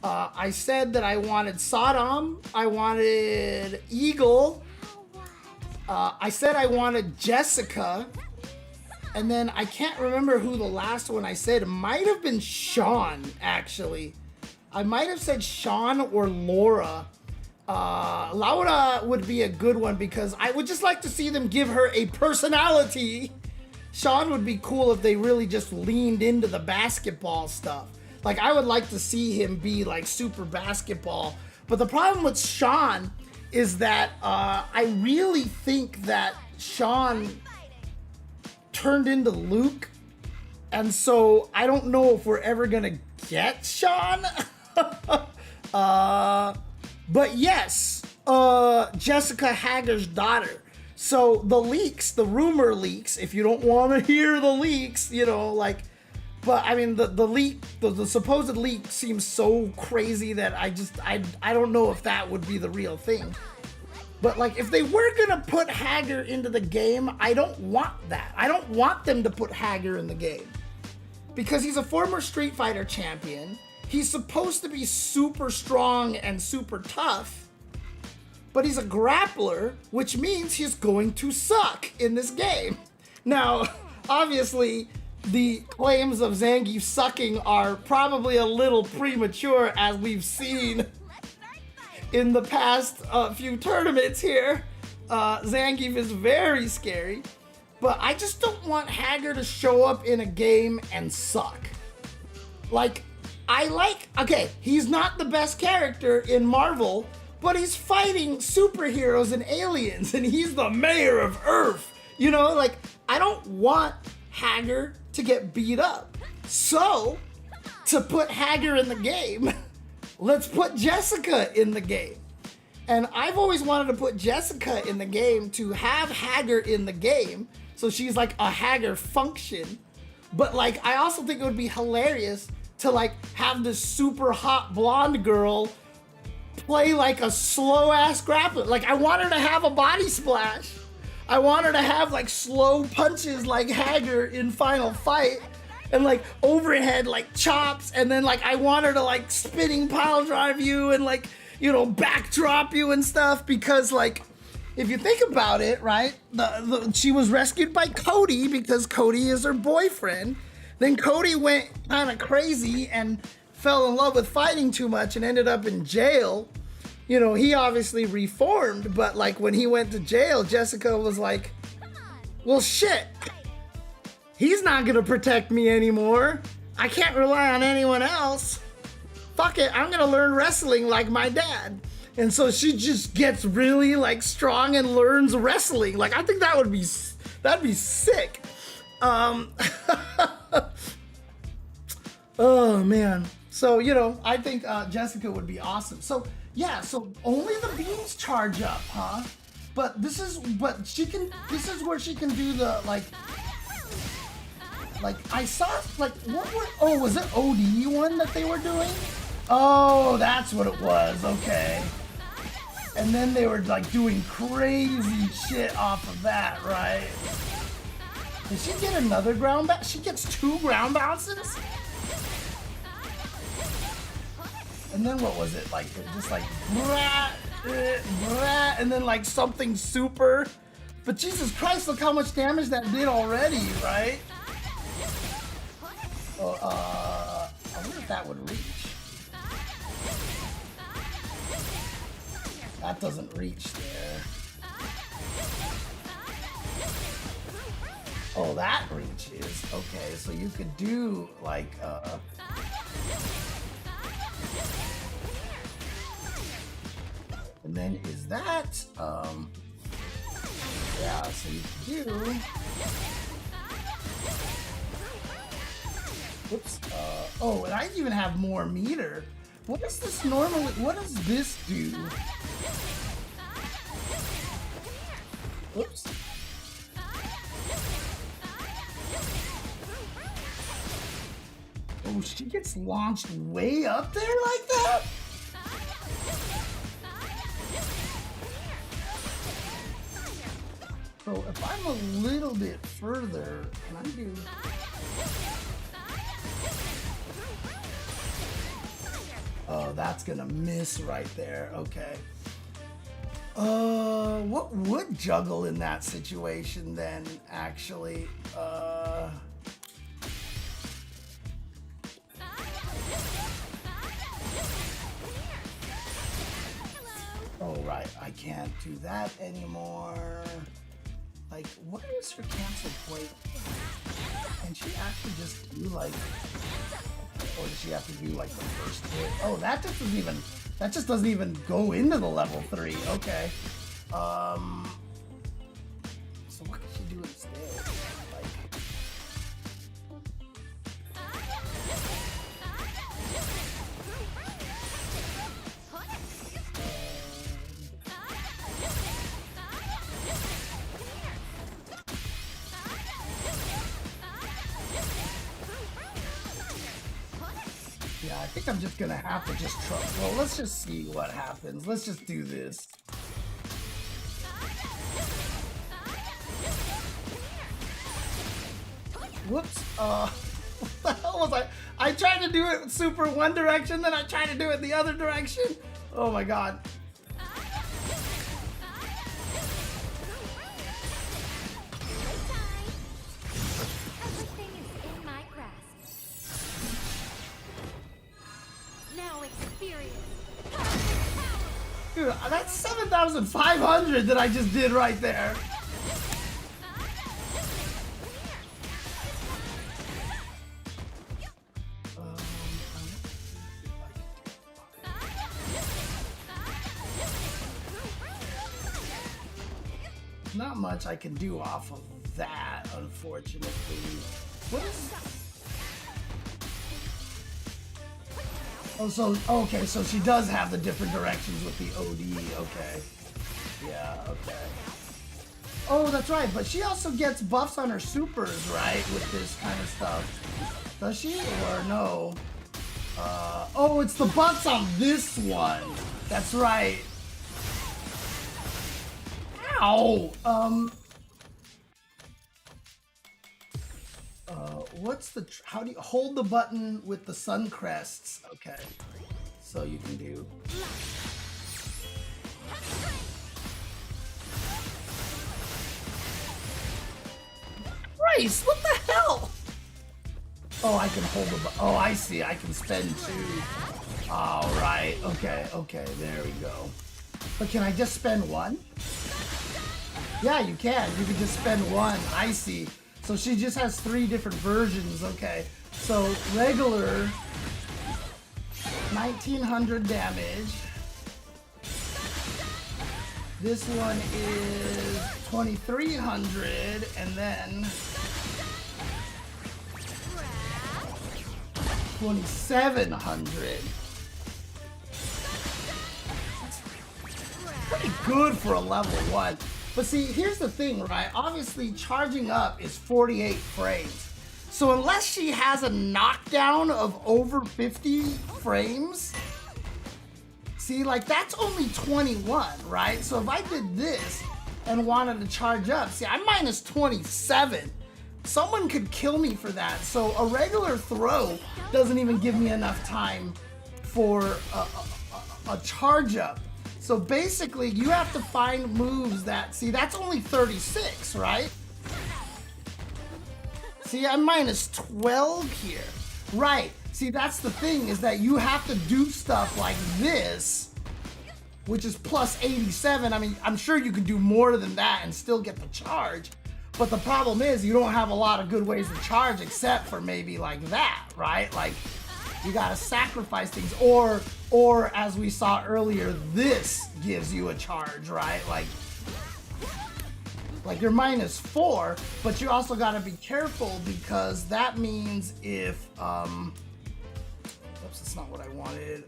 I said that I wanted Saddam, I wanted Eagle, I said I wanted Jessica, and then I can't remember who the last one I said. It might have been Sean, actually. I might have said Sean or Laura. Laura would be a good one because I would just like to see them give her a personality. Sean would be cool if they really just leaned into the basketball stuff. Like, I would like to see him be like super basketball. But the problem with Sean is that I really think that Sean turned into Luke. And so I don't know if we're ever gonna get Sean. But yes, Jessica Hager's daughter. So the leaks, the rumor leaks, if you don't want to hear the leaks, you know, like, but I mean, the leak, the supposed leak seems so crazy that I don't know if that would be the real thing. But like, if they were gonna put Hager into the game, I don't want that. I don't want them to put Hager in the game. Because he's a former Street Fighter champion. He's supposed to be super strong and super tough. But he's a grappler, which means he's going to suck in this game. Now, obviously, the claims of Zangief sucking are probably a little premature, as we've seen in the past few tournaments here. Zangief is very scary. But I just don't want Hager to show up in a game and suck. Like, okay, he's not the best character in Marvel, but he's fighting superheroes and aliens, and he's the mayor of Earth. You know, like, I don't want Hager to get beat up. So, to put Hager in the game, let's put Jessica in the game. And I've always wanted to put Jessica in the game to have Hager in the game, so she's like a Hager function. But like, I also think it would be hilarious to like have this super hot blonde girl play like a slow ass grappler. Like, I want her to have a body splash. I want her to have like slow punches like Hager in Final Fight, and like overhead like chops, and then like I want her to like spinning pile drive you and like, you know, backdrop you and stuff, because like, if you think about it, right, she was rescued by Cody because Cody is her boyfriend. Then Cody went kind of crazy and fell in love with fighting too much and ended up in jail. You know, he obviously reformed, but like when he went to jail, Jessica was like, well, shit, he's not gonna protect me anymore. I can't rely on anyone else. Fuck it, I'm gonna learn wrestling like my dad. And so she just gets really like strong and learns wrestling. Like, I think that'd be sick. Oh man. So, you know, I think Jessica would be awesome. So yeah, so only the beams charge up, huh? But this is where she can do the like I saw like, was it OD one that they were doing? Oh, that's what it was. Okay. And then they were like doing crazy shit off of that, right? Did she get another ground bounce? She gets 2 ground bounces? And then what was it? Like, it just like, and then like something super. But Jesus Christ, look how much damage that did already, right? I wonder if that would reach. That doesn't reach there. Oh, that reaches. Okay, so you could do like and then then is that, yeah, so you can do, whoops, oh, and I even have more meter. What does this normally, what does this do? Whoops. Oh, she gets launched way up there like that? So if I'm a little bit further, can I do... Oh, that's gonna miss right there. Okay. What would juggle in that situation then, actually? Oh, right. I can't do that anymore. Like, what is her cancel plate? Can she actually just do like... Or does she have to do like the first hit? Oh, that just doesn't even... That just doesn't even go into the level 3. Okay. So what can she do instead? Like... Yeah, I think I'm just gonna have to just try. Well, let's just see what happens. Let's just do this. Whoops. What the hell was I? I tried to do it super one direction, then I tried to do it the other direction. Oh my god. Dude, that's 7,500 that I just did right there. Not much I can do off of that, unfortunately. What is... Oh, so, okay, so she does have the different directions with the OD, okay. Yeah, okay. Oh, that's right, but she also gets buffs on her supers, right, with this kind of stuff. Does she, or no? Oh, it's the buffs on this one. That's right. Ow! What's the... How do you... Hold the button with the sun crests. Okay. So you can do... Christ, what the hell? Oh, I can hold the button. Oh, I see. I can spend 2. All right. Okay, okay. There we go. But can I just spend 1? Yeah, you can. You can just spend 1. I see. So she just has 3 different versions. Okay. So regular, 1900 damage. This one is 2300, and then 2700. That's pretty good for a level 1. But see, here's the thing, right? Obviously, charging up is 48 frames. So unless she has a knockdown of over 50 frames, see, like, that's only 21, right? So if I did this and wanted to charge up, see, I'm minus 27. Someone could kill me for that. So a regular throw doesn't even give me enough time for a charge up. So basically, you have to find moves that, see, that's only 36, right? See, I'm minus 12 here. Right. See, that's the thing, is that you have to do stuff like this, which is plus 87. I mean, I'm sure you could do more than that and still get the charge. But the problem is you don't have a lot of good ways to charge except for maybe like that, right? Like, you gotta sacrifice things, or Or as we saw earlier, this gives you a charge, right? Like you're -4, but you also gotta be careful because that means if, oops, that's not what I wanted.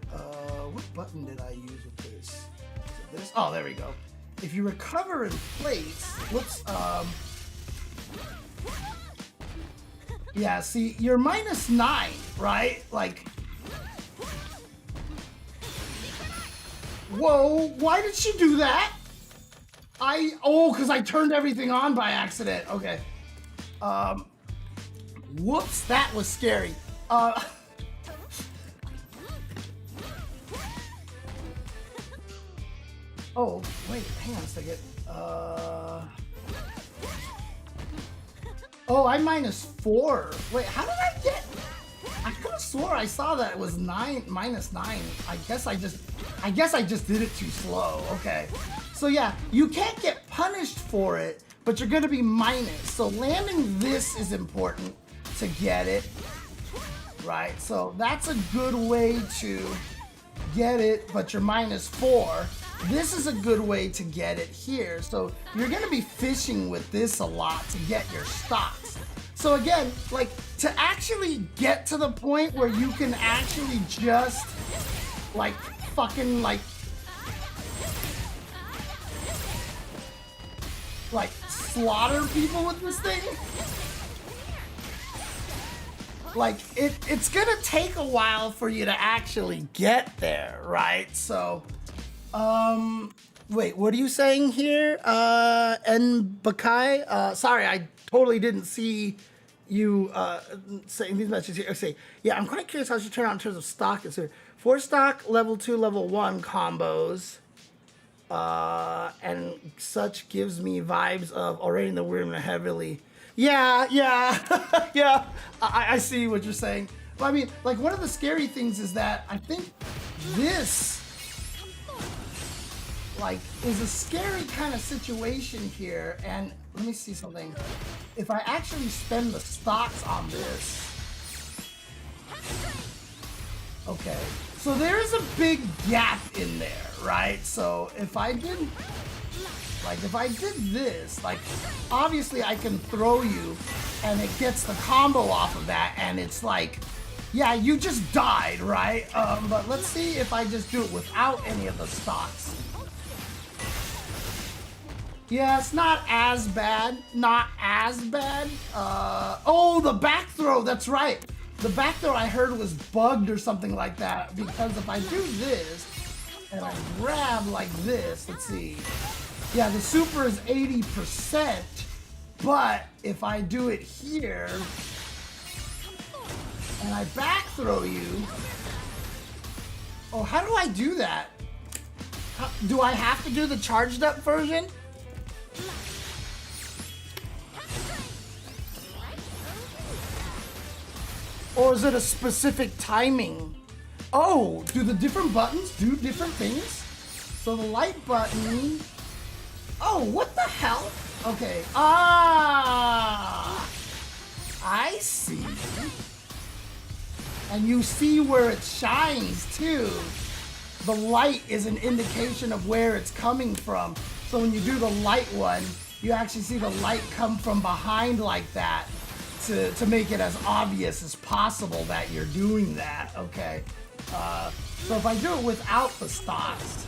What button did I use with this? Is it this? Oh, there we go. If you recover in place, whoops, yeah, see, you're -9, right? Like, whoa, why did she do that? Because I turned everything on by accident. Okay. Whoops, that was scary. Oh, wait, hang on a second. Oh, I'm -4. Wait, how did I get? I could have swore I saw that it was -9. I guess I just did it too slow. Okay. So yeah, you can't get punished for it, but you're gonna be minus. So landing this is important to get it, right? So that's a good way to get it, but you're -4. This is a good way to get it here. So you're gonna be fishing with this a lot to get your stocks. So again, like to actually get to the point where you can actually just like fucking like slaughter people with this thing, like it's gonna take a while for you to actually get there, right? So wait, what are you saying here, N Bakai? Sorry, I totally didn't see you saying these messages here. Okay, yeah, I'm quite curious how she turn out in terms of stock. It's 4 stock, level 2, level 1 combos, and such gives me vibes of already in the room heavily. Yeah, yeah, I see what you're saying. But I mean, like one of the scary things is that I think this like is a scary kind of situation here. And let me see something. If I actually spend the stocks on this, okay, so there is a big gap in there, right? So if I did this, like obviously I can throw you and it gets the combo off of that, and it's like, yeah, you just died, right? But let's see if I just do it without any of the stocks. Yeah, it's not as bad. Not as bad. Oh, the back throw, that's right. The back throw I heard was bugged or something like that, because if I do this and I grab like this, let's see. Yeah, the super is 80%, but if I do it here and I back throw you, oh, how do I do that? Do I have to do the charged up version? Or is it a specific timing? Oh, do the different buttons do different things? So the light button, oh, what the hell? Okay, I see. And you see where it shines too. The light is an indication of where it's coming from. So when you do the light one, you actually see the light come from behind like that to make it as obvious as possible that you're doing that, okay? So if I do it without the stocks,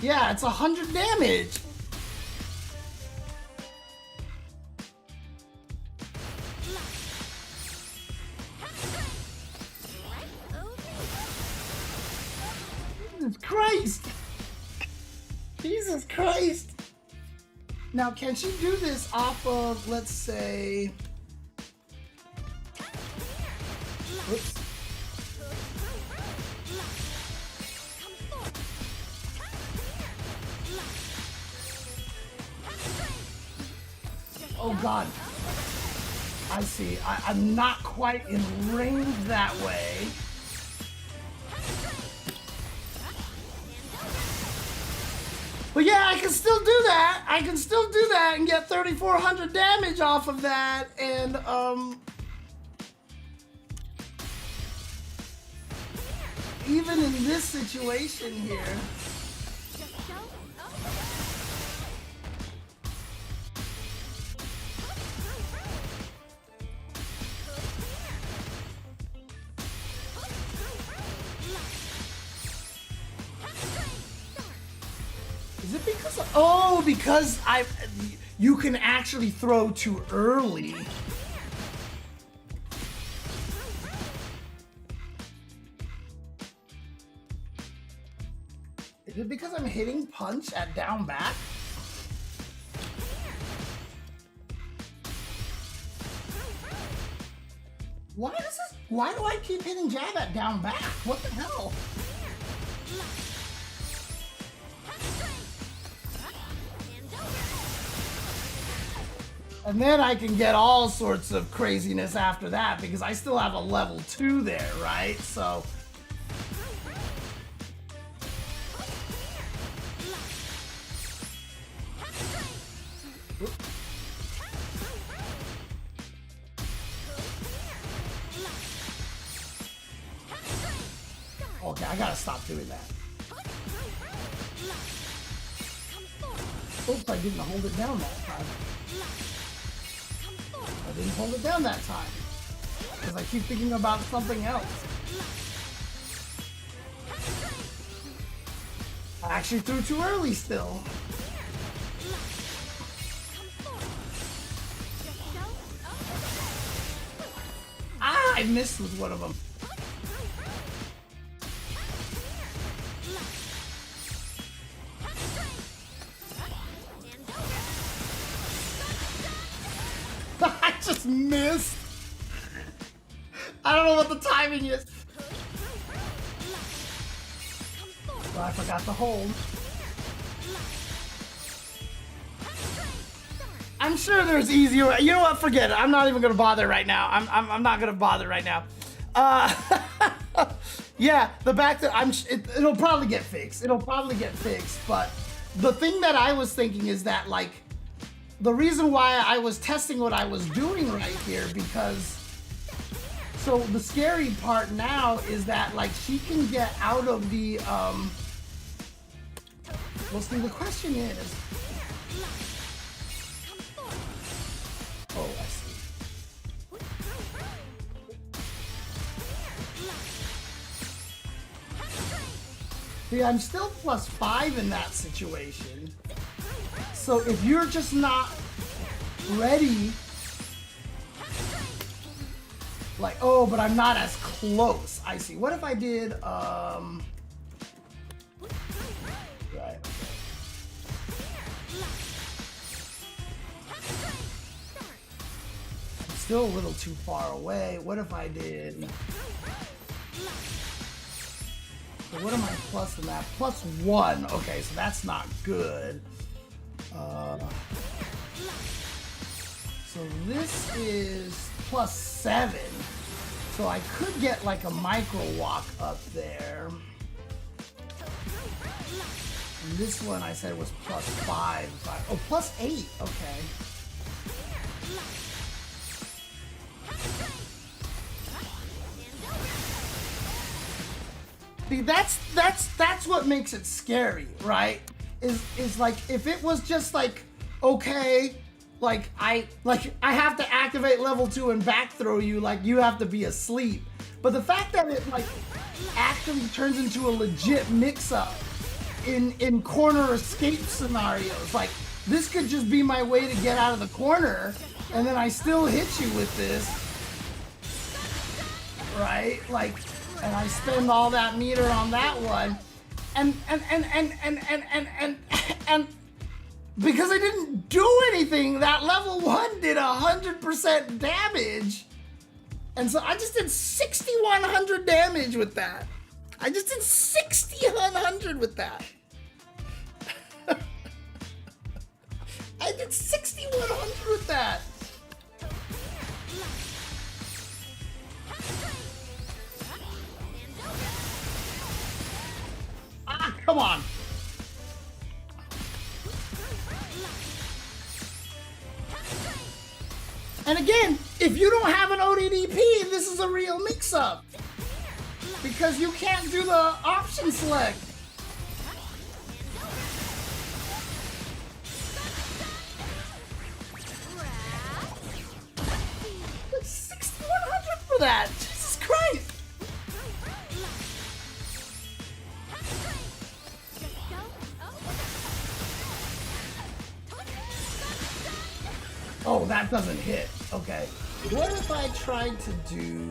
yeah, it's 100 damage. Jesus Christ! Jesus Christ! Now, can she do this off of, let's say... Oops. Oh God. I see. I'm not quite in range that way. But yeah, I can still do that. I can still do that and get 3,400 damage off of that. And even in this situation here. Is it because of, oh, because you can actually throw too early. Is it because I'm hitting punch at down back? Why do I keep hitting jab at down back? What the hell? And then I can get all sorts of craziness after that because I still have a level 2 there, right? So. Okay, I gotta stop doing that. Oops, I didn't hold it down that time. I didn't hold it down that time. Because I keep thinking about something else. I actually threw too early still. Ah, I missed with one of them. I just missed. I don't know what the timing is. Oh, I forgot to hold. I'm sure there's easier. You know what? Forget it. I'm not even gonna bother right now. I'm not gonna bother right now. Yeah, the back to it'll probably get fixed. It'll probably get fixed. But the thing that I was thinking is that like the reason why I was testing what I was doing right here because so the scary part now is that like she can get out of the well, see, the question is. Oh, I see. See, I'm still +5 in that situation. So if you're just not ready, like, oh, but I'm not as close. I see. What if I did, right. Still a little too far away. What if I did? So what am I plus in that? +1. Okay, so that's not good. So this is +7. So I could get like a micro walk up there. And this one I said was +5. Oh, +8. Okay. See, that's what makes it scary, right? Is like if it was just like okay, like I have to activate level 2 and back throw you, like you have to be asleep. But the fact that it like actually turns into a legit mix-up in corner escape scenarios, like this could just be my way to get out of the corner, and then I still hit you with this, right? Like. And I spend all that meter on that one, and because I didn't do anything, that level 1 did 100% damage, and so I just did 6,100 damage with that. I just did 6,100 with that. I did 6,100 with that. Ah, come on. And again, if you don't have an ODDP, this is a real mix-up. Because you can't do the option select. Like 6,100 for that. Jesus Christ. Oh, that doesn't hit. Okay. What if I tried to do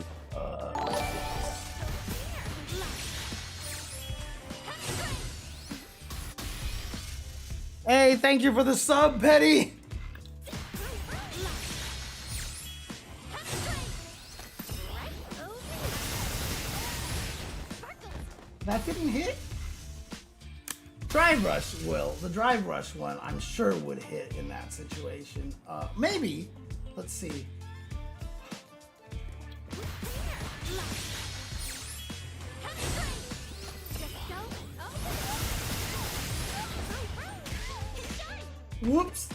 Hey, thank you for the sub, Petty. That didn't hit? Drive Rush will. The Drive Rush one, I'm sure, would hit in that situation. Maybe. Let's see. Whoops.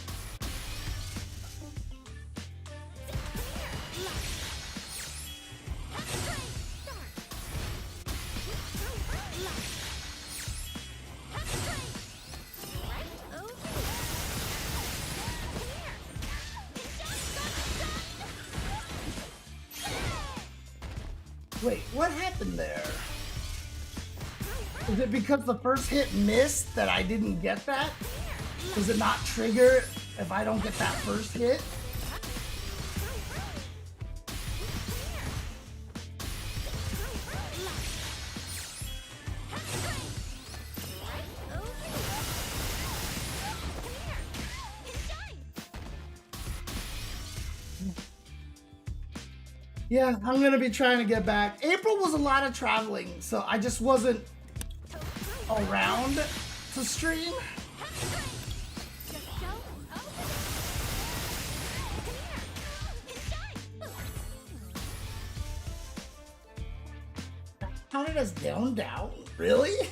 Wait, what happened there? Is it because the first hit missed that I didn't get that? Does it not trigger if I don't get that first hit? Yeah, I'm gonna be trying to get back. April was a lot of traveling, so I just wasn't around to stream. Counted as down? Really?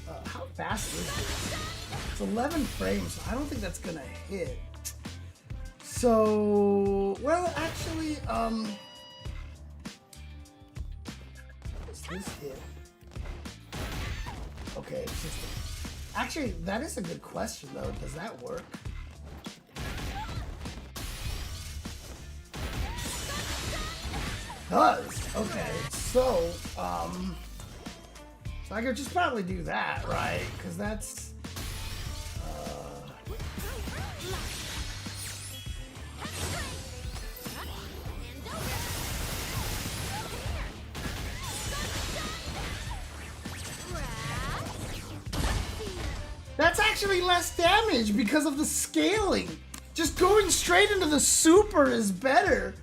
How fast is this? It's 11 frames, so I don't think that's gonna hit. So, well, actually, does this hit? Okay, it's just actually, that is a good question, though. Does that work? Does. Okay, so I could just probably do that, right? Because that's that's actually less damage because of the scaling. Just going straight into the super is better.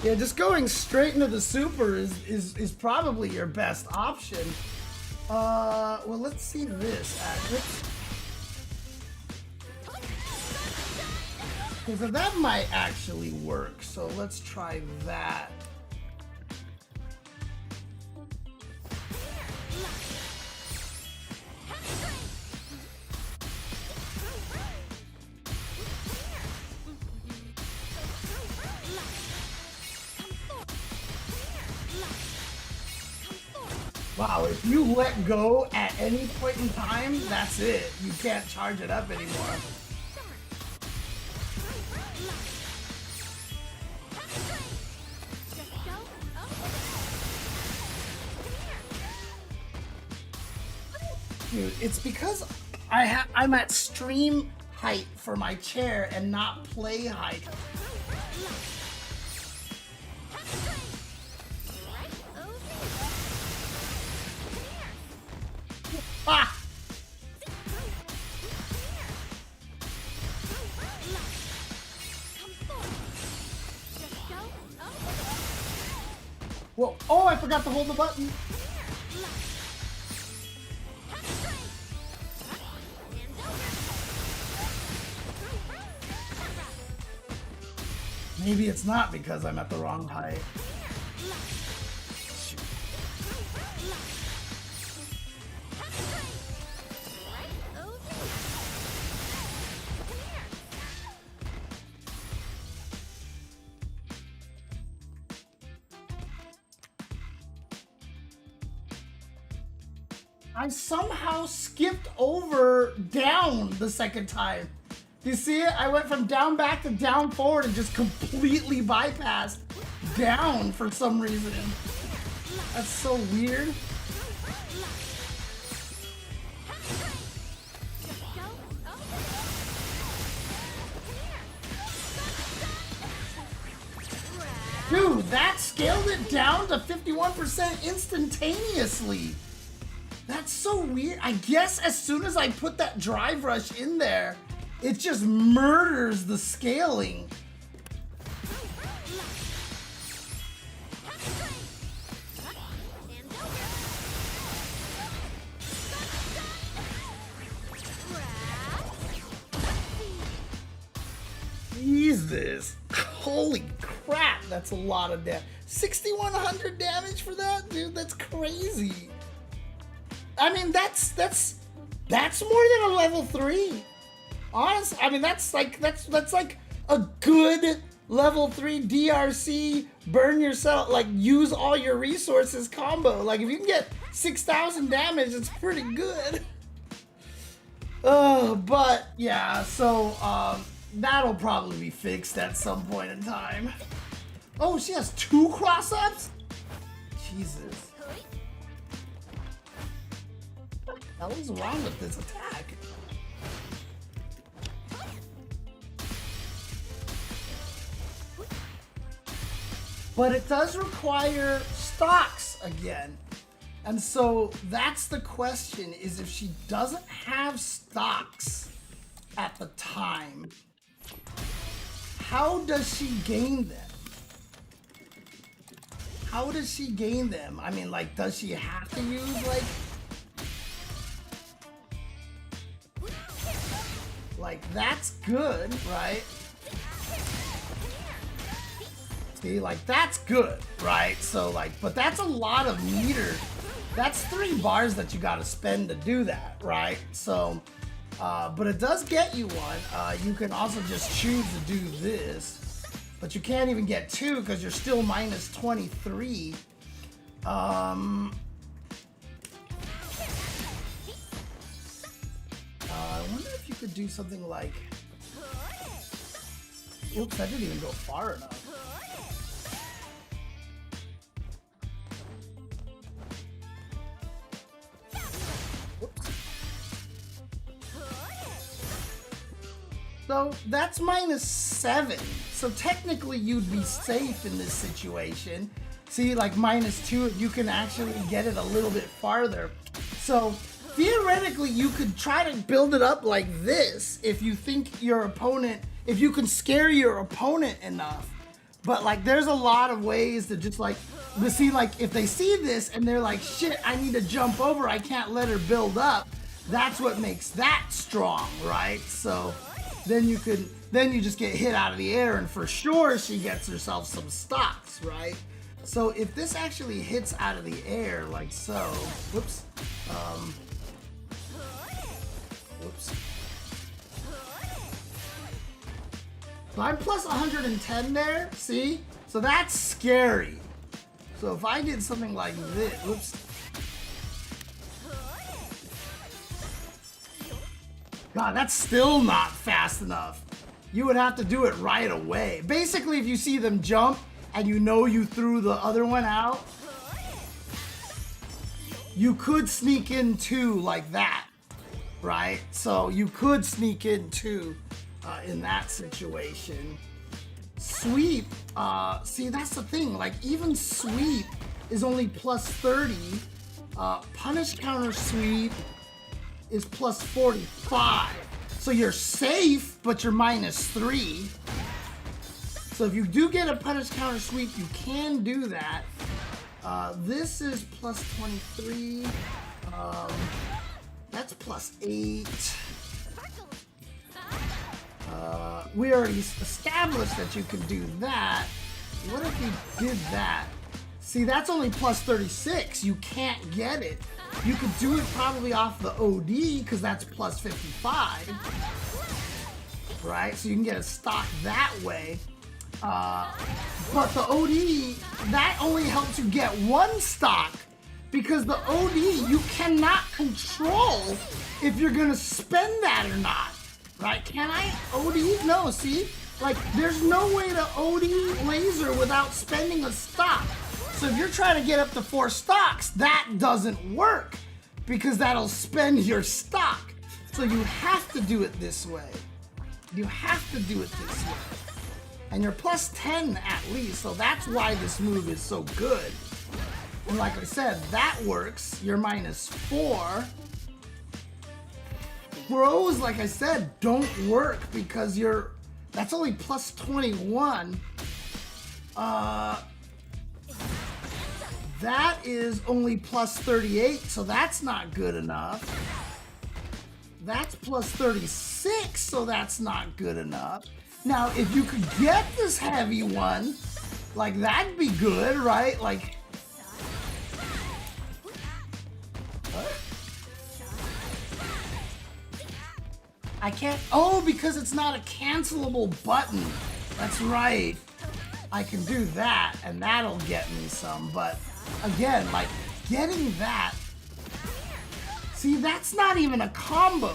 Yeah, just going straight into the super is probably your best option. Well, let's see this. Because that might actually work. So let's try that. Wow, if you let go at any point in time, that's it. You can't charge it up anymore. Dude, it's because I'm at stream height for my chair and not play height. Ah! Whoa! Oh, I forgot to hold the button. Maybe it's not because I'm at the wrong height. I somehow skipped over down the second time. Do you see it? I went from down back to down forward and just completely bypassed down for some reason. That's so weird. Dude, that scaled it down to 51% instantaneously. That's so weird. I guess as soon as I put that drive rush in there, it just murders the scaling. Jesus. Holy crap, that's a lot of damage. 6,100 damage for that, dude. That's crazy. I mean, that's more than a level 3. Honestly, I mean, that's like a good level 3 DRC burn yourself, like use all your resources combo. Like if you can get 6,000 damage, it's pretty good. But yeah, so that'll probably be fixed at some point in time. Oh, she has 2 cross-ups? Jesus. What the hell is wrong with this attack? But it does require stocks again. And so that's the question, is if she doesn't have stocks at the time, how does she gain them? How does she gain them? I mean, like, does she have to use, like that's good, right? See, like, that's good, right? So, like, but that's a lot of meter. That's 3 bars that you gotta spend to do that, right? So, but it does get you one. You can also just choose to do this. But you can't even get 2 because you're still minus 23. I wonder if you could do something like... Oops, I didn't even go far enough. Whoops. So that's minus 7. So technically you'd be safe in this situation. See, like minus 2, you can actually get it a little bit farther. So theoretically you could try to build it up like this if you think your opponent, if you can scare your opponent enough. But like there's a lot of ways to just like, to see, like if they see this and they're like, shit, I need to jump over, I can't let her build up. That's what makes that strong, right? So then you could, then you just get hit out of the air and for sure she gets herself some stocks, right? So if this actually hits out of the air like so, whoops, whoops. So I'm plus 110 there, see? So that's scary. So if I did something like this, whoops. God, that's still not fast enough. You would have to do it right away. Basically, if you see them jump and you know you threw the other one out, you could sneak in 2 like that, right? So you could sneak in 2 in that situation. Sweep, see, that's the thing. Like, even sweep is only plus 30. Punish counter sweep is plus 45. So you're safe, but you're minus 3. So if you do get a punish counter sweep, you can do that. This is plus 23. That's plus 8. We already established that you can do that. What if you did that? See, that's only plus 36. You can't get it. You could do it probably off the OD because that's plus 55. Right? So you can get a stock that way. But the OD, that only helps you get 1 stock. because the OD, you cannot control if you're gonna spend that or not, right? Can I OD? No, see? Like, there's no way to OD laser without spending a stock. So if you're trying to get up to 4 stocks, that doesn't work because that'll spend your stock. So you have to do it this way. You have to do it this way. And you're plus 10 at least, so that's why this move is so good. And like I said, that works. You're minus 4. Throws, like I said, don't work because that's only plus 21. That is only plus 38, so that's not good enough. That's plus 36, so that's not good enough. Now, if you could get this heavy one, like that'd be good, right? Like, what? I can't, oh, because it's not a cancelable button. That's right. I can do that, and that'll get me some, but again, like, getting that, see, that's not even a combo.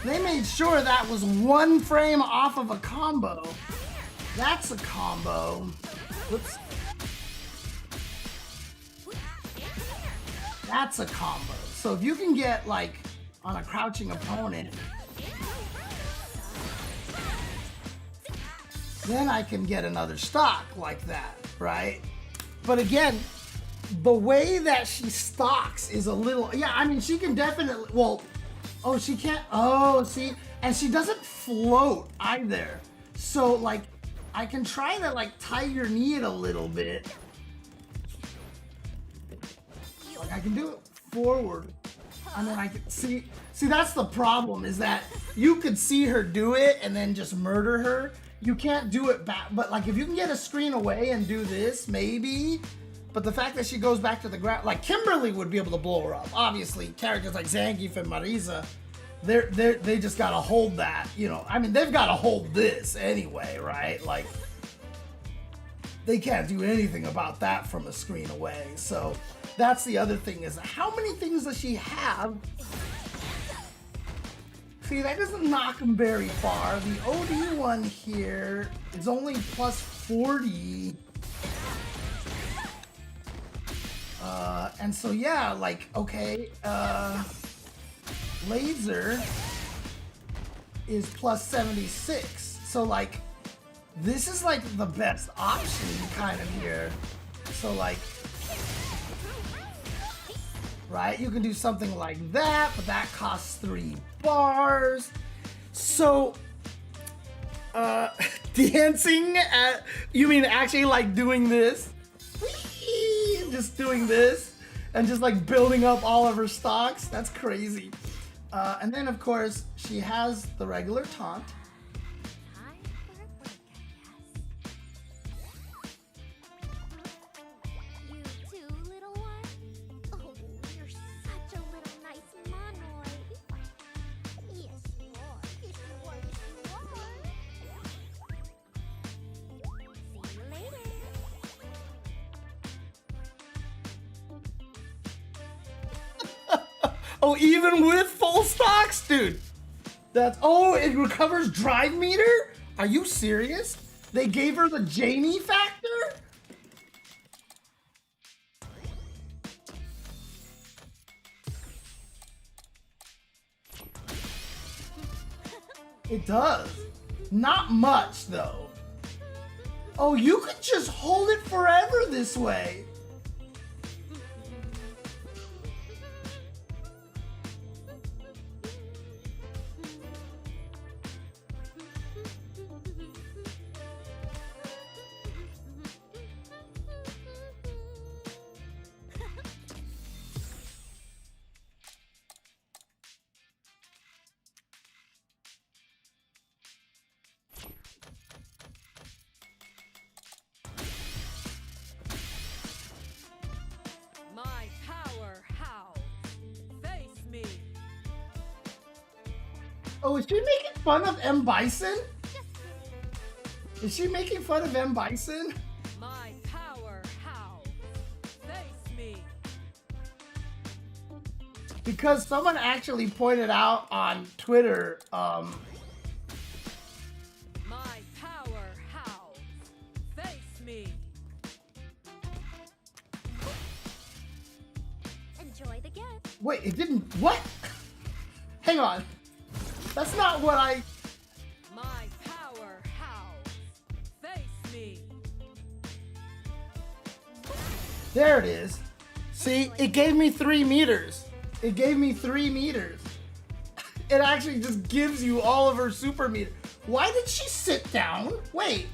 They made sure that was 1 frame off of a combo. That's a combo. Whoops. That's a combo. So if you can get, like, on a crouching opponent, then I can get another stock like that, right? But again, the way that she stocks is a little, yeah, I mean, she can definitely, well, oh, she can't, oh, see, and she doesn't float either. So, like, I can try to, like, tiger knee it a little bit. Like, I can do it forward. And then I can, see, that's the problem, is that you could see her do it and then just murder her. You can't do it back, but, like, if you can get a screen away and do this, maybe. But the fact that she goes back to the ground, like Kimberly would be able to blow her up. Obviously, characters like Zangief and Marisa, they just gotta hold that, you know. I mean, they've gotta hold this anyway, right? Like, they can't do anything about that from a screen away. So that's the other thing, is how many things does she have? See, that doesn't knock him very far. The OD one here is only plus 40. And so, yeah, like, okay, laser is plus 76. So, like, this is, like, the best option kind of here. So, like, right, you can do something like that, but that costs 3 bars. So, dancing at, you mean actually, like, doing this? Just doing this and just like building up all of her stocks. That's crazy. And then of course she has the regular taunt. You too, little one? Oh, you're such a little nice monoid. Yes, you are. Yes, you are. Yes, you are. See you later. Oh, even with full stocks, dude. That's, oh, it recovers drive meter? Are you serious? They gave her the Jamie factor? It does. Not much though. Oh, you could just hold it forever this way. My power howls. Face me. Oh, is she making fun of M. Bison? Is she making fun of M. Bison? My power howls. Face me. Because someone actually pointed out on Twitter, My power howls. Face me. Enjoy the gift. wait, it didn't, what? Hang on. That's not what I, My power howls. Face me. there it is. See, it gave me 3 meters. It gave me 3 meters. It actually just gives you all of her super meters. Why did she sit down? Wait.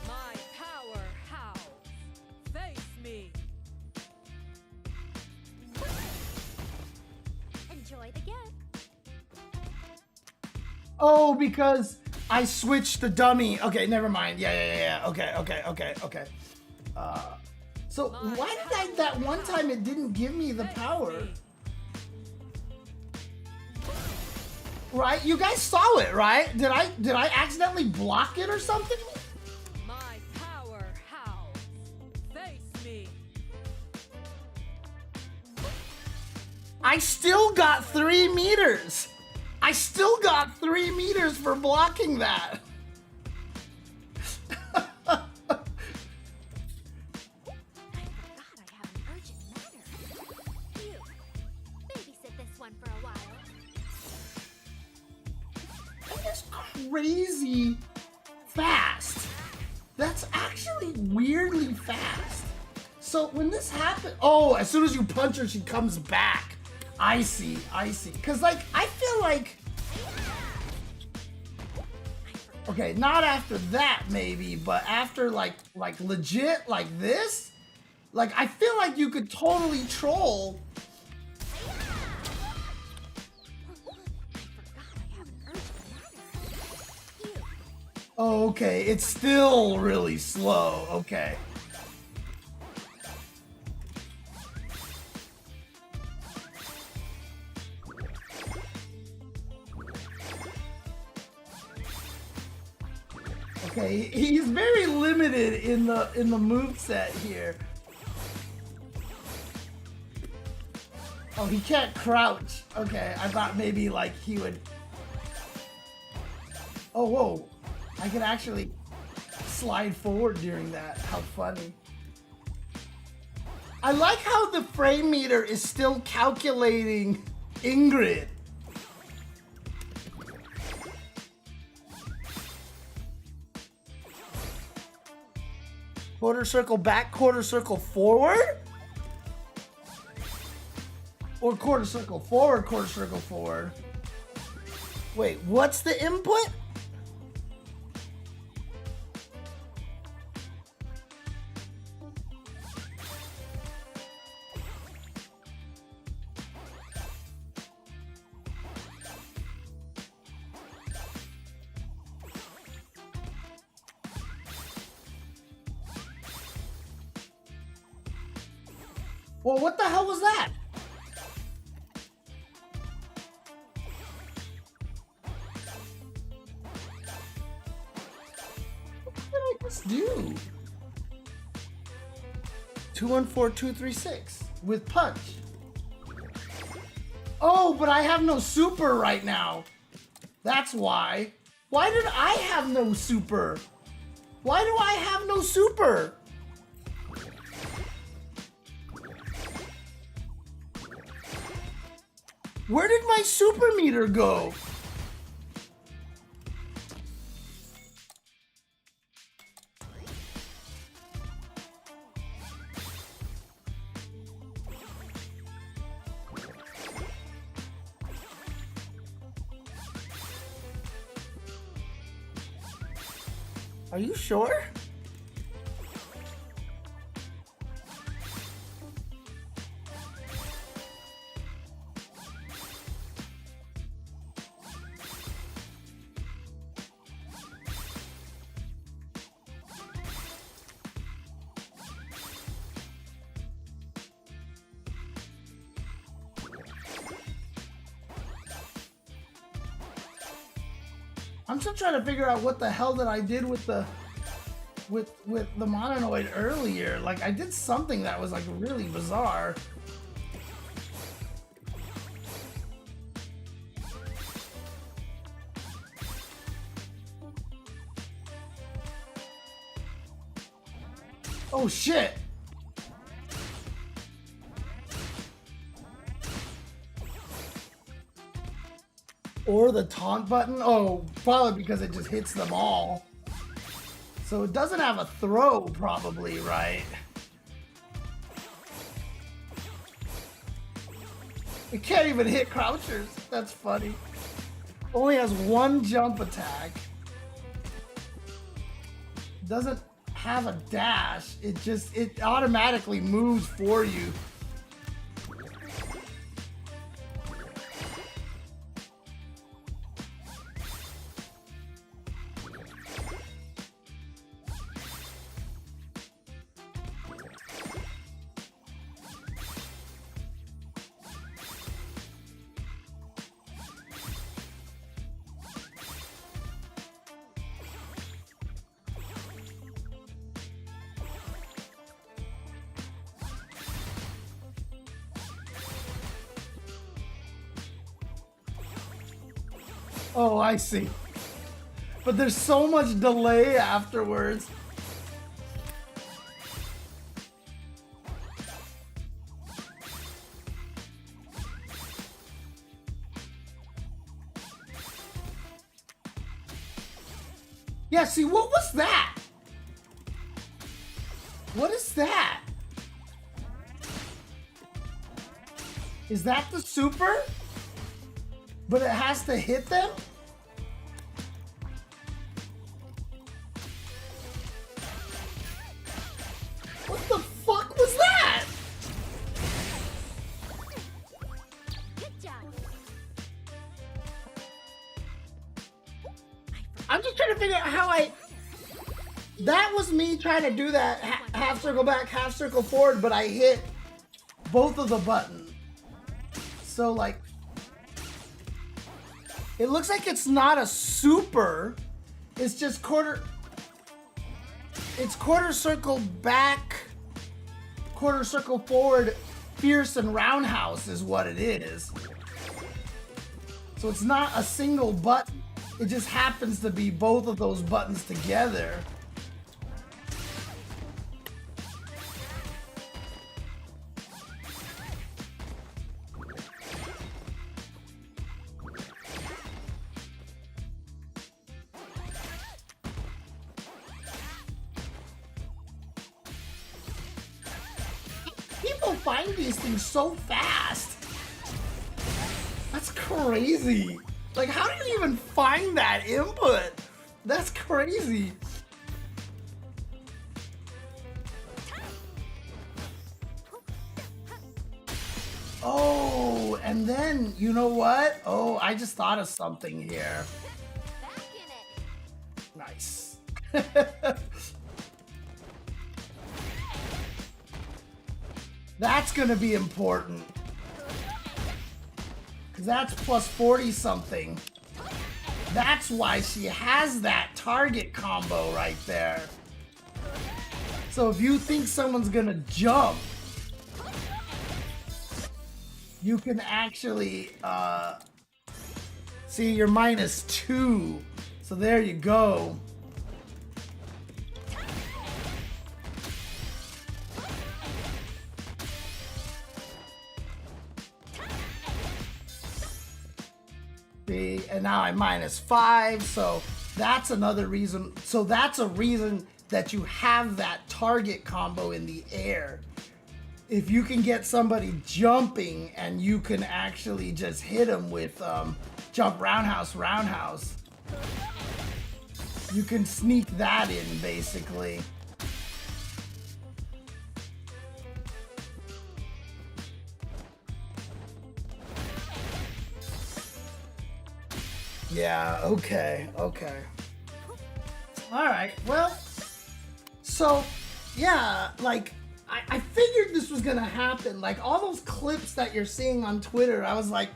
My power howls. Face me. Enjoy the gift. Oh, because I switched the dummy. Okay, never mind. Yeah. Okay. So why did I, that one time it didn't give me the power? Right? You guys saw it, right? Did I accidentally block it or something? My power howls. Face me. I still got 3 meters. I still got 3 meters for blocking that. I forgot I have an urgent matter. You, babysit this one for a while. That's crazy fast. That's actually weirdly fast. So when this happened, oh, as soon as you punch her, she comes back. I see. Cause like, I feel like, okay, not after that maybe, but after like legit like this, like I feel like you could totally troll. Oh, okay, it's still really slow. Okay. Okay, he's very limited in the moveset here. Oh, he can't crouch. Okay, I thought maybe like he would. Oh, whoa. I can actually slide forward during that. How funny. I like how the frame meter is still calculating Ingrid. Quarter circle back, quarter circle forward? Or quarter circle forward, quarter circle forward? Wait, what's the input? Well, what the hell was that? What did I just do? 214236 with punch. Oh, but I have no super right now. That's why. Why did I have no super? Why do I have no super? Where did my super meter go? Are you sure? I'm still trying to figure out what the hell that I did with the mononoid earlier. Like I did something that was like really bizarre. Oh shit! Or the taunt button? Oh, probably because it just hits them all. So it doesn't have a throw, probably, right? It can't even hit crouchers. That's funny. Only has one jump attack. Doesn't have a dash. It automatically moves for you. Oh, I see. But there's so much delay afterwards. Yeah, see, what was that? What is that? Is that the super? But it has to hit them? What the fuck was that? Good job. I'm just trying to figure out how I... That was me trying to do that half circle back, half circle forward, but I hit both of the buttons. So like... It looks like it's not a super. It's just quarter... It's quarter circle back, quarter circle forward, fierce and roundhouse is what it is. So it's not a single button. It just happens to be both of those buttons together. People find these things so fast. That's crazy. Like, how do you even find that input? That's crazy. Oh, and then, you know what? Oh, I just thought of something here. Back in it. Nice. That's gonna be important. Cause that's plus 40 something. That's why she has that target combo right there. So if you think someone's gonna jump, you can actually, see, you're -2. So there you go. See, and now I'm -5, so that's another reason. So that's a reason that you have that target combo in the air. If you can get somebody jumping and you can actually just hit them with jump roundhouse, roundhouse, you can sneak that in basically. Yeah, okay. All right, well, so, yeah, like, I figured this was gonna happen. Like, all those clips that you're seeing on Twitter, I was like,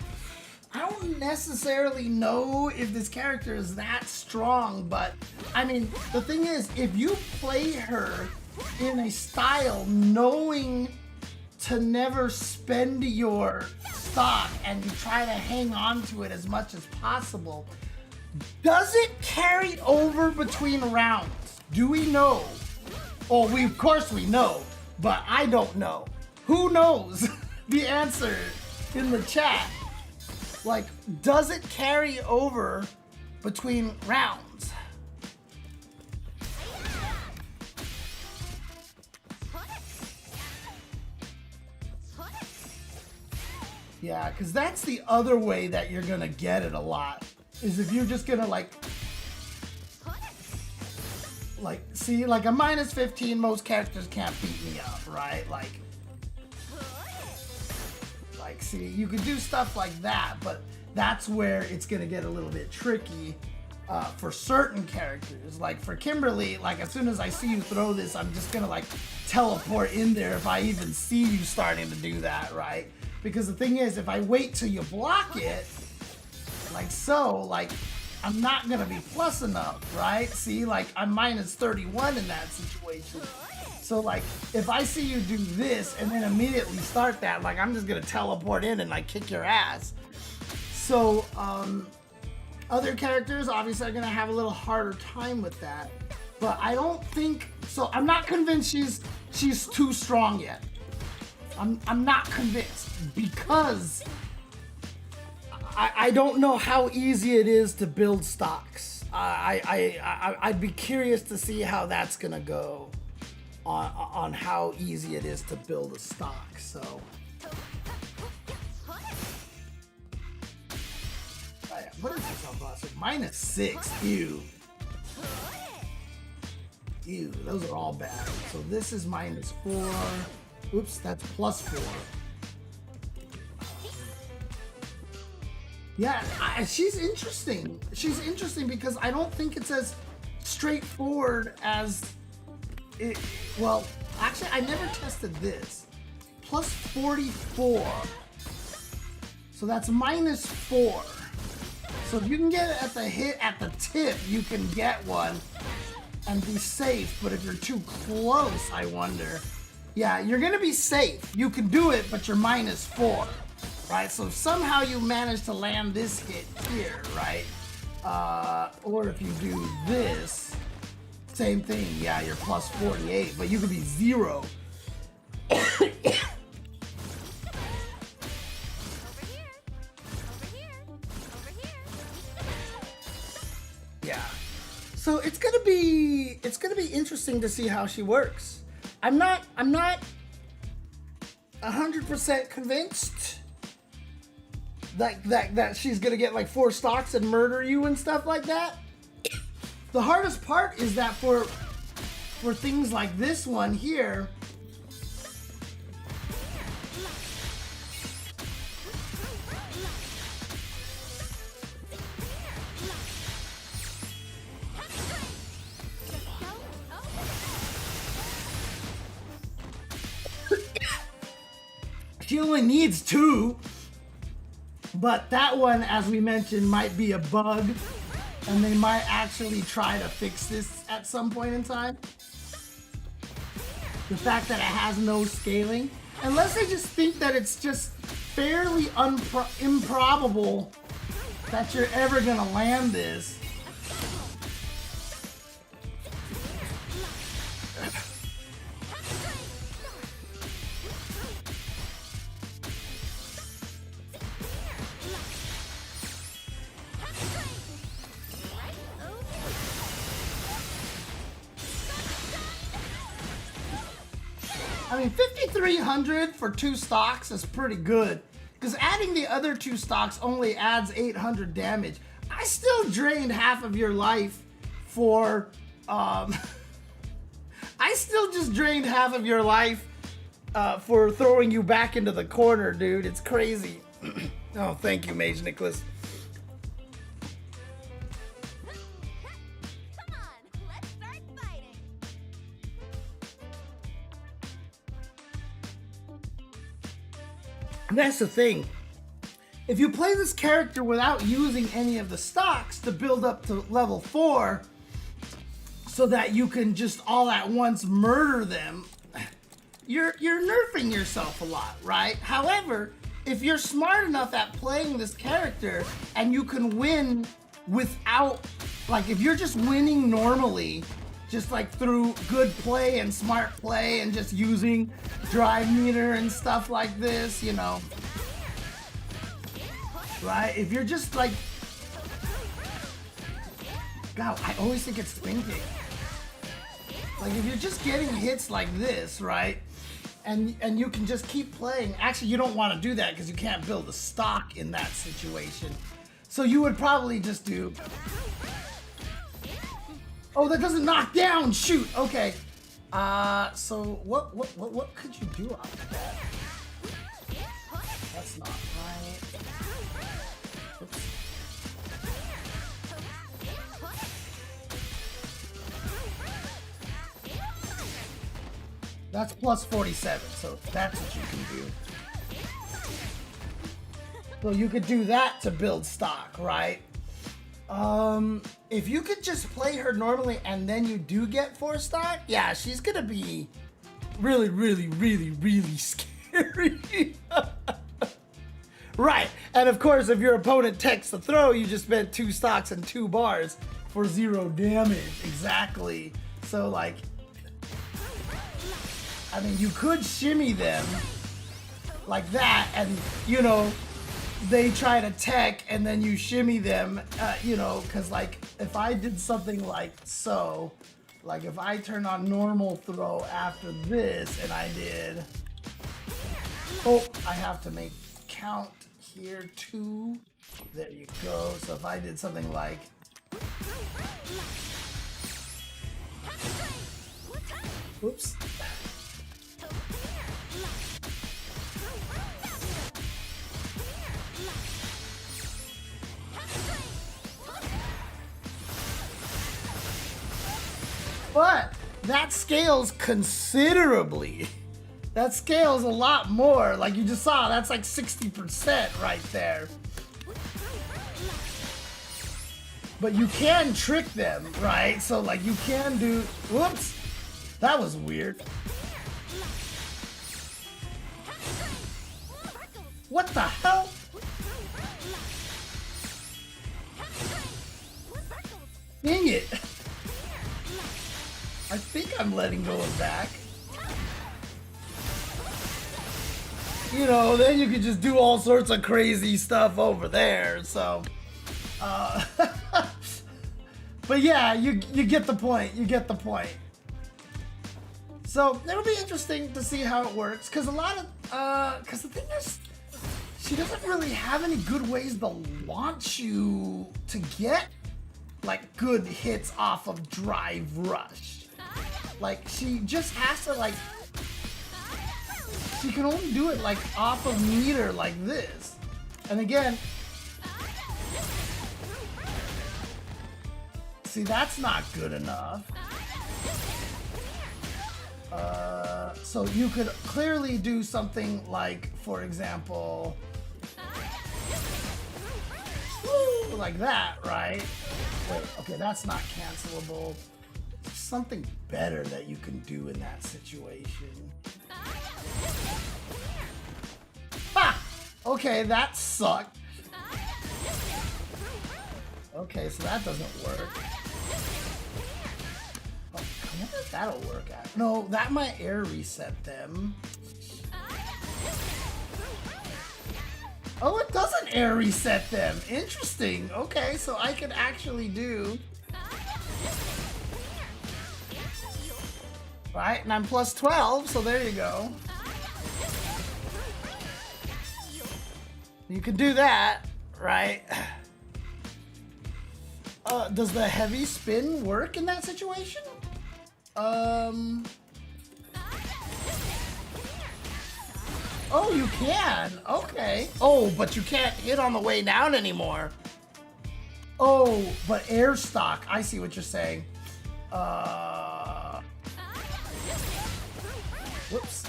I don't necessarily know if this character is that strong, but, I mean, the thing is, if you play her in a style knowing to never spend your stock and you try to hang on to it as much as possible, does it carry over between rounds? Do we know? Oh, of course we know, but I don't know. Who knows the answer in the chat? Like, does it carry over between rounds? Yeah, because that's the other way that you're gonna get it a lot, is if you're just gonna like, see, like a minus 15, most characters can't beat me up, right? Like, see, you could do stuff like that, but that's where it's gonna get a little bit tricky for certain characters. Like for Kimberly, like as soon as I see you throw this, I'm just gonna like teleport in there if I even see you starting to do that, right? Because the thing is, if I wait till you block it, like so, like I'm not gonna be plus enough, right? See, like I'm minus 31 in that situation. So like, if I see you do this and then immediately start that, like I'm just gonna teleport in and like kick your ass. So other characters obviously are gonna have a little harder time with that. But I don't think, so I'm not convinced she's too strong yet. I'm not convinced because I don't know how easy it is to build stocks. I'd be curious to see how that's gonna go on how easy it is to build a stock. So what is this on boss? Minus 6. Ew. Ew, those are all bad. So this is minus 4. Oops, that's plus 4. Yeah, she's interesting. She's interesting because I don't think it's as straightforward as it. Well, actually, I never tested this. Plus 44. So that's minus 4. So if you can get it at the tip, you can get one and be safe. But if you're too close, I wonder. Yeah, you're gonna be safe. You can do it, but you're minus 4. Right, so if somehow you manage to land this hit here, right? Or if you do this, same thing. Yeah, you're plus 48, but you could be 0. Yeah. So it's gonna be interesting to see how she works. I'm not 100% convinced that she's gonna get like 4 stocks and murder you and stuff like that. The hardest part is that for things like this one here, she only needs 2. But that one, as we mentioned, might be a bug, and they might actually try to fix this at some point in time. The fact that it has no scaling, unless they just think that it's just fairly improbable that you're ever gonna land this. I mean, 5,300 for 2 stocks is pretty good, because adding the other 2 stocks only adds 800 damage. I still drained half of your life for, I still just drained half of your life for throwing you back into the corner, dude. It's crazy. Oh, thank you, Mage Nicholas. Come on, let's start fighting. And that's the thing. If you play this character without using any of the stocks to build up to level 4, so that you can just all at once murder them, you're nerfing yourself a lot, right? However, if you're smart enough at playing this character and you can win without, like if you're just winning normally, just like through good play and smart play and just using drive meter and stuff like this, you know. Right? If you're just like, God, I always think it's thinking. Like if you're just getting hits like this, right? And you can just keep playing. Actually, you don't want to do that because you can't build a stock in that situation. So you would probably just do. Oh, that doesn't knock down. Shoot. Okay. So what could you do out of that? That's not right. Oops. That's plus 47, so that's what you can do. So you could do that to build stock, right? If you could just play her normally and then you do get 4 stock, yeah, she's gonna be really, really, really, really scary. Right, and of course, if your opponent techs the throw, you just spent 2 stocks and 2 bars for 0 damage. Exactly. So like, I mean, you could shimmy them like that, and you know, they try to tech, and then you shimmy them, you know, because like if I did something like so, like if I turn on normal throw after this, and I did, oh, I have to make count here too. There you go. So if I did something like. Oops. But that scales considerably. That scales a lot more. Like you just saw, that's like 60% right there. But you can trick them, right? So like you can do, whoops, that was weird. What the hell? Dang it. I think I'm letting go of back. You know, then you can just do all sorts of crazy stuff over there, so. But yeah, you get the point, you get the point. So, it'll be interesting to see how it works, because a lot of, because the thing is, she doesn't really have any good ways to launch you to get, like, good hits off of Drive Rush. Like, she just has to, like, she can only do it, like, off of meter like this. And again, see, that's not good enough. So you could clearly do something like, for example, like that, right? Wait, okay, that's not cancelable. There's something better that you can do in that situation. Ha! Okay, that sucked. Okay, so that doesn't work. Oh, I wonder if that'll work out. No, that might air reset them. Oh, it doesn't air reset them. Interesting. Okay, so I could actually do. Right, and I'm plus 12, so there you go. You can do that, right? Does the heavy spin work in that situation? Oh, you can. Okay. Oh, but you can't hit on the way down anymore. Oh, but air stock. I see what you're saying. Whoops.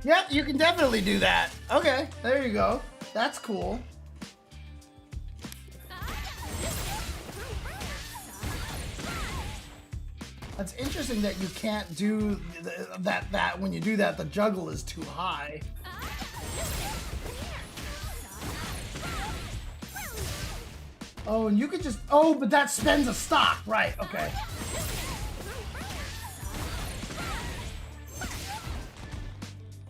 Yeah, you can definitely do that. Okay, there you go. That's cool. That's interesting that you can't do that when you do that, the juggle is too high. Oh, and you could just... Oh, but that spends a stock. Right, okay.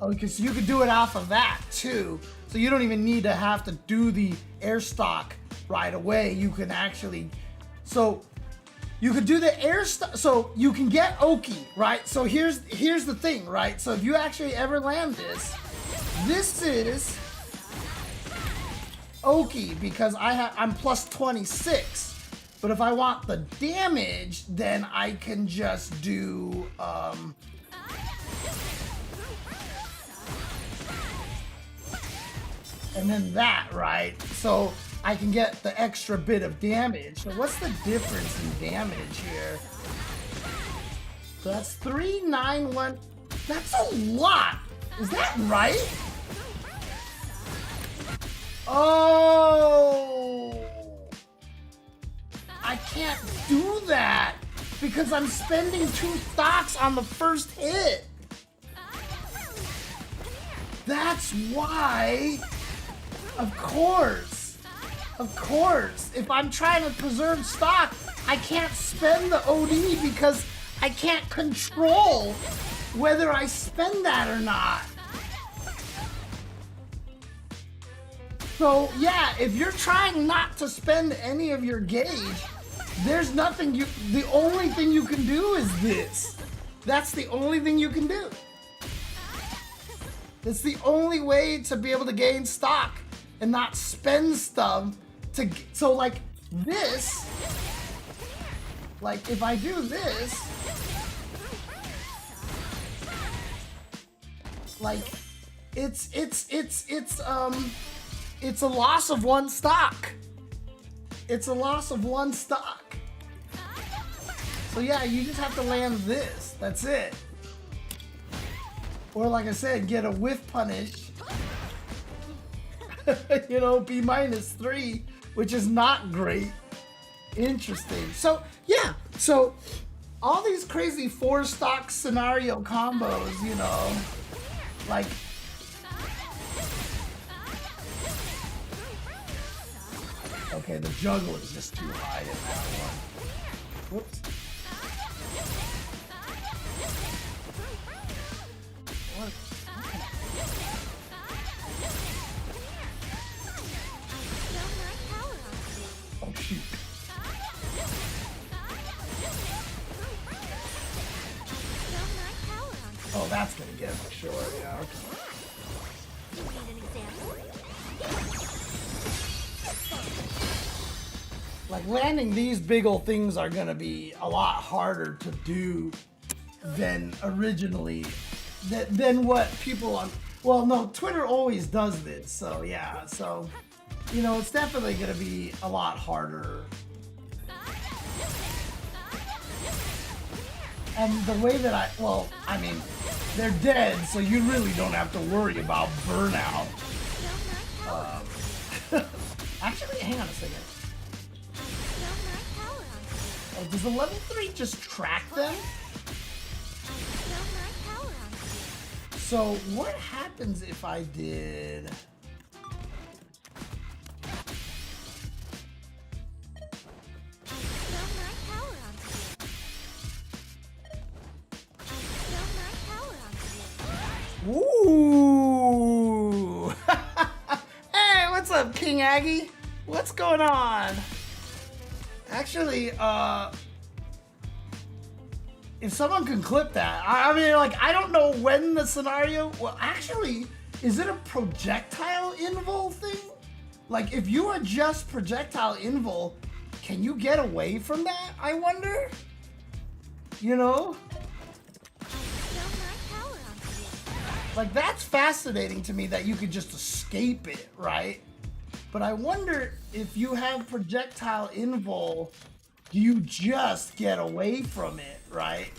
Oh, because you could do it off of that, too. So you don't even need to have to do the air stock right away. You can actually... So, you could do the air stock... So, you can get Oki, right? So, here's the thing, right? So, if you actually ever land this... This is... Oki, because I'm plus 26. But if I want the damage, then I can just do... and then that, right? So I can get the extra bit of damage. So what's the difference in damage here? So that's 3, 9, 1. That's a lot. Is that right? Oh, I can't do that because I'm spending 2 stocks on the first hit. That's why. Of course. Of course. If I'm trying to preserve stock, I can't spend the OD because I can't control whether I spend that or not. So, yeah, if you're trying not to spend any of your gauge, there's nothing the only thing you can do is this. That's the only thing you can do. It's the only way to be able to gain stock and not spend stuff to... So, like, this... Like, if I do this... Like, it's a loss of 1 stock. It's a loss of 1 stock. So, yeah, you just have to land this. That's it. Or, like I said, get a whiff punish. You know, B -3, which is not great. Interesting. So, yeah. So, all these crazy 4-stock scenario combos, you know, like... Okay, the juggle is just too high in that one. Whoops. What? Oh, shoot. Oh, that's gonna get it for sure, yeah, okay. You need an example? Like, landing these big ol' things are gonna be a lot harder to do than originally, than what people on... Well, no, Twitter always does this, so yeah, so... You know, it's definitely gonna be a lot harder. And the way that well, I mean, they're dead, so you really don't have to worry about burnout. Actually, hang on a second. Oh, does the level 3 just track them? So, what happens if I did... Ooh! Hey, what's up, King Aggie? What's going on? Actually, if someone can clip that, I mean, like, I don't know when the scenario... Well, actually, is it a projectile invul thing? Like, if you adjust projectile invul, can you get away from that, I wonder? You know? Like, that's fascinating to me that you could just escape it, right? But I wonder if you have projectile invul, do you just get away from it, right?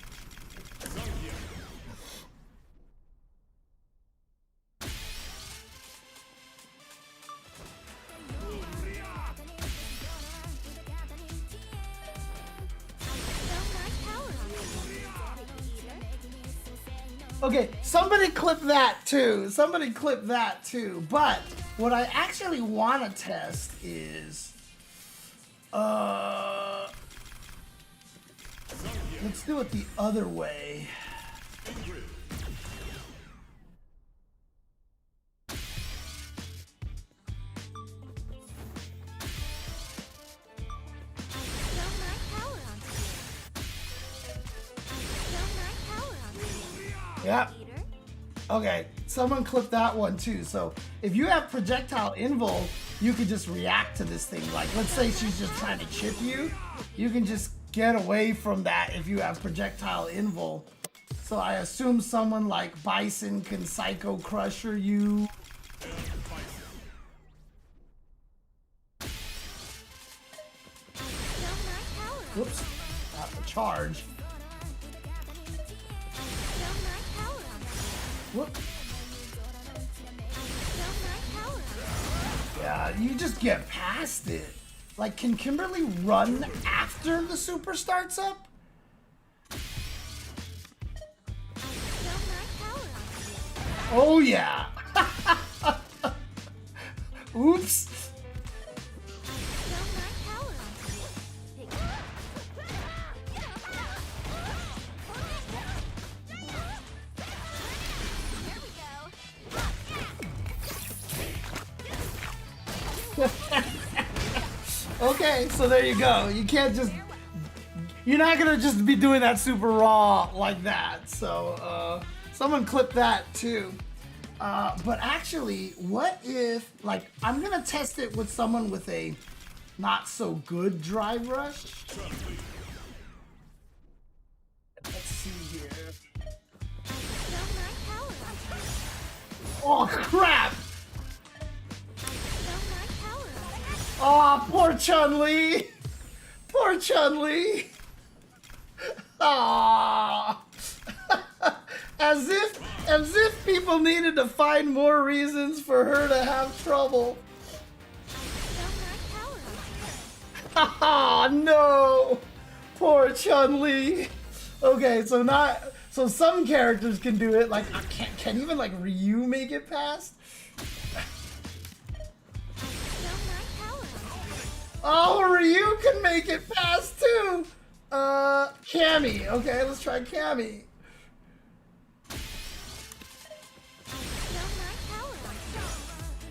Okay, somebody clip that too. Somebody clip that too. But what I actually want to test is Let's do it the other way. Yep. Okay, someone clip that one too. So if you have projectile invul, you could just react to this thing. Like, let's say she's just trying to chip you. You can just get away from that if you have projectile invul. So I assume someone like Bison can Psycho Crusher you. Whoops, not the charge. Whoop. Yeah, you just get past it. Like, can Kimberly run after the super starts up? Oh yeah. Oops. Okay, so there you go. You can't just... You're not gonna just be doing that super raw like that. So, someone clip that too. But actually, what if... Like, I'm gonna test it with someone with a not so good drive rush. Let's see here. Oh, crap! Oh, poor Chun-Li! Poor Chun-Li! Aww. As if people needed to find more reasons for her to have trouble. Oh no! Poor Chun-Li. Okay, so some characters can do it. Like, can even like Ryu make it past? Oh, Ryu can make it past too. Cammy. Okay, let's try Cammy.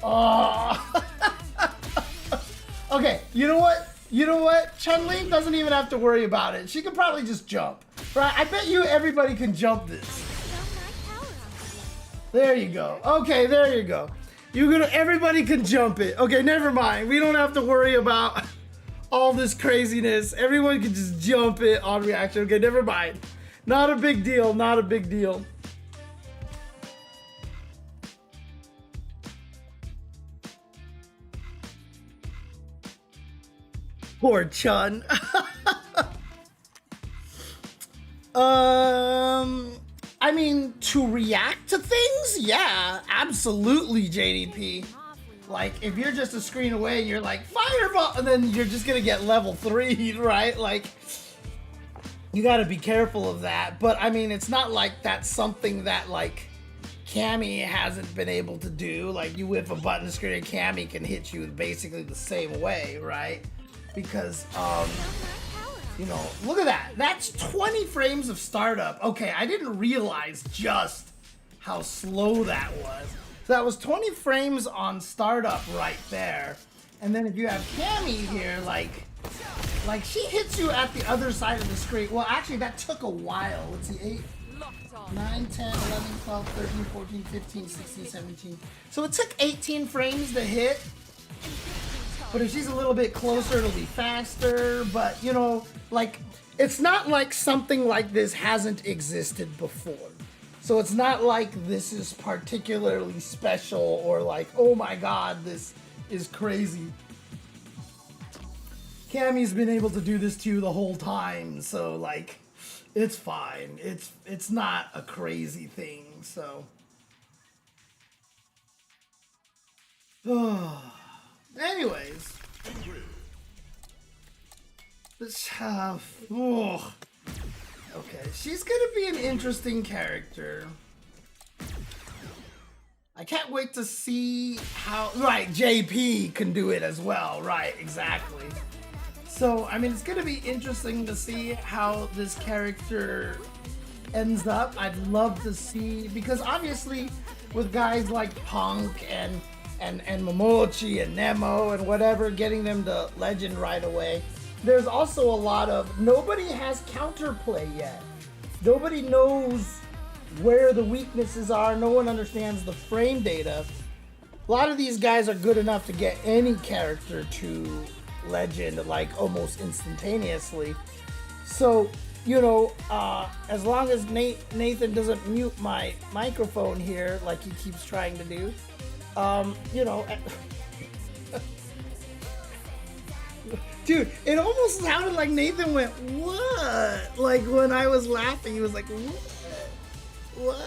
Oh. Okay, you know what? You know what? Chun-Li doesn't even have to worry about it. She could probably just jump. Right? I bet you everybody can jump this. There you go. Okay, there you go. Everybody can jump it. Okay, never mind. We don't have to worry about all this craziness. Everyone can just jump it on reaction. Okay, never mind. Not a big deal. Not a big deal. Poor Chun. I mean, to react to things? Yeah, absolutely, JDP. Like, if you're just a screen away and you're like, fireball, and then you're just gonna get level 3, right? Like, you gotta be careful of that. But, I mean, it's not like that's something that, like, Cammy hasn't been able to do. Like, you whip a button screen and Cammy can hit you basically the same way, right? Because, you know, look at that. That's 20 frames of startup. Okay, I didn't realize just how slow that was. So that was 20 frames on startup right there. And then if you have Cammy here, like she hits you at the other side of the screen. Well, actually, that took a while. Let's see, 8, 9, 10, 11, 12, 13, 14, 15, 16, 17. So it took 18 frames to hit. But if she's a little bit closer, it'll be faster. But, you know, like, it's not like something like this hasn't existed before. So it's not like this is particularly special or like, oh my god, this is crazy. Cammy's been able to do this to you the whole time, so like, it's fine. It's not a crazy thing, so. Anyways. Let's have. Oh. Okay, she's gonna be an interesting character. I can't wait to see how. Right, JP can do it as well. Right, exactly. So, I mean, it's gonna be interesting to see how this character ends up. I'd love to see, because obviously with guys like Punk and Momochi and Nemo and whatever, getting them to legend right away, there's also a lot of nobody has counterplay yet. Nobody knows where the weaknesses are. No one understands the frame data. A lot of these guys are good enough to get any character to legend like almost instantaneously. So, you know, as long as Nathan doesn't mute my microphone here like he keeps trying to do, you know, dude, it almost sounded like Nathan went, what? Like when I was laughing, he was like, what?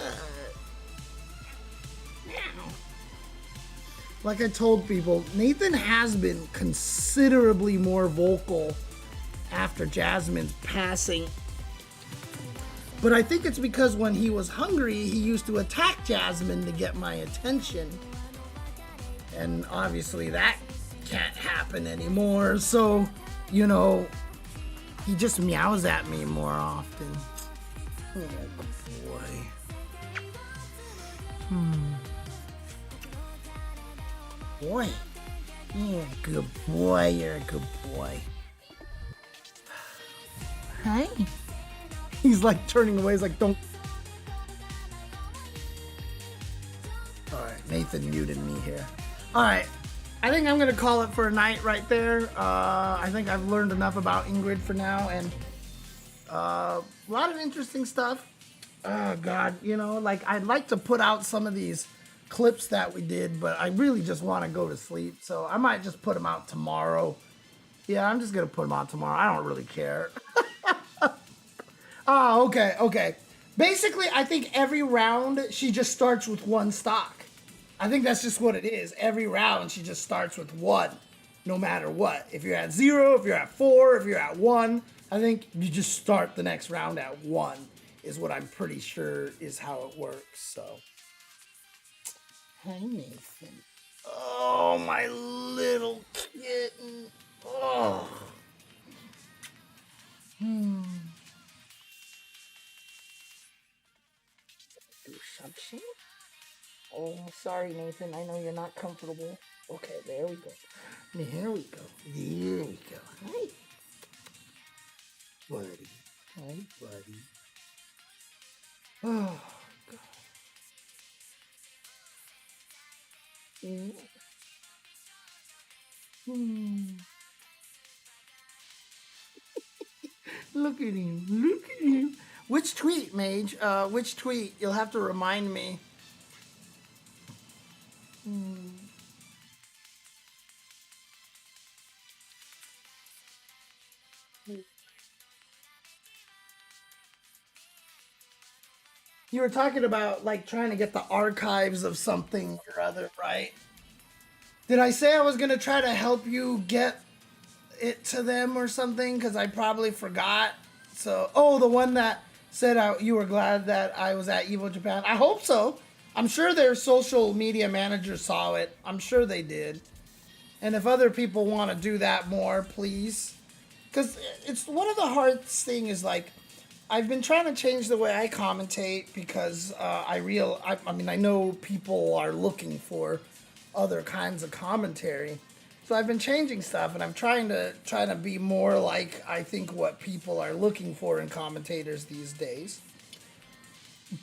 Like I told people, Nathan has been considerably more vocal after Jasmine's passing. But I think it's because when he was hungry, he used to attack Jasmine to get my attention. And obviously that can't happen anymore. So, you know, he just meows at me more often. Oh, boy. Boy. You're a good boy. You're a good boy. Hi. He's like turning away. He's like, don't. Alright, Nathan muted me here. Alright. I think I'm going to call it for a night right there. I think I've learned enough about Ingrid for now. And a lot of interesting stuff. Oh, God. You know, like, I'd like to put out some of these clips that we did, but I really just want to go to sleep. So I might just put them out tomorrow. Yeah, I'm just going to put them out tomorrow. I don't really care. Oh, okay. Basically, I think every round, she just starts with one stock. I think that's just what it is. Every round, she just starts with one, no matter what. If you're at 0, if you're at 4, if you're at 1, I think you just start the next round at 1, is what I'm pretty sure is how it works, so. Hi, Nathan. Oh, my little kitten. Oh. Do something? Oh, sorry, Nathan. I know you're not comfortable. Okay, there we go. There we go. There we go. Hi. Buddy. Hi, buddy. Oh, God. Look at him. Look at him. Which tweet, Mage? Which tweet? You'll have to remind me. You were talking about like trying to get the archives of something or other, right? Did I say I was gonna try to help you get it to them or something? Because I probably forgot. So, oh, the one that said you were glad that I was at Evo Japan. I hope so. I'm sure their social media manager saw it. I'm sure they did. And if other people want to do that more, please. Because it's one of the hardest thing is like, I've been trying to change the way I commentate because I know people are looking for other kinds of commentary. So I've been changing stuff, and I'm trying to be more like I think what people are looking for in commentators these days.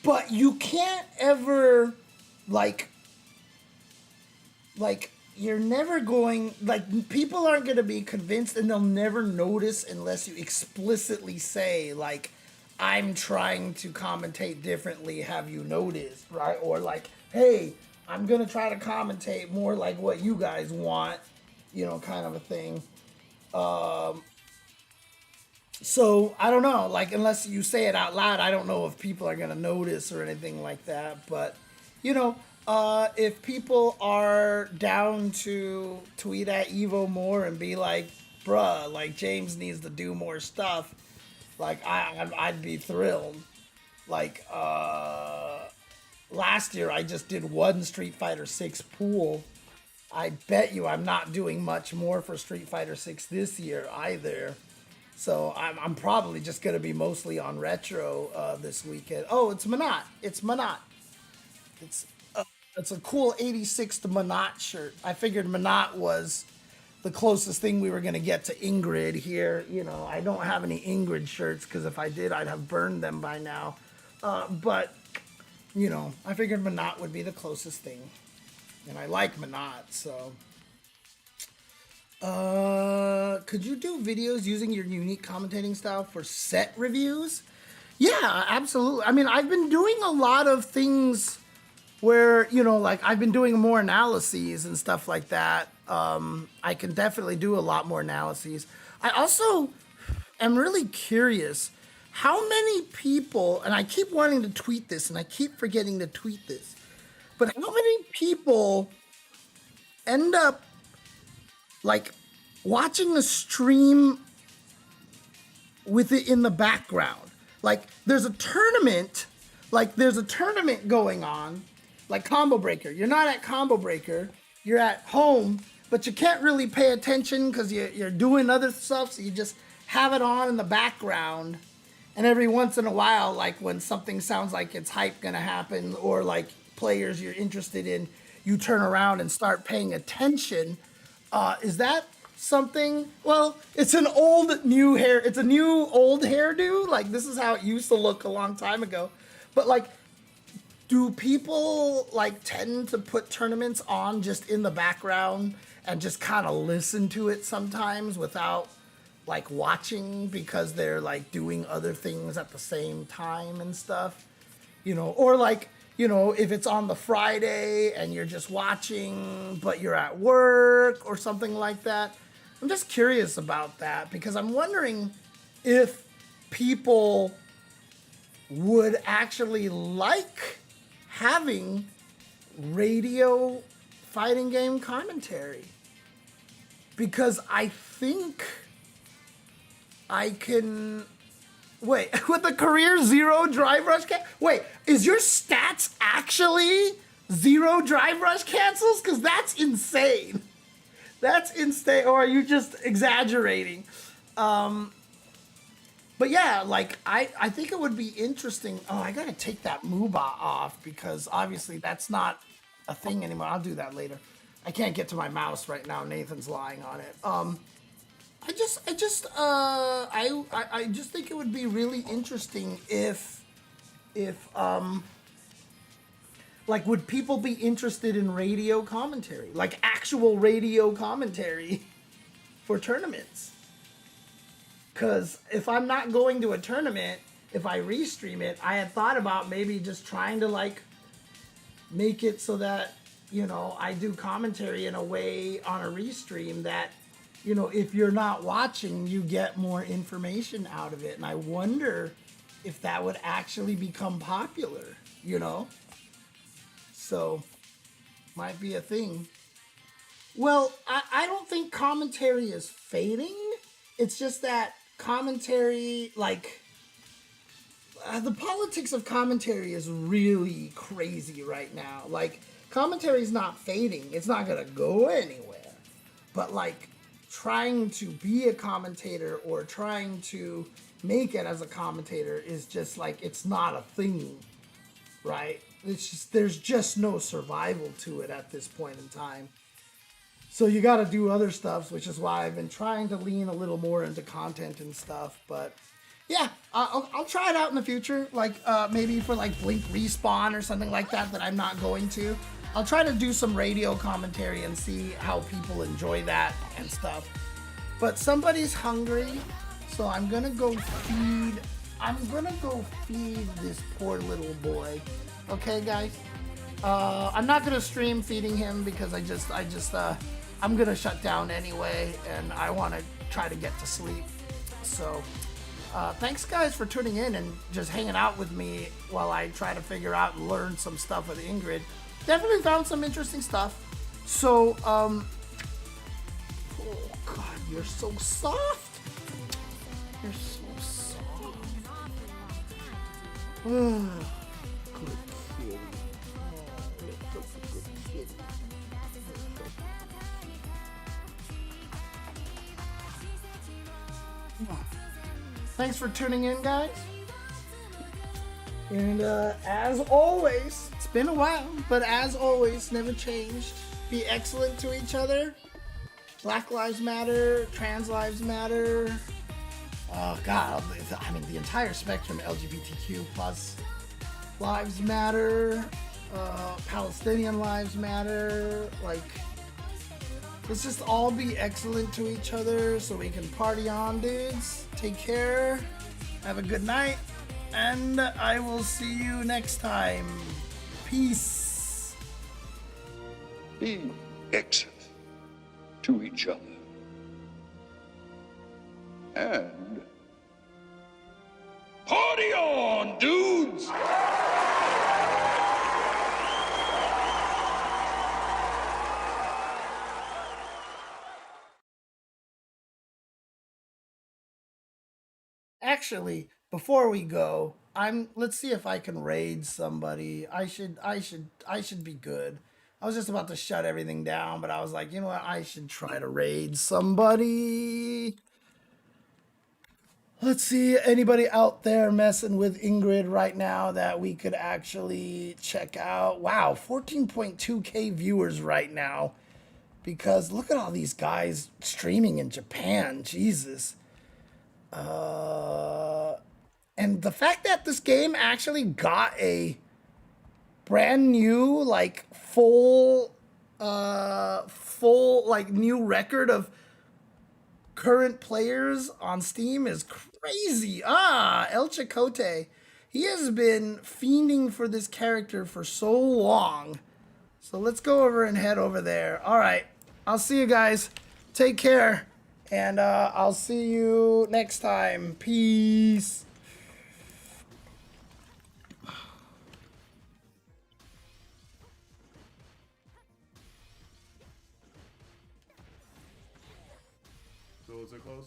But you can't ever like you're never going, like, people aren't going to be convinced, and they'll never notice unless you explicitly say, like, I'm trying to commentate differently, have you noticed, right? Or like, hey, I'm going to try to commentate more like what you guys want, you know, kind of a thing. So, I don't know, like, unless you say it out loud, I don't know if people are going to notice or anything like that. But, you know, if people are down to tweet at Evo more and be like, bruh, like, James needs to do more stuff, like, I'd be thrilled. Like, last year I just did one Street Fighter 6 pool, I bet you I'm not doing much more for Street Fighter 6 this year either. So I'm probably just gonna be mostly on retro this weekend. Oh, it's Manat. It's Manat. It's it's a cool '86 to Manat shirt. I figured Manat was the closest thing we were gonna get to Ingrid here. You know, I don't have any Ingrid shirts because if I did, I'd have burned them by now. But you know, I figured Manat would be the closest thing, and I like Manat, so. Could you do videos using your unique commentating style for set reviews? Yeah, absolutely. I mean, I've been doing a lot of things where, you know, like I've been doing more analyses and stuff like that. I can definitely do a lot more analyses. I also am really curious how many people, and I keep wanting to tweet this and I keep forgetting to tweet this, but how many people end up like watching a stream with it in the background? Like there's a tournament going on, like Combo Breaker. You're not at Combo Breaker, you're at home, but you can't really pay attention because you're doing other stuff, so you just have it on in the background. And every once in a while, like when something sounds like it's hype gonna happen, or like players you're interested in, you turn around and start paying attention. Is that something? Well, it's an old new hair. It's a new old hairdo. Like this is how it used to look a long time ago. But like, do people like tend to put tournaments on just in the background and just kind of listen to it sometimes without like watching because they're like doing other things at the same time and stuff? You know, or like, you know, if it's on the Friday and you're just watching, but you're at work or something like that. I'm just curious about that because I'm wondering if people would actually like having radio fighting game commentary. Because I think I can... Wait, with the career 0 drive rush wait, is your stats actually 0 drive rush cancels? Because that's insane. That's insane. Or are you just exaggerating? But yeah, like, I think it would be interesting. Oh, I gotta take that Mooba off because obviously that's not a thing anymore. I'll do that later. I can't get to my mouse right now. Nathan's lying on it. I just think it would be really interesting if like, would people be interested in radio commentary, like actual radio commentary for tournaments? Because if I'm not going to a tournament, if I restream it, I had thought about maybe just trying to like make it so that, you know, I do commentary in a way on a restream that, you know, if you're not watching, you get more information out of it. And I wonder if that would actually become popular, you know? So, might be a thing. Well, I don't think commentary is fading. It's just that commentary, like, the politics of commentary is really crazy right now. Like, commentary is not fading. It's not going to go anywhere. But, like, trying to be a commentator or trying to make it as a commentator is just, like, it's not a thing, right? It's just, there's just no survival to it at this point in time. So you got to do other stuff, which is why I've been trying to lean a little more into content and stuff. But yeah, I'll try it out in the future, like maybe for like Blink Respawn or something like that I'm not going to. I'll try to do some radio commentary and see how people enjoy that and stuff. But somebody's hungry, so I'm gonna go feed this poor little boy. Okay, guys? I'm not gonna stream feeding him because I'm gonna shut down anyway, and I want to try to get to sleep. So, thanks guys for tuning in and just hanging out with me while I try to figure out and learn some stuff with Ingrid. Definitely found some interesting stuff. So, oh God, you're so soft. You're so soft. Good kitty. Oh, you're such a good kitty. Thanks for tuning in, guys. And as always, it's been a while, but as always, never changed. Be excellent to each other. Black Lives Matter, Trans Lives Matter. Oh God, I mean the entire spectrum, LGBTQ plus lives matter. Palestinian lives matter. Like, let's just all be excellent to each other so we can party on, dudes. Take care. Have a good night. And I will see you next time. Peace. Be excellent to each other. And party on, dudes! Actually, before we go, let's see if I can raid somebody. I should be good. I was just about to shut everything down, but I was like, you know what? I should try to raid somebody. Let's see, anybody out there messing with Ingrid right now that we could actually check out? Wow, 14.2K viewers right now. Because look at all these guys streaming in Japan. Jesus. And the fact that this game actually got a brand new, like, full, like, new record of current players on Steam is crazy. El Chicote. He has been fiending for this character for so long. So let's go over and head over there. All right. I'll see you guys. Take care. And I'll see you next time. Peace. So was it close?